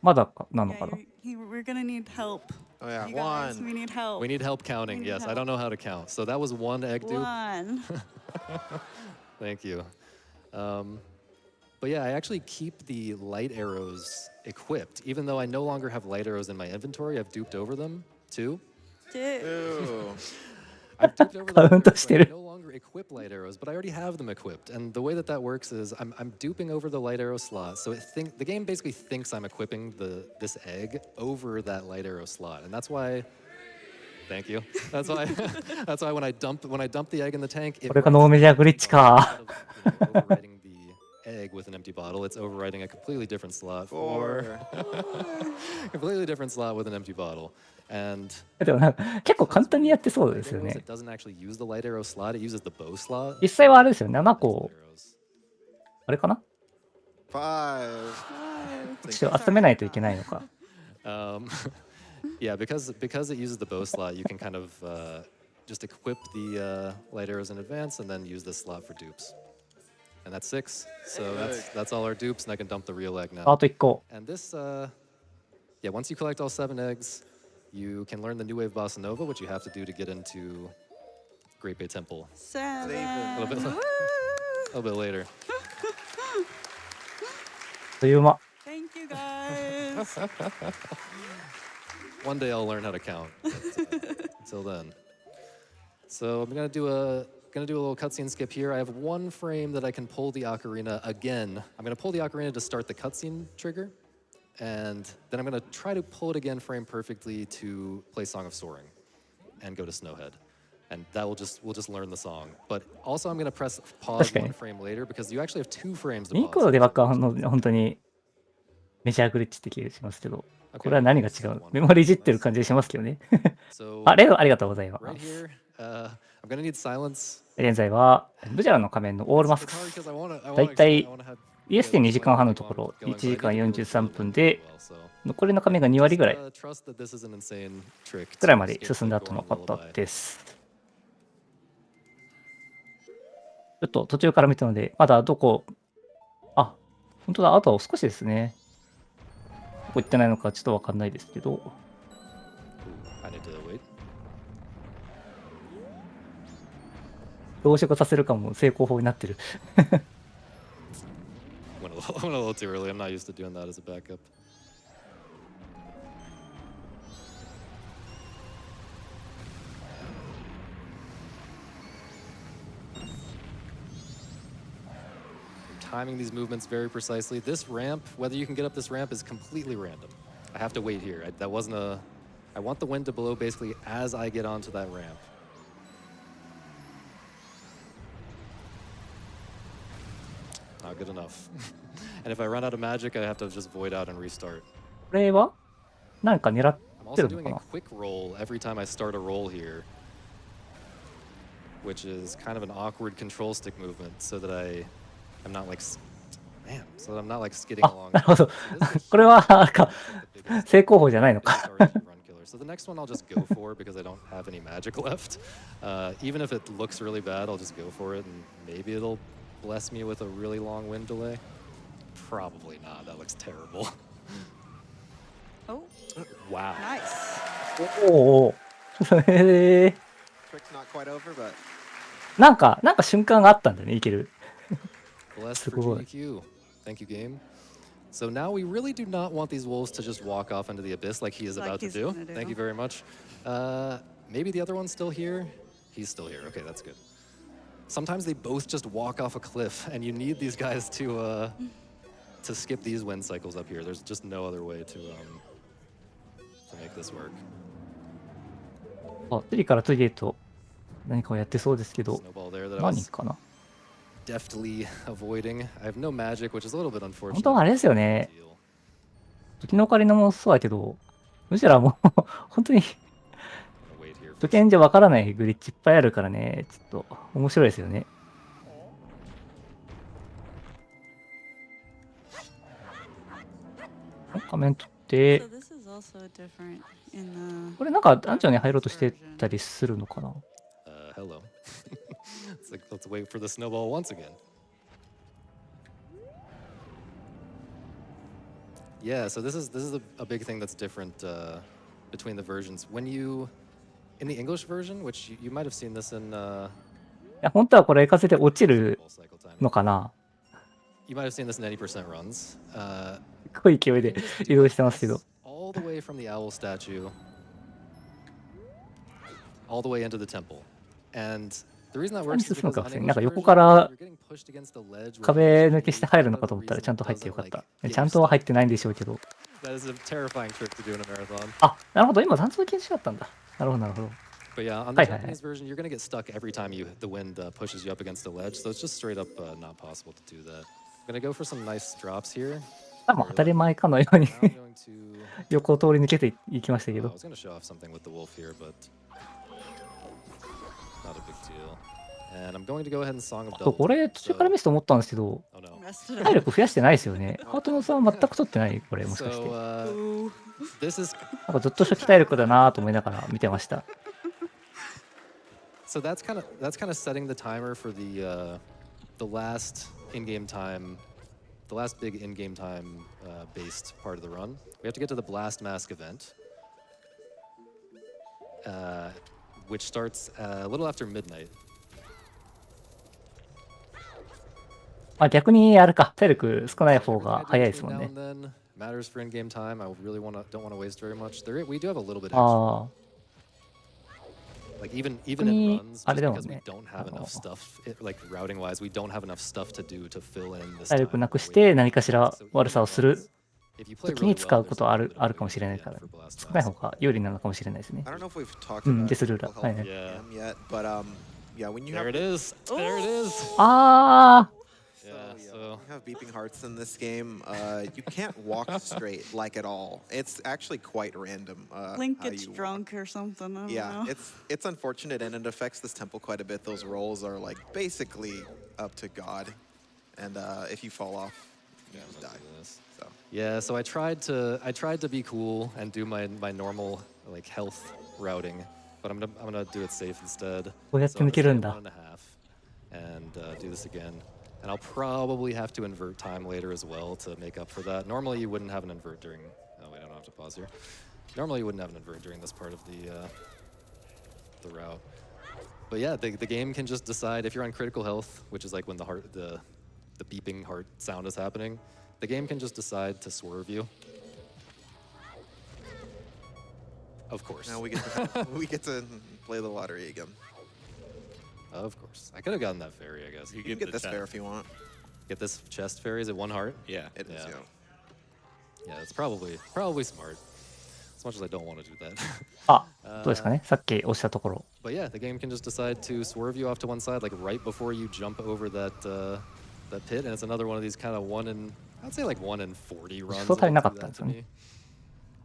まだなの Yeah, かな。 we're gonna need help. Oh yeah, You guys, we one. need help. we need help counting. We need Yes, I help. don't know how to count. So that was one egg dupe. One. Thank you. But yeah, I actually keep the light arrows equipped, even though I no longer have light arrows in my inventory. I've duped over them too. Two. Ew. I've duped over them, Count but I してる。 no longer later equip light arrows, but I already have them equipped. And the way that that works is I'm duping over the light arrow slot. So the game basically thinks I'm equipping this egg over that light arrow slot. And that's why, thank you. That's why that's why when I dump the egg in the tank, これがノーメジャーグリッチか。 overwriting the egg with an empty bottle, it's overwriting a completely different slot for completely different slot with an empty bottle. And でもなんか結構簡単にやってそうですよね。 it doesn't actually use the light arrow slot, it uses the bow slot. 実際はあれですよね。7個、あれかな？ 5. 一応集めないといけないのか。Yeah, because it uses the bow slot, you can kind of just equip the light arrows in advance and then use this slot for dupes. And that's 6. So that's all our dupes, and I can dump the real egg now. あと1個。 And this, yeah, once you collect all 7 eggs, you can learn the New Wave Bossa Nova, which you have to do to get into Great Bay Temple 7. a little bit later. という間。 Thank you guys. One day I'll learn how to count. But, until then, so I'm gonna do a little cutscene skip here. I have 1 frame that I can pull the ocarina again. I'm gonna pull the ocarina to start the cutscene trigger, and then I'm gonna try to pull it again frame perfectly to play Song of Soaring, and go to Snowhead, and that we'll just learn the song. But also I'm gonna press pause 1 frame later because you actually have 2 frames to 2個 pause. のデバッグは本当にメジャーグリッチって気がしますけど、これは何が違う？メモリいじってる感じがしますけどね。あ、例のありがとうございます。 Right here, I'm gonna need silence. 現在はムジュラの仮面のオールマスク。だいたい ES で2時間半のところ、1時間43分で、残りの仮面が2割ぐらいくらいまで進んだ後のことです。ちょっと途中から見たので、まだどこ、あ、本当だ、あと少しですね。どこ行ってないのかちょっとわかんないですけど。増殖させるかも成功法になってる。Went a little too early. I'm not used to doing that as a backup. Timing these movements very precisely. This ramp, whether you can get up this ramp, is completely random. I have to wait here. That wasn't a... I want the wind to blow basically as I get onto that ramp. Not good enough. And if I run out of magic, I have to just void out and restart. これは何か狙っ I'm て also るの doing か a な？ quick roll every time I start a roll here, which is kind of an awkward control stick movement, so that I'm not like, man, so that I'm not like skidding あ、 along. なるほど。これはなんか成功法じゃないのか。 So the next one I'll just go for because I don't have any magic left. Even if it looks really bad, I'll just go for it, and maybe it'll bless me with a really long wind delay. Probably not. That looks terrible. Oh, Wow. nice. おお。Trick's not quite over, but なんか瞬間があったんだね、いける。 Blessed for GQ. Thank you, game. So now we really do not want these wolves to just walk off into the abyss like he is about to do. Thank you very much. Maybe the other one's still here? He's still here. Okay, that's good. Sometimes they both just walk off a cliff, and you need these guys to skip these wind cycles up here. There's just no other way to make this work. あ、次から次へと何かをやってそうですけど、 Snowball there that I 何 was かな？ deftly avoiding. I have no magic, which is a little bit 本 unfortunate. 当はあれですよね。時のオカリナもそうだけど、むしろもう本当に Wait here. 初見じゃわからないグリッチいっぱいあるからね、ちょっと面白いですよね。仮面取って So、this is also different in これなんかダンジョンに入ろうとしてたりするのかな？ Hello. It's like, let's wait for the snowball once again. Yeah, so this is a big thing that's different between the versions. When you in the English version, which you might have seen this in いや本当はこれ風で落ちる cycle time. のかな？ You might have seen this in 80% runs. すごい勢いで移動してますけど。 All the way from the owl statue, all the way into the temple. And The reason that 下に works is 進む because か on 普通に English なんか横 version, から you're getting pushed against the ledge with 壁 the 抜けして入るのかと思ったらちゃんと入ってよかった。ちゃんとは入ってないんでしょうけど。That is a terrifying trick to do in a marathon. あ、なるほど。今、断層禁止だったんだ。なるほど、なるほど。But yeah, on the Japanese version, you're gonna get stuck every time the wind pushes you up against a ledge, so it's just straight up not possible to do that. I'm gonna go for some nice drops here. もう当たり前かのように Now I'm going to. 横を通り抜けていきましたけ I ど。 was gonna show off something with the wolf here, but not a big deal. And I'm going to go ahead and Song of そう Double. これ、途中から見せて思ったんですけど、 Oh no. Messed it 体 up. 力増やしてないですよね。ハートのさん全く取ってないこれ、もしかして。 So this is なんかずっと初期体力だなと思いながら見てました。 so that's kind of setting the timer for the last in-game time, the last big in-game time based part of the run. We have to get to the Blast Mask event, which starts a little after midnight. まあ逆にあれか、体力少ない方が早いですもん Now ね。 and then matters for in-game time. I really don't want to waste very much. We do have a little bit of ああ。 like even in 逆に runs, あ just れだもん because we ね。 don't have enough stuff, like routing wise, we don't have enough stuff to do to fill in this 体力 time. なくして何かしら So 悪さをする if you play 時に really 使 well, うことthere's は a little bit ある of かもしれない yeah, から、 for blast 少ない mask. 方が有利なのかもしれないですね。 I don't know if we've talked Mm, about Disrupt, critical right, health yeah. yet, but yeah, when you There have it is. There it is. ああ Yeah. yeah, So when you have beeping hearts in this game, you can't walk straight like at all. It's actually quite random. Link how gets you walk. drunk or something. I don't Yeah, know. it's unfortunate and it affects this tempo quite a bit. Those rolls are like basically up to God, and if you fall off, you just die. this. So Yeah, so I tried to be cool and do my normal like health routing, but I'm gonna do it safe instead. こうやって So I'm 抜け gonna る stay ん at だ。 1.5 and do this again. And I'll probably have to invert time later as well to make up for that. Normally you wouldn't have an invert during. Oh wait, I don't have to pause here. Normally you wouldn't have an invert during this part of the route. But yeah, the game can just decide if you're on critical health, which is like when the beeping heart sound is happening. The game can just decide to swerve you. Of course. now we get to play the lottery again. Of course. I could have gotten that fairy, I guess. You You can get get this the fair if you want. Get this chest fairy. Is it one heart? Yeah. It is, Yeah. yeah. Yeah, it's probably smart. As much as I don't want to do that. あ、どうですかねさっきおっしゃったところ。 But yeah, the game can just decide to swerve you off to one side, like right before you jump over that pit, and it's another one of these kind of I'd say like 1 in 40 runs. So that'll do 足りなかったん that です to よね。 me.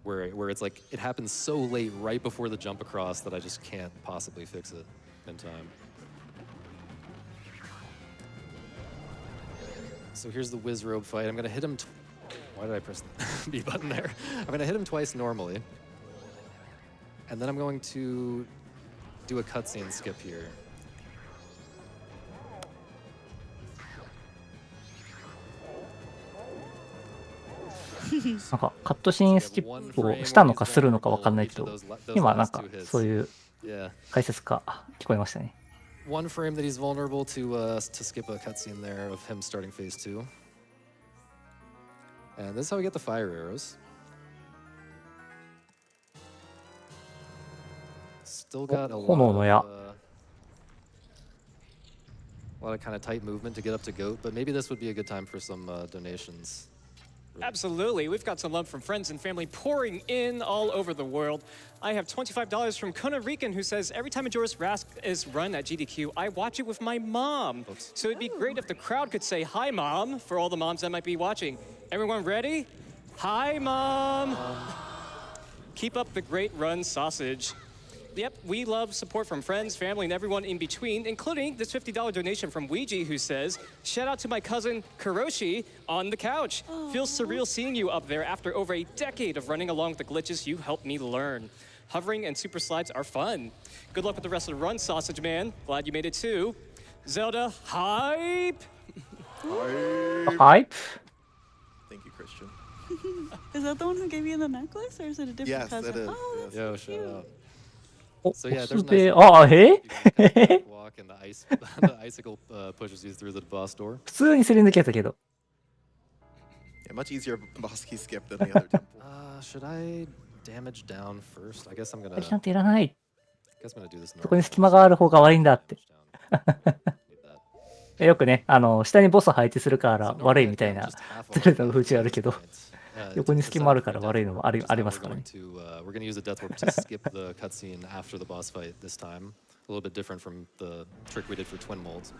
Where it's like it happens so late right before the jump across that I just can't possibly fix it in time. So here's the whiz robe fight. I'm gonna hit him. Why did I press the B button there? I'm gonna hit him twice normally, and then I'm going to do a cutscene skip here. なんかカットシーンスキップをしたのかするのかわかんないけど、今なんかそういう Yeah, 解説が聞こえましたね。 one frame that he's vulnerable to skip a cutscene there of him starting phase 2. And this is how we get the fire arrows. Still got a lot 炎の矢。 a lot of kind of tight movement to get up to GOAT, but maybe this would be a good time for some donations. Absolutely. We've got some love from friends and family pouring in all over the world. I have $25 from Kona Rican who says, every time Majora's Mask is run at GDQ, I watch it with my mom. Oops. So it'd be great if the crowd could say, hi, Mom, for all the moms that might be watching. Everyone ready? Hi, Mom. Keep up the great run, sausage. Yep, we love support from friends, family, and everyone in between, including this $50 donation from Ouija, who says, shout out to my cousin Kuroshi on the couch. Feels surreal seeing you up there after over a decade of running along with the glitches you helped me learn. Hovering and super slides are fun. Good luck with the rest of the run, Sausage Man. Glad you made it too. Zelda, hype! はい。 Thank you, Christian. Is that the one who gave you the necklace, or is it a different Yes, cousin? it is. Oh, that's Yo, so shout cute. out. お、 So yeah, お there's す nice べ、 little あ、you can kind of walk and the icicle pushes you through the boss door. 普通にすり抜けたけど。 Yeah, much easier boss key skip than the other temple. Should I damage down first? I guess I'm gonna. なんていらない。 I guess I'm gonna do this. そこに隙間がある方が悪いんだって。よくね、下にボス配置するから悪いみたいなゼルダの風潮あるけど、横に隙間あるから悪いのもありますからね。We're going to use a death warp to skip the cutscene after the boss fight this time. A little bit different from the trick we did for twin molds.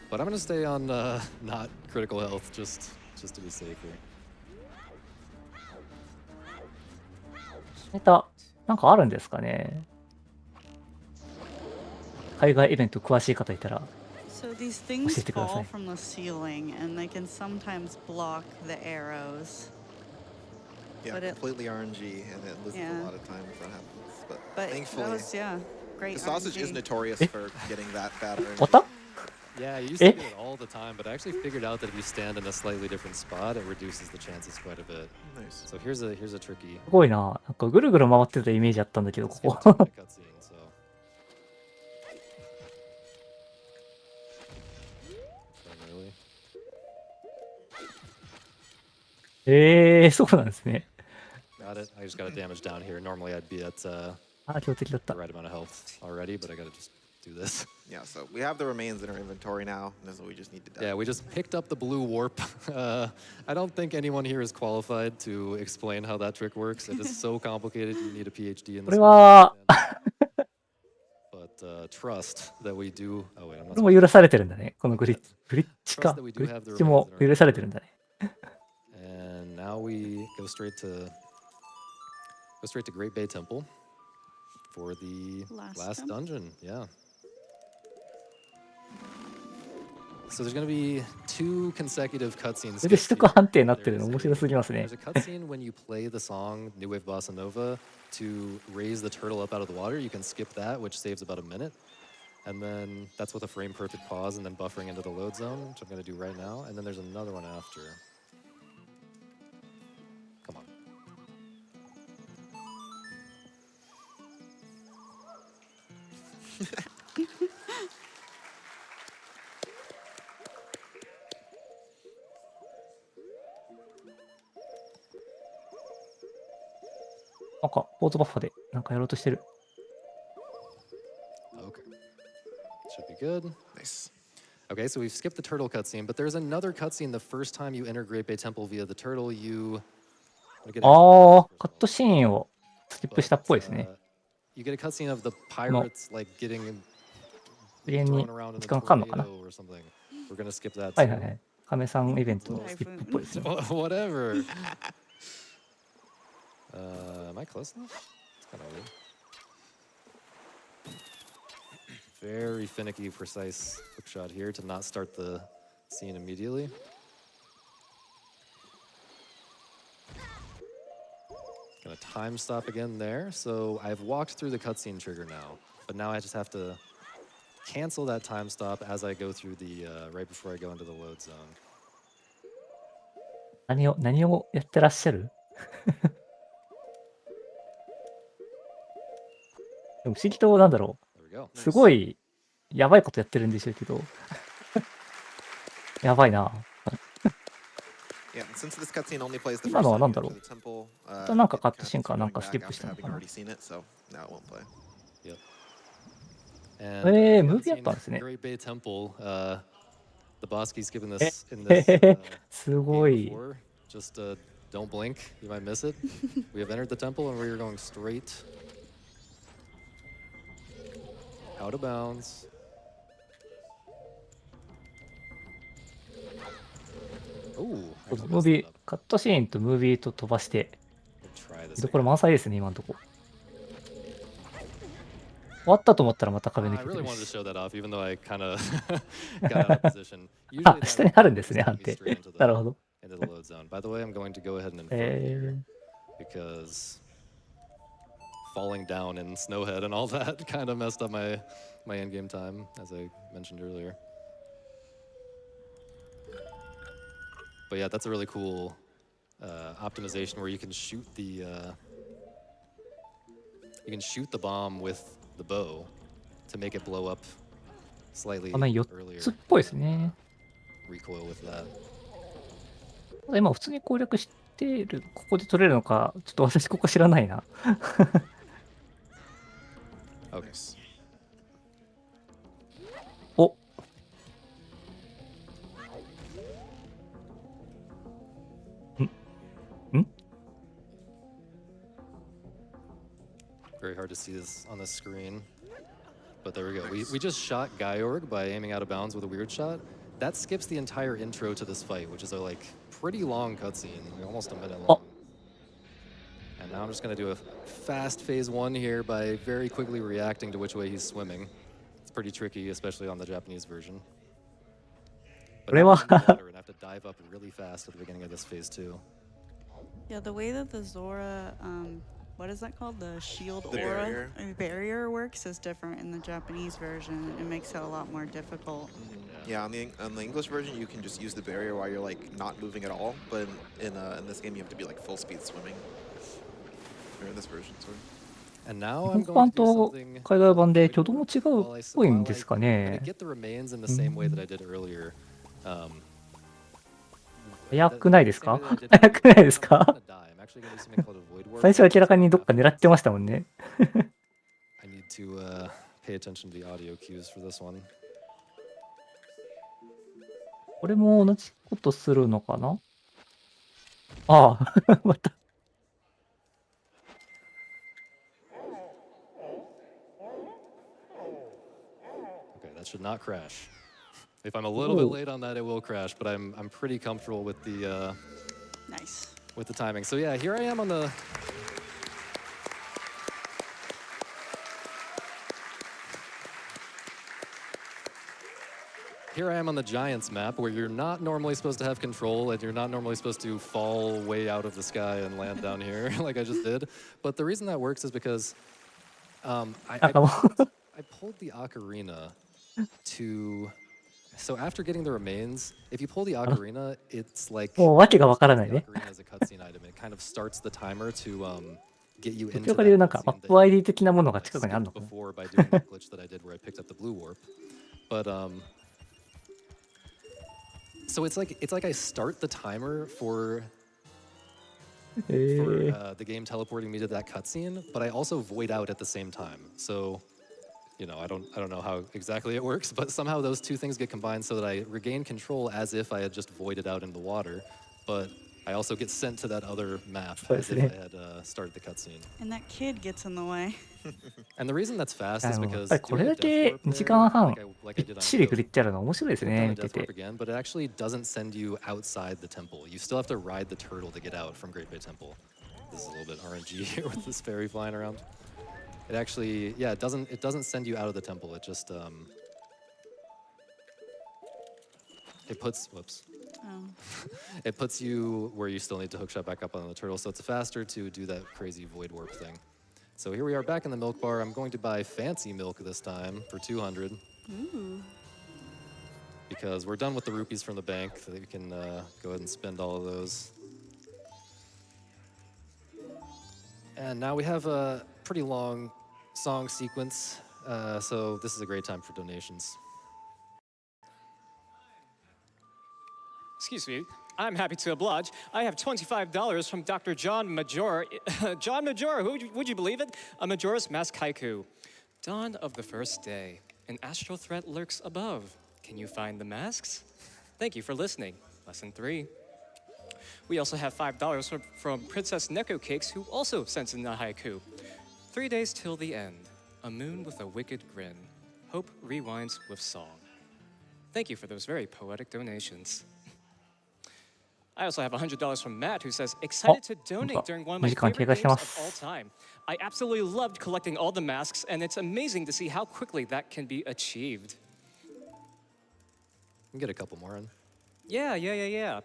But I'm going to stay on not critical health just to be safe here. ネタ、なんかあるんですかね。海外イベント詳しい方いたら。So these things fall from the ceiling and they can sometimes block the arrows. Yeah, completely RNG, and it loses a lot of time if that happens. But thankfully, that was, great. The sausage is notorious for getting that bad RNG. また Yeah, I used to do it all the time, but I actually figured out that if you stand in a slightly different spot, it reduces the chances quite a bit. Nice. So here's a tricky. すごいな。なんかぐるぐる回ってたイメージあったんだけど、ここ。cutscene, so. Really? そうなんですね。Got it. I just got a damage down here. Normally I'd be at 強敵だった。 the right amount of health already, but I gotta just do this. Yeah, so we have the remains in our inventory now. That's what we just need to do. Yeah, we just picked up the blue warp. I don't think anyone here is qualified to explain how that trick works. It is so complicated. You need a PhD in こ this. れは、 But trust that we do. Oh wait, I'm こ not. れも許されてるんだね。このグリッチか。 Trust that グ we リ do have ッ the チも remains in our 許されてるんだね。 And now we go straight to Great Bay Temple for the last dungeon. Yeah. So there's going to be 2 consecutive cutscenes. それで取得判定になってるの面白すぎますね。 There's a cutscene when you play the song New Wave Bossa Nova to raise the turtle up out of the water. You can skip that, which saves about a minute. And then that's with a frame perfect pause and then buffering into the load zone, which I'm going to do right now. And then there's another one after. Come on. Okay. なんか、ポートバッファでなんかやろうとしてる。 Okay. Should be good. Nice. Okay, so we've skipped the turtle cutscene, but there's another cutscene the first time you enter Great Bay Temple via the turtle. You ああ、カットシーンをスキップしたっぽいですね。 You get a cutscene of the pirates like getting 永遠に thrown around in a 時間かかるのかな。 tornado or something. We're gonna skip that. はいはいはい。亀さんイベントのスキップっぽいですね。 Whatever. Am I close enough? It's kind of weird. Very finicky, precise hook shot here to not start the scene immediately. Gonna time stop again there. So I've walked through the cutscene trigger now, but now I just have to cancel that time stop as I go through the right before I go into the load zone. 何をやってらっしゃる？でも不思議となんだろ There we go. う。すごいやばいことやってるんでしょうけど。やばいな。 Yeah, since this cutscene only plays the 今 first のは time なん you だろ enter the temple, う。なんか it カット counts シーンか as なん going かスキッ back プした after の having かな。 already seen it, so now it won't play. Yep. And if you haven't ムービーあったんです seen ね。 Great Bay Temple, the boss keeps giving this in this すご game い。 before. Just don't blink, you might miss it. We have entered the temple and we're going straight out of bounds. Ooh, ムービー、カットシーンとムービーと飛ばして、 try 見 this どころ again. 満載ですね、今のとこ。終わったと思ったらまた壁 I 抜けて really る wanted to し。 show that off, even though I kind of got out of position. あ Usually、that 下にあるんですね、 would 判 be 定 straight into。なる the ほど。 into the load zone. By the way, I'm going to go ahead and inform you because falling down in Snowhead and all that kind of messed up my endgame time, as I mentioned earlier. But yeah, that's a really cool optimization where you can shoot the bomb with the bow to make it blow up slightly 画面4 earlier. つっぽいですね。 Recoil with that. ただ今普通に攻略してる、ここで取れるのか、ちょっと私ここ知らないな。Okay. to see this on the screen. But there we go. We just shot Georg by aiming out of bounds with a weird shot. That skips the entire intro to this fight, which is a like pretty long cutscene, like almost a minute long. And now I'm just gonna do a fast phase 1 here by very quickly reacting to which way he's swimming. It's pretty tricky, especially on the Japanese version. But now I'm in the water and have to dive up really fast at the beginning of this phase 2. Yeah, the way that the Zora, what is that called? The shield The aura barrier works is different in the Japanese version. It makes it a lot more difficult. Yeah, on the English version, you can just use the barrier while you're like not moving at all. But in this game, you have to be like full speed swimming. Or in this version, sorry. And now 日 I'm 本版 going to do と something 海外版で void 挙動も違う while I っぽいんですか I'm ね gonna。get the remains in the same way that I did earlier. 早くないですか Same way that I did 早くないですか I'm gonna die. I'm actually gonna do something called a void warp. 最初明らかにどっか狙ってましたもんね。 I need to pay attention to the audio cues for this one. これも同じことするのかなああ、また。Okay, that should not crash. If I'm a little bit late on that, it will crash, but I'm pretty comfortable with the Nice. with the timing. So yeah, here I am on the Giants map, where you're not normally supposed to have control, and you're not normally supposed to fall way out of the sky and land down here like I just did. But the reason that works is because I pulled the ocarina to. So after getting the remains, if you pull the ocarina, it's like もうわけがわからない the ね。 ocarina is a cutscene item. It kind of starts the timer to get you ど into ちらかでいう that なんか cutscene マッ that プ ID you 的なものが I 近くにあるの skipped かな before by doing the glitch that I did where I picked up the blue warp. But so it's like I start the timer for え the game teleporting me to that cutscene, but I also void out at the same time. So, you know, I don't know how exactly it works, but somehow those two things get combined so that I regain control as if I had just voided out in the water, but I also get sent to that other map as if I had started the cutscene. And that kid gets in the way. And the reason that's fast や is でもやっ because ぱりこれ doing a だ death け warp 2時間 there, 半 like I び did っ on しり Ghost, グリッチあるの面白いです I've ね done a 見て death て warp again, but it actually doesn't send you outside the temple. You still have to ride the turtle to get out from Great Bay Temple. This is a little bit RNG here with this fairy flying around. It actually, yeah, it doesn't send you out of the temple. It just it puts Oh. it puts you where you still need to hookshot back up on the turtle, so it's faster to do that crazy void warp thing. So here we are back in the milk bar. I'm going to buy fancy milk this time for 200. Ooh. Because we're done with the rupees from the bank, so that we can go ahead and spend all of those. And now we have a pretty long song sequence, so this is a great time for donations. Excuse me. I'm happy to oblige. I have $25 from Dr. John Major. John Major, would you believe it? A Majora's Mask haiku. Dawn of the first day. An astral threat lurks above. Can you find the masks? Thank you for listening. Lesson 3. We also have $5 from Princess Neko Cakes, who also sent in a haiku. 3 days till the end. A moon with a wicked grin. Hope rewinds with song. Thank you for those very poetic donations. I also have $100 from Matt, who says, excited to donate during one of my favorite games of all time. I absolutely loved collecting all the masks, and it's amazing to see how quickly that can be achieved. You can get a couple more in. Yeah.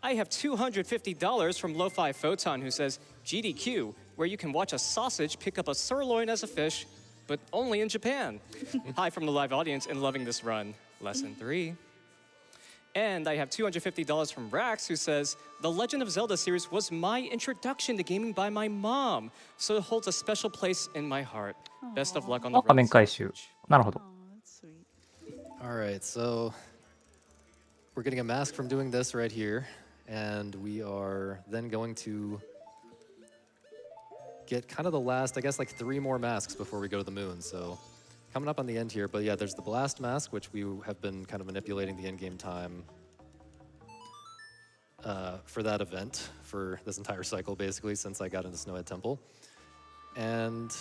I have $250 from Lo-Fi Photon, who says, GDQ, where you can watch a sausage pick up a sirloin as a fish, but only in Japan. Hi from the live audience and loving this run. Lesson 3. And I have $250 from Rax, who says, the Legend of Zelda series was my introduction to gaming by my mom, so it holds a special place in my heart. Best of luck on the あ、画面 road. 回収。なるほど。 Oh, that's sweet. All right, so we're getting a mask from doing this right here, and we are then going to get kind of the last, I guess, like 3 more masks before we go to the moon. So coming up on the end here, but yeah, there's the blast mask, which we have been kind of manipulating the in-game time for that event, for this entire cycle, basically, since I got into Snowhead Temple. And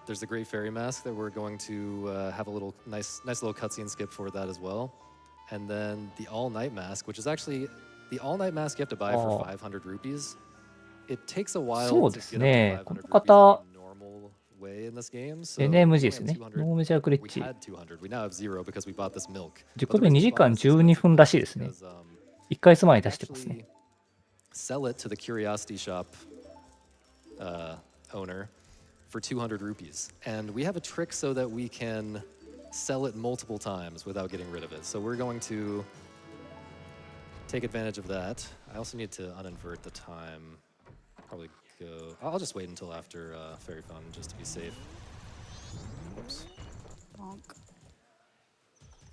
there's the Great Fairy Mask that we're going to have a little nice little cutscene skip for that as well. And then the All Night Mask, which is actually the All Night Mask you have to buy for 500 rupees. It takes a while to get up to 500 rupees in normal way in this game. So NMG ですね。ノーメジャーグリッ we チ。 had 200. We now have 0 because we bought this milk. 自己で2時間12分らしいですね。1ヶ月前に出してますね。Sell it to the Curiosity Shop owner for 200 rupees. And we have a trick so that we can sell it multiple times without getting rid of it. So we're going to take advantage of that. I also need to uninvert the time. Probably go. I'll just wait until after Fairy Fountain just to be safe. Oops. Bonk.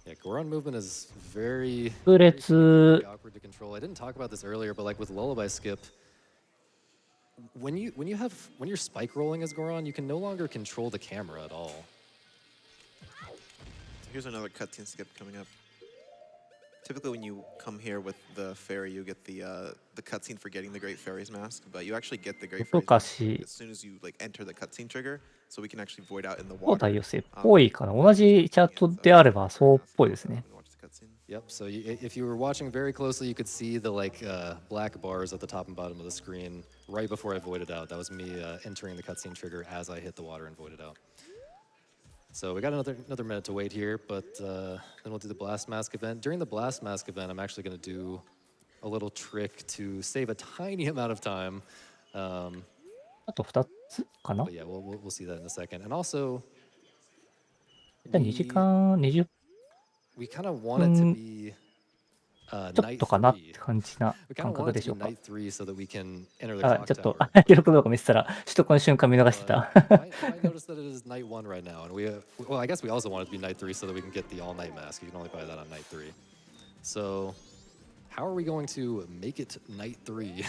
Yeah, Goron movement is very, プレ very ツ awkward to control. I didn't talk about this earlier, but like with Lullaby Skip, when you're spike rolling as Goron, you can no longer control the camera at all. Here's another cutscene skip coming up. Typically, when you come here with the fairy, you get the cutscene for getting the Great Fairy's Mask, but you actually get the Great Fairy's Mask as soon as you like enter the cutscene trigger, so we can actually void out in the 交 water. 代寄せっぽいかな。同じチャットであればそうっぽいですね。 Watch the cutscene. Yep. So if you were watching very closely, you could see the like black bars at the top and bottom of the screen right before I voided out. That was me entering the cutscene trigger as I hit the water and voided out. So we got another minute to wait here, but then we'll do the Blast Mask event. During the Blast Mask event, I'm actually going to do a little trick to save a tiny amount of time. あと2つかな。 But yeah, we'll see that in a second. And also, 2時間20 we kind of want it to be ちょっ night とかなって 3. 感じな We kind 感 of 覚 want で it しょ to う be か。 night 3 so that we can enter the あ、 clock ちょっと tower. 記録動画見てたら、取得の瞬間見逃してた。 I noticed that it is night 1 right now, and well, I guess we also want it to be night 3 so that we can get the all night mask. You can only buy that on night 3. So, how are we going to make it night 3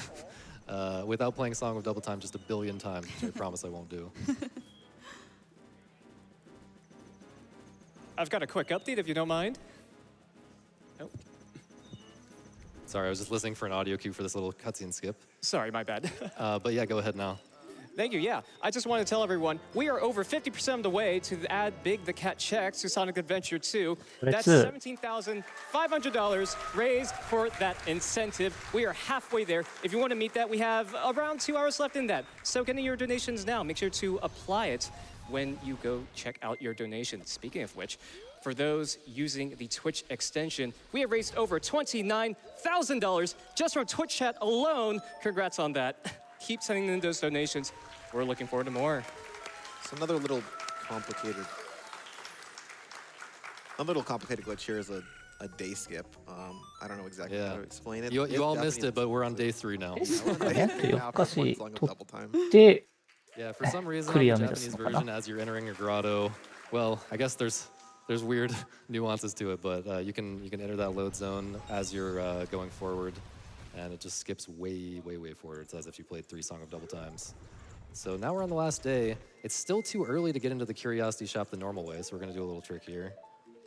without playing Song of Double Time just a billion times, which I promise I won't do? I've got a quick update if you don't mind. Oh, Sorry, I was just listening for an audio cue for this little cutscene skip. sorry, my bad. But yeah, go ahead now. Thank you. Yeah, I just want to tell everyone we are over 50% of the way to add Big the Cat checks to Sonic Adventure 2. That's Let's- $17,500 raised for that incentive. We are halfway there. If you want to meet that, we have around 2 hours left in that. So get in your donations now. Make sure to apply it when you go check out your donation. Speaking of which, for those using the Twitch extension, we have raised over $29,000 just from Twitch chat alone. Congrats on that. Keep sending in those donations. We're looking forward to more. So another little complicated glitch here is a day skip. I don't know exactly how Yeah. to explain it. You all missed it, but we're on day 3 now. 4日し取 double time. って、 Yeah, for some reason, on the Clear Japanese this. version, as you're entering a grotto, well, I guess there's weird nuances to it, but you can enter that load zone as you're going forward, and it just skips way forward. It's as if you played 3 Song of Double Times. So now we're on the last day. It's still too early to get into the Curiosity Shop the normal way, so we're gonna do a little trick here.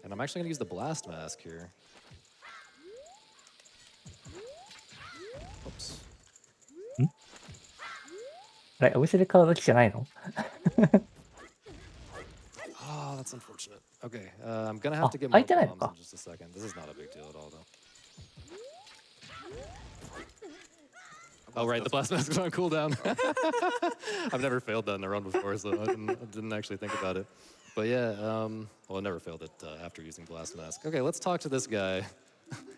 And I'm actually gonna use the Blast Mask here. Oops. あれ、お店で買うべきじゃないの？ Oh, that's unfortunate. Okay, I'm gonna have Ah, to get more 開いてないの bombs か。 in just a second. This is not a big deal at all, though. Oh, right, the Blast Mask is on cooldown. I've never failed that in a run before, so I didn't actually think about it. But yeah, well, I never failed it after using Blast Mask. Okay, let's talk to this guy.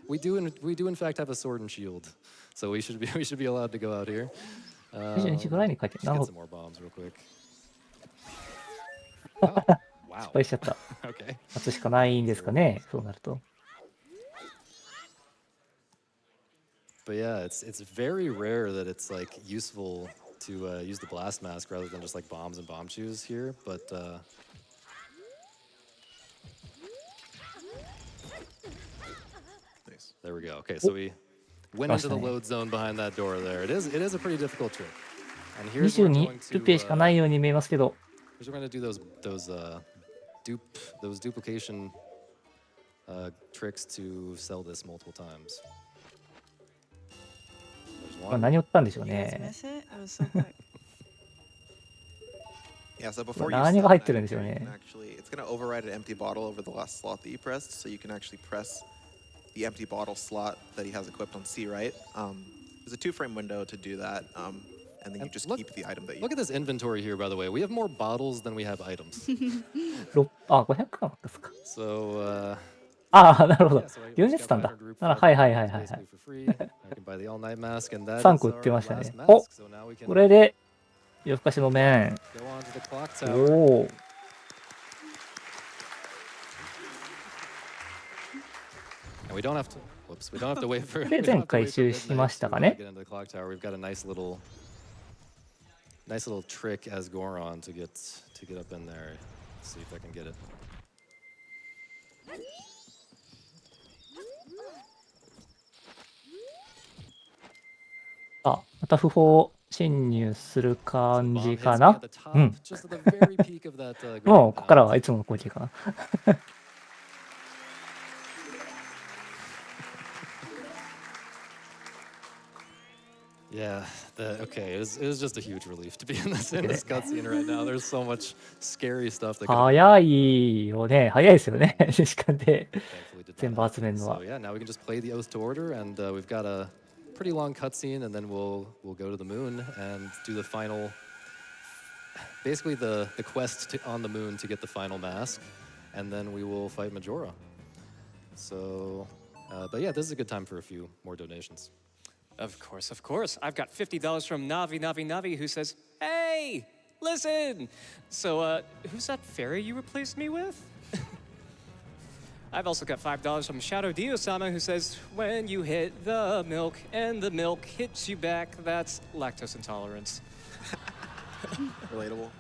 We do in fact have a sword and shield, so we should be allowed to go out here. 22日ぐらいに書いてる。 Let's なる get ほ some ど。 more bombs real quick. Oh, 失 wow. 敗しちゃった。 Okay. 待つしかないんですかね、そうなると。 But yeah, it's very rare that it's like useful to use the Blast Mask rather than just like bombs and bomb shoes here. But Nice. there we go. Okay, so we went into the load zone behind that door there. It is a pretty difficult trick. And here's where we're 22 going ルペイしかないように見えますけど。 here's where we're gonna do those duplication tricks to sell this multiple times. There's まあ、 one. 何を売ったんでしょう You guys ね。 miss it? It was so quick. Yeah, so before you 何 stop が入っ an てるん item でしょう here, you ね。 can actually, it's going to override an empty bottle over the last slot that you pressed, so you can actually press the empty bottle slot that he has equipped on C right. There's a 2-frame window to do that, and then you just keep the item that you... Look at this inventory here, by the way. We have more bottles than we have items. 500マックスか。 So, ああ、なるほど yeah, so I 輸入 just してた got んだ。 500 group ならはいはいはい 500 はいはい basically for free. I can buy the all night mask, and that 3 is 個売って our ましたね。 last お mask. So now we can これで夜更かしの面。 go on to the clock お tower. お。 And we don't have to. Whoops. We don't have to wait for. で we don't 前 have to 回 wait for 収し midnight ました to かね。 get into the clock tower. We've got a nice little trick as Goron to get up in there. See if I can get it. あ、また不法侵入する So the 感 bomb じ hits か me な。 at the top, うん。 just at the very peak of that もう Goron ここから path. はいつもの攻撃かな。 Yeah. Okay. It was just a huge relief to be in this cutscene right now. There's so much scary stuff that could have 早いよね。早いですよね。しかで thankfully did 全 not 部集め happen. るの So は。 yeah, now we can just play the Oath to Order, and we've got a pretty long cutscene, and then we'll go to the moon and do the final, basically the quest on the moon to get the final mask, and then we will fight Majora. So, but yeah, this is a good time for a few more donations. Of course, of course. I've got $50 from Navi, who says, "Hey, listen." So, who's that fairy you replaced me with? I've also got $5 from Shadow Dio-sama, who says, "When you hit the milk and the milk hits you back, that's lactose intolerance." Relatable.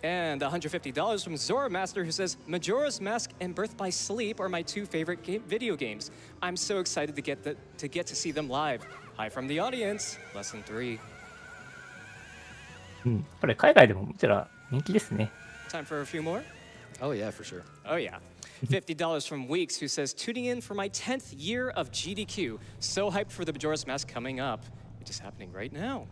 And $150 from Zora Master, who says, "Majora's Mask and Birth by Sleep are my 2 favorite video games. I'm so excited to get to see them live. Hi from the audience. Lesson 3." うん。これ海外でももちろん人気ですね。 Time for a few more? Oh yeah, for sure. Oh, yeah. $50 from Weeks, who says, "Tuning in for my 10th year of GDQ. So hyped for the Majora's Mask coming up. It is happening right now."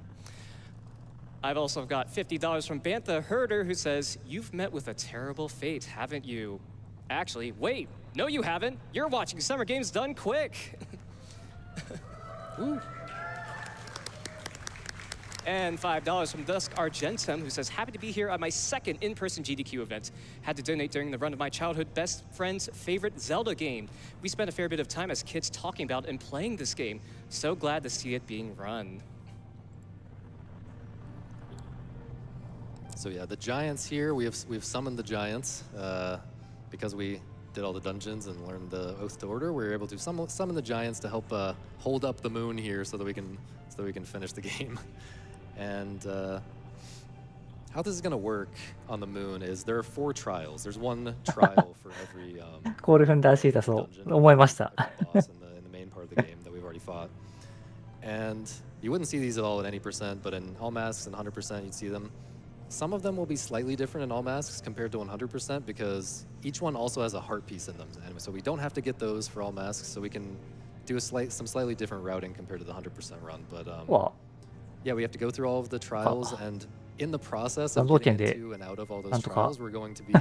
I've also got $50 from Bantha Herder, who says, "You've met with a terrible fate, haven't you?" Actually, wait, no you haven't. You're watching Summer Games Done Quick. Ooh. And $5 from Dusk Argentum, who says, "Happy to be here at my 2nd in-person GDQ event. Had to donate during the run of my childhood best friend's favorite Zelda game. We spent a fair bit of time as kids talking about and playing this game. So glad to see it being run." So yeah, the giants here, we've summoned the giants because we did all the dungeons and learned the Oath to Order. We were able to summon the giants to help hold up the moon here so that we can finish the game. And how this is going to work on the moon is there are 4 trials. There's 1 trial for every コール踏んだらしいだそう思いました。 boss in the main part of the game that we've already fought. And you wouldn't see these at all at any percent, but in all masks and 100% you'd see them. Some of them will be slightly different in all masks compared to 100% because each one also has a heart piece in them. And so we don't have to get those for all masks, so we can do some slightly different routing compared to the 100% run. But わ yeah, we have to go through all of the trials, and in the process of 何道 getting 剣で into and out of all な those んとか trials, we're going to be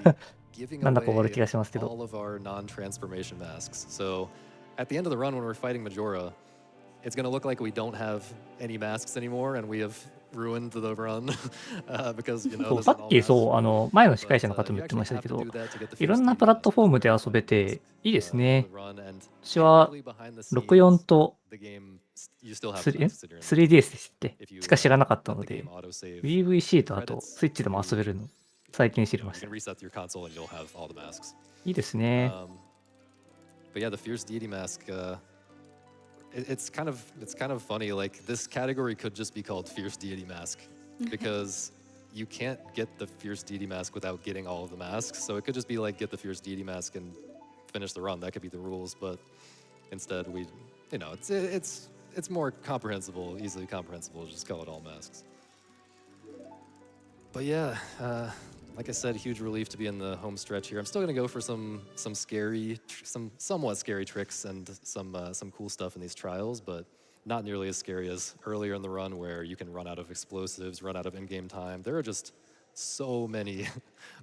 giving なんだか終わる away 気がしますけど。 all of our non-transformation masks. So at the end of the run, when we're fighting Majora, it's going to look like we don't have any masks anymore, and we have ruined the run because, you know, そう there's さ an っき all そう前の司会者の But 方も you 言ってま actually した have け to ど do that to get the いろ first んな Demon プラット Mask フォームで for 遊べていいです the ね。 run, and 私は technically behind the 64 scenes, と the game, you still have to consider in 3DS でしたっけ if you しか知らなかった let の the で game autosave VVC とあと credits, スイッチでも遊べるの最近知り you ました。 can reset your console and you'll have all the masks. いいですね。 But yeah, the Fierce Deity Mask, it's kind of funny. Like this category could just be called Fierce Deity Mask because you can't get the Fierce Deity Mask without getting all of the masks. So it could just be like get the Fierce Deity Mask and finish the run. That could be the rules, but instead we, you know, it's more comprehensible, easily comprehensible. Just call it all masks. But yeah, like I said, huge relief to be in the home stretch here. I'm still gonna go for some scary, some somewhat scary tricks and some cool stuff in these trials, but not nearly as scary as earlier in the run where you can run out of explosives, run out of in-game time. There are just so many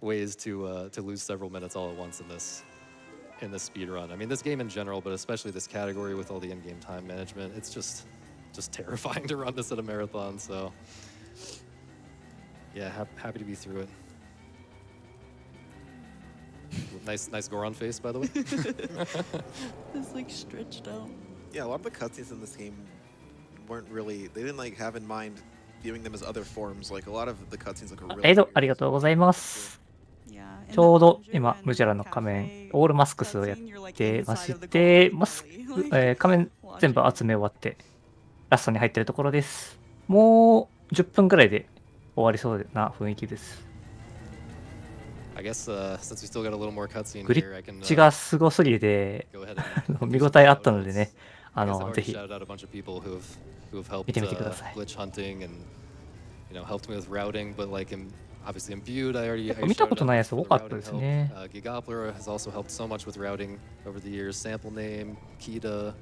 ways to lose several minutes all at once in this speed run. I mean, this game in general, but especially this category with all the in-game time management, it's just terrifying to run this at a marathon. So yeah, happy to be through it. Nice Goron face, by the way. It's like stretched out. Yeah, a lot of the cutscenes in this game weren't really, they didn't like have in mind viewing them as other forms. Like a lot of the cutscenes look really エイド weird. ありがとうございます。 Yeah, in ちょうど the 今、 Andrew ムジュラ and の仮面 Cafe、オールマスクスをやっ cutscene, you're like てま inside し of the て、 Goron belly. 仮面全部集め終わって、ラストに入ってるところです。もう10分くらいで終わりそうな雰囲気です。 I guess since we still got a little more cutscene グリ here, I can ッチがすごすぎて、 go ahead and 見応えあったのでね、 I guess I've ぜ already ひ shouted out a bunch of people who have helped 見てみてください。 glitch hunting and helped me with routing, but like obviously imbued, I already 見たことないやつ shouted 多か out った for で the す routing ね。 help. Gigoppler has also helped so much with routing over the years. Sample name, Kita,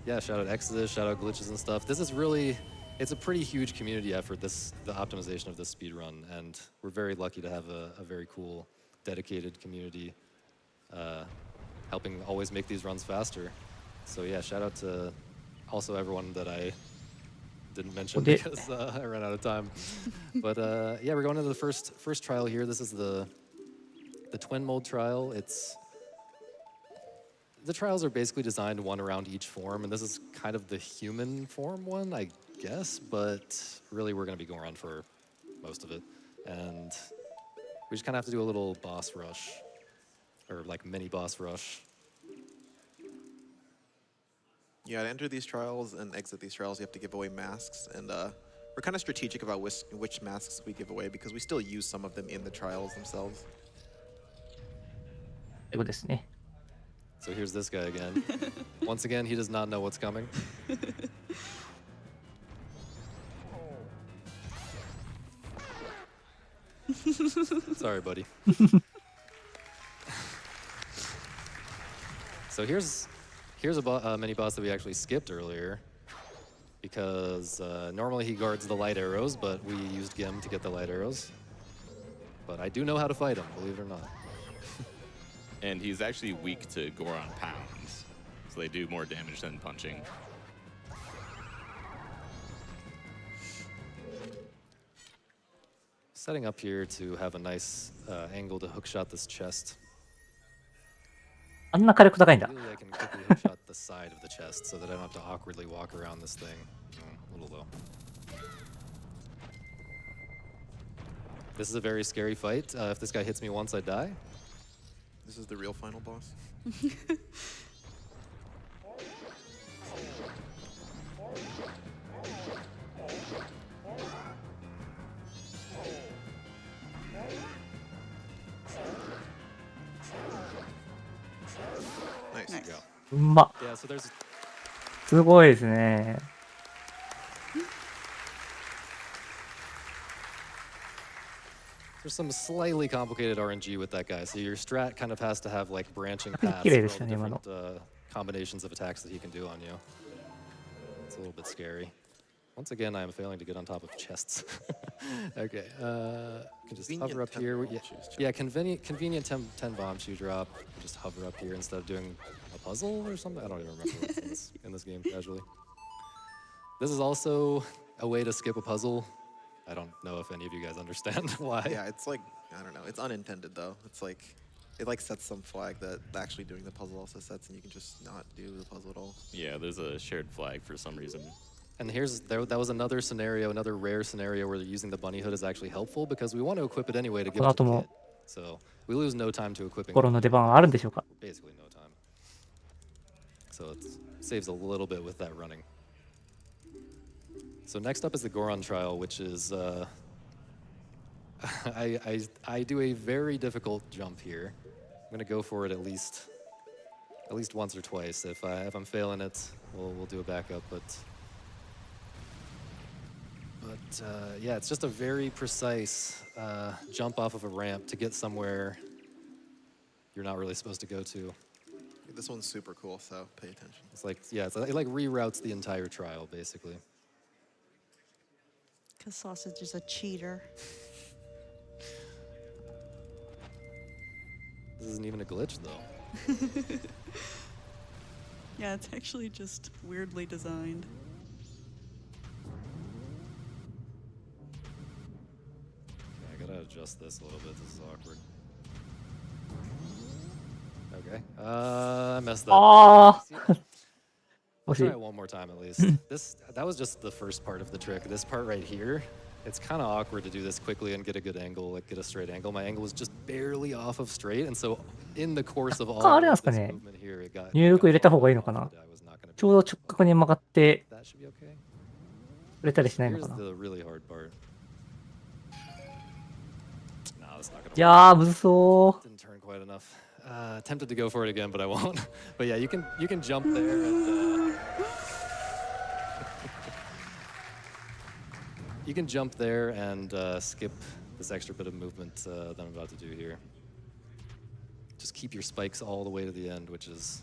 yeah, shout out Exodus, shout out glitches and stuff. This is really, it's a pretty huge community effort, the optimization of this speed run, and we're very lucky to have a very cool, dedicated community helping always make these runs faster. So yeah, shout out to also everyone that I didn't mention because I ran out of time. But yeah, we're going into the first trial here. This is the twin mode trial. The trials are basically designed one around each form, and this is kind of the human form one, I guess, but really we're going to be going around for most of it. And we just kind of have to do a little boss rush, or like mini boss rush. Yeah, to enter these trials and exit these trials, you have to give away masks, and we're kind of strategic about which masks we give away because we still use some of them in the trials themselves. ということですね。 So here's this guy again. Once again, he does not know what's coming. Sorry, buddy. So here's a mini boss that we actually skipped earlier because normally he guards the light arrows, but we used Gim to get the light arrows. But I do know how to fight him, believe it or not. And he's actually weak to Goron pounds, so they do more damage than punching. Setting up here to have a nice angle to hookshot this chest. あんな火力高いんだ。 Really, I can quickly hookshot the side of the chest so that I don't have to awkwardly walk around this thing. A little low. This is a very scary fight. If this guy hits me once, I die. This is the real final boss. Nice. Nice. Go. うまっ。 Yeah, so there's すごいですね。 There's some slightly complicated RNG with that guy. So your strat kind of has to have like branching paths綺麗で for した all ね、 the 今の。 different combinations of attacks that he can do on you. It's a little bit scary. Once again, I am failing to get on top of chests. Okay, can just hover up here. Yeah, convenient 10 bomb shoe drop. Just hover up here instead of doing a puzzle or something. I don't even remember what's in this game casually. This is also a way to skip a puzzle. I don't know if any of you guys understand why. Yeah, it's like, I don't know. It's unintended though. It's like, it like sets some flag that actually doing the puzzle also sets, and you can just not do the puzzle at all. Yeah, there's a shared flag for some reason. And that was another scenario, another rare scenario where using the bunny hood is actually helpful because we want to equip it anyway to give it to the kid. So we lose no time to equipping. 心の出番はあるんでしょうか。 Basically no time. So it saves a little bit with that running. So next up is the Goron trial, which is I do a very difficult jump here. I'm gonna go for it at least once or twice. If I'm failing it, we'll do a backup. But yeah, it's just a very precise jump off of a ramp to get somewhere you're not really supposed to go to. This one's super cool, so pay attention. It's like, yeah, it like reroutes the entire trial basically. Because Sausage is a cheater. This isn't even a glitch, though. Yeah, it's actually just weirdly designed. I gotta adjust this a little bit. This is awkward. Okay. I messed up. ああ I'll 惜しい try it one more time at least. That was just the first part of the trick. This part right here, it's kind of awkward to do this quickly and get a good angle, like get a straight angle. My angle was just barely off of straight, and so in the course of all あれなんで of すか this ね movement here, it got 入力入れた方がいいのか far な off that I was not gonna ちょうど直角に曲がって That should be okay. 触れたりしないの Here's かな the really hard part. No, that's not gonna いやーむずそ Didn't turn quite enough. Tempted to go for it again, but I won't. But yeah, you can jump there and you can jump there and skip this extra bit of movement that I'm about to do here. Just keep your spikes all the way to the end, which is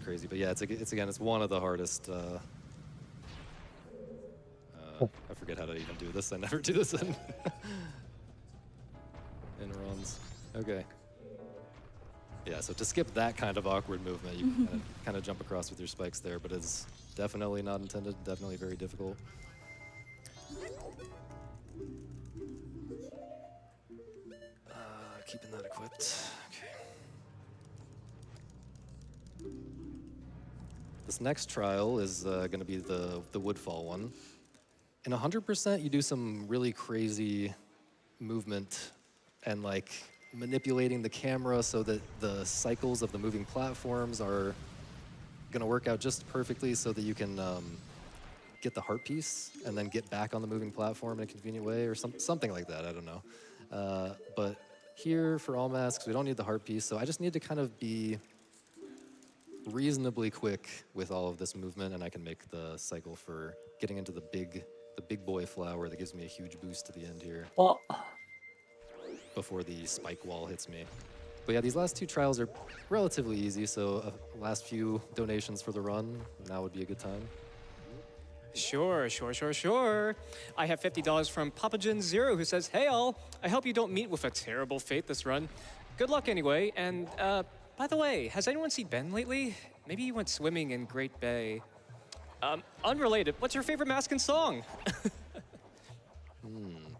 crazy. But yeah, it's one of the hardest. I forget how to even do this. I never do this in runs. Okay. Yeah, so to skip that kind of awkward movement, you can kind of jump across with your spikes there, but it's definitely not intended, definitely very difficult. Keeping that equipped. Okay. This next trial is going to be the Woodfall one. In 100%, you do some really crazy movement and like manipulating the camera so that the cycles of the moving platforms are gonna work out just perfectly so that you can get the heart piece and then get back on the moving platform in a convenient way or something like that, I don't know. But here for All Masks, we don't need the heart piece, so I just need to kind of be reasonably quick with all of this movement and I can make the cycle for getting into the big boy flower that gives me a huge boost to the end here. あ Before the spike wall hits me. But yeah, these last two trials are relatively easy, so last few donations for the run, now would be a good time. Sure. I have $50 from Papagen0 who says, "Hey all, I hope you don't meet with a terrible fate this run. Good luck anyway, and by the way, has anyone seen Ben lately? Maybe he went swimming in Great Bay. Unrelated, what's your favorite mask and song?"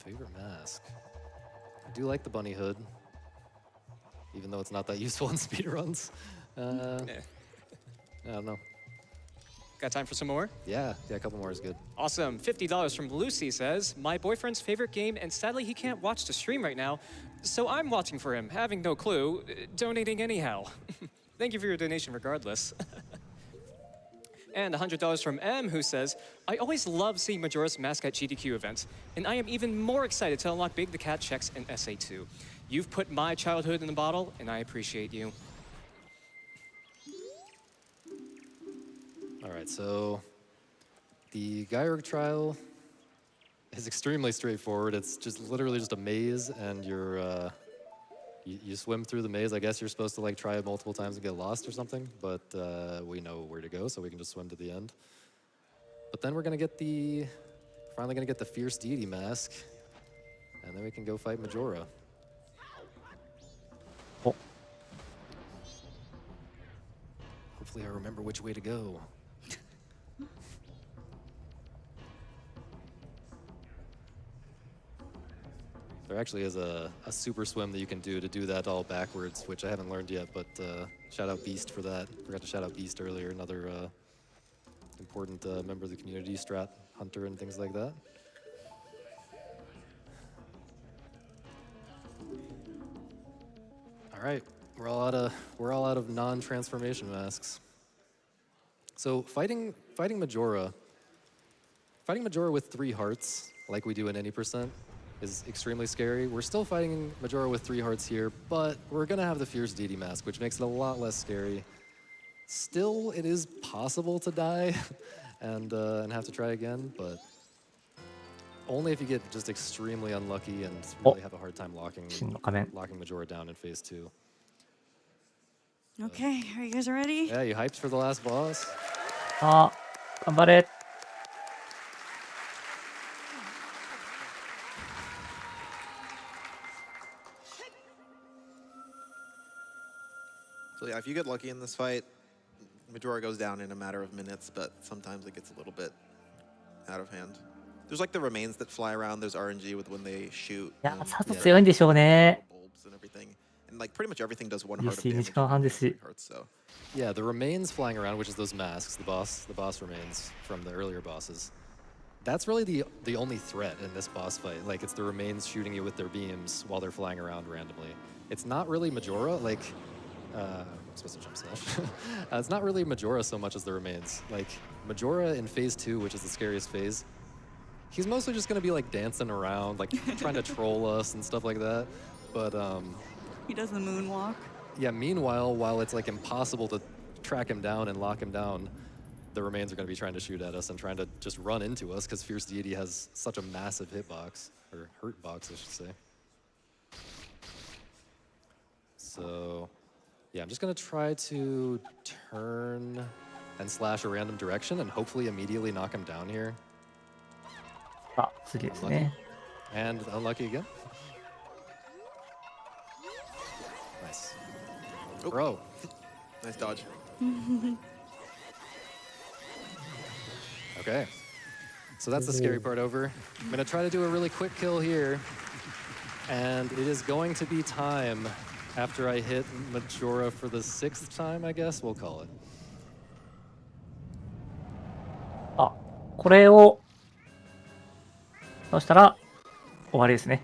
Favorite mask? I do like the bunny hood, even though it's not that useful in speedruns. I don't know. Got time for some more? Yeah, a couple more is good. Awesome. $50 from Lucy says, "My boyfriend's favorite game, and sadly he can't watch the stream right now, so I'm watching for him, having no clue, donating anyhow." Thank you for your donation regardless. And $100 from M, who says, "I always love seeing Majora's Mask at GDQ events, and I am even more excited to unlock Big the Cat checks in SA2. You've put my childhood in a bottle, and I appreciate you." All right, so the Gyric trial is extremely straightforward. It's just literally just a maze, and you swim through the maze. I guess you're supposed to like try it multiple times and get lost or something, but we know where to go, so we can just swim to the end. But then we're finally gonna get the Fierce Deity mask, and then we can go fight Majora. Oh. Hopefully I remember which way to go. There actually is a super swim that you can do to do that all backwards, which I haven't learned yet, but shout out Beast for that. Forgot to shout out Beast earlier, another important member of the community, strat hunter and things like that. All right, we're all out of non-transformation masks. So fighting Majora with 3 hearts, like we do in any percent, is extremely scary. We're still fighting Majora with 3 hearts here, but we're gonna have the Fierce Deity mask, which makes it a lot less scary. Still, it is possible to die and have to try again, but only if you get just extremely unlucky and really have a hard time locking 真の仮面 Majora down in phase 2. Okay, are you guys ready? Yeah, you hyped for the last boss? あ頑張れ So yeah, if you get lucky in this fight, Majora goes down in a matter of minutes, but sometimes it gets a little bit out of hand. There's like the remains that fly around. There's RNG with when they shoot. いや、さと強いんでしょうね。 Bulbs and everything. And like pretty much everything does one heart of DC damage. 2時間半ですし。 So Yeah, the remains flying around, which is those masks, the boss remains from the earlier bosses. That's really the only threat in this boss fight. Like, it's the remains shooting you with their beams while they're flying around randomly. It's not really Majora, like, I'm supposed to jump slash. It's not really Majora so much as the remains. Like, Majora in phase 2, which is the scariest phase, he's mostly just gonna be like dancing around, like trying to troll us and stuff like that. But He does the moonwalk. yeah, meanwhile, while it's like impossible to track him down and lock him down, the remains are going to be trying to shoot at us and trying to just run into us because Fierce Deity has such a massive hitbox, or hurt box, I should say. So, yeah, I'm just going to try to turn and slash a random direction and hopefully immediately knock him down here. あ、次ですね。 And unlucky again. Nice. Bro. nice dodge. Okay. So that's the scary part over. I'm going to try to do a really quick kill here. And it is going to be time after I hit Majora for the 6th time, I guess we'll call it. あ、これを、そしたら終わりですね。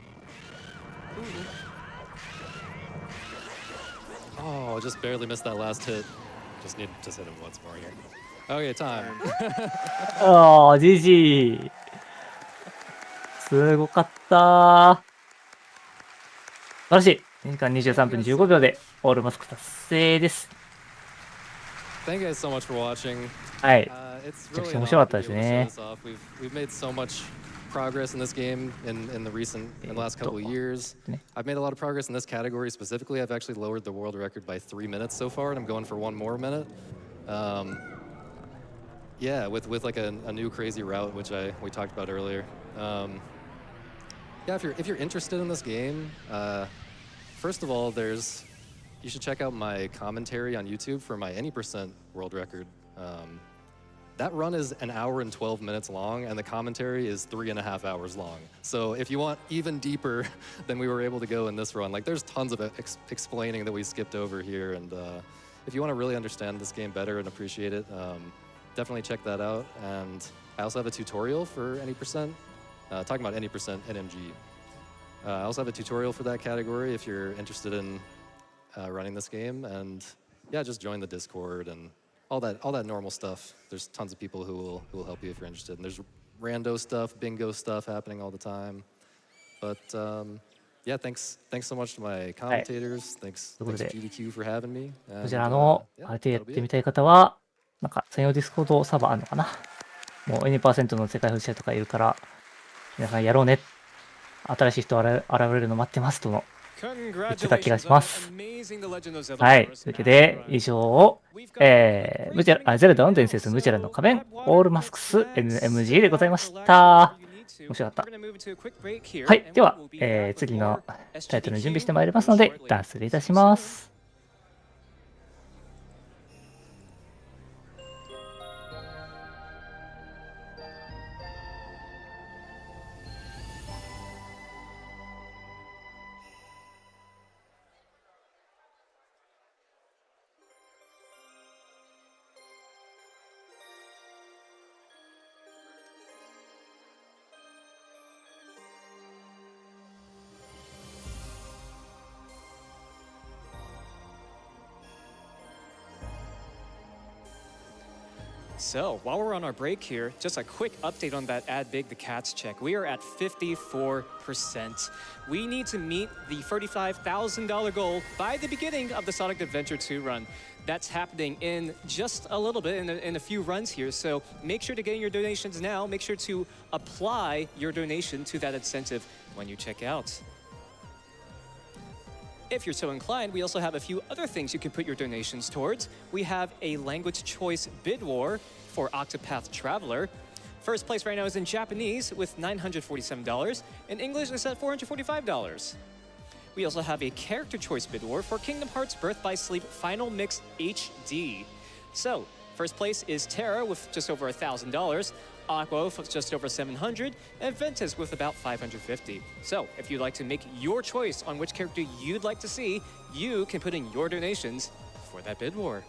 Oh, just barely missed that last hit. Just need to hit him once more here. Okay, time. ああ、GG。すごかったー。素晴らしい。2時間23分15秒でオールマスク達成です。Thank you guys so much for watching. はい。 It's めちゃく really ちゃ an 面白か honor った to で be す able to show ね。 this off. We've made so much progress in this game in the last couple of years. I've made a lot of progress in this category specifically. I've actually lowered the world record by 3 minutes so far, and I'm going for 1 more minute. Yeah, with like a new crazy route, which we talked about earlier. Yeah, if you're interested in this game, first of all, you should check out my commentary on YouTube for my any percent world record. That run is 1 hour and 12 minutes long, and the commentary is 3.5 hours long. So if you want even deeper than we were able to go in this run, like there's tons of explaining that we skipped over here, and if you want to really understand this game better and appreciate it, definitely check that out. And I also have a tutorial for any percent, talking about any percent NMG. I also have a tutorial for that category if you're interested in running this game, and yeah, just join the Discord and all that normal stuff. There's tons of people who will help you if you're interested. And there's rando stuff, bingo stuff happening all the time. But yeah, thanks so much to my commentators. Thanks GDQ for having me. こちらのあれでやってみたい方は、なんか専用ディスコードサーバーあるのかな。もう N% の世界風刺者とかいるから、皆さんやろうね。新しい人現れるの待ってますとの言ってた気がします。はい。というわけで、以上を、ゼルダの伝説、ムジュラの仮面、オールマスクス NMG でございました。面白かった。はい。では、次のタイトルに準備してまいりますので、一旦失礼いたします。So, while we're on our break here, just a quick update on that Add Big the Cats check. We are at 54%. We need to meet the $35,000 goal by the beginning of the Sonic Adventure 2 run. That's happening in just a little bit, in a few runs here. So make sure to get in your donations now. Make sure to apply your donation to that incentive when you check out. If you're so inclined, we also have a few other things you can put your donations towards. We have a language choice bid war for Octopath Traveler. First place right now is in Japanese with $947, and English is at $445. We also have a character choice bid war for Kingdom Hearts Birth by Sleep Final Mix HD. So, first place is Terra with just over $1,000, Aqua with just over $700, and Ventus with about $550. So, if you'd like to make your choice on which character you'd like to see, you can put in your donations for that bid war.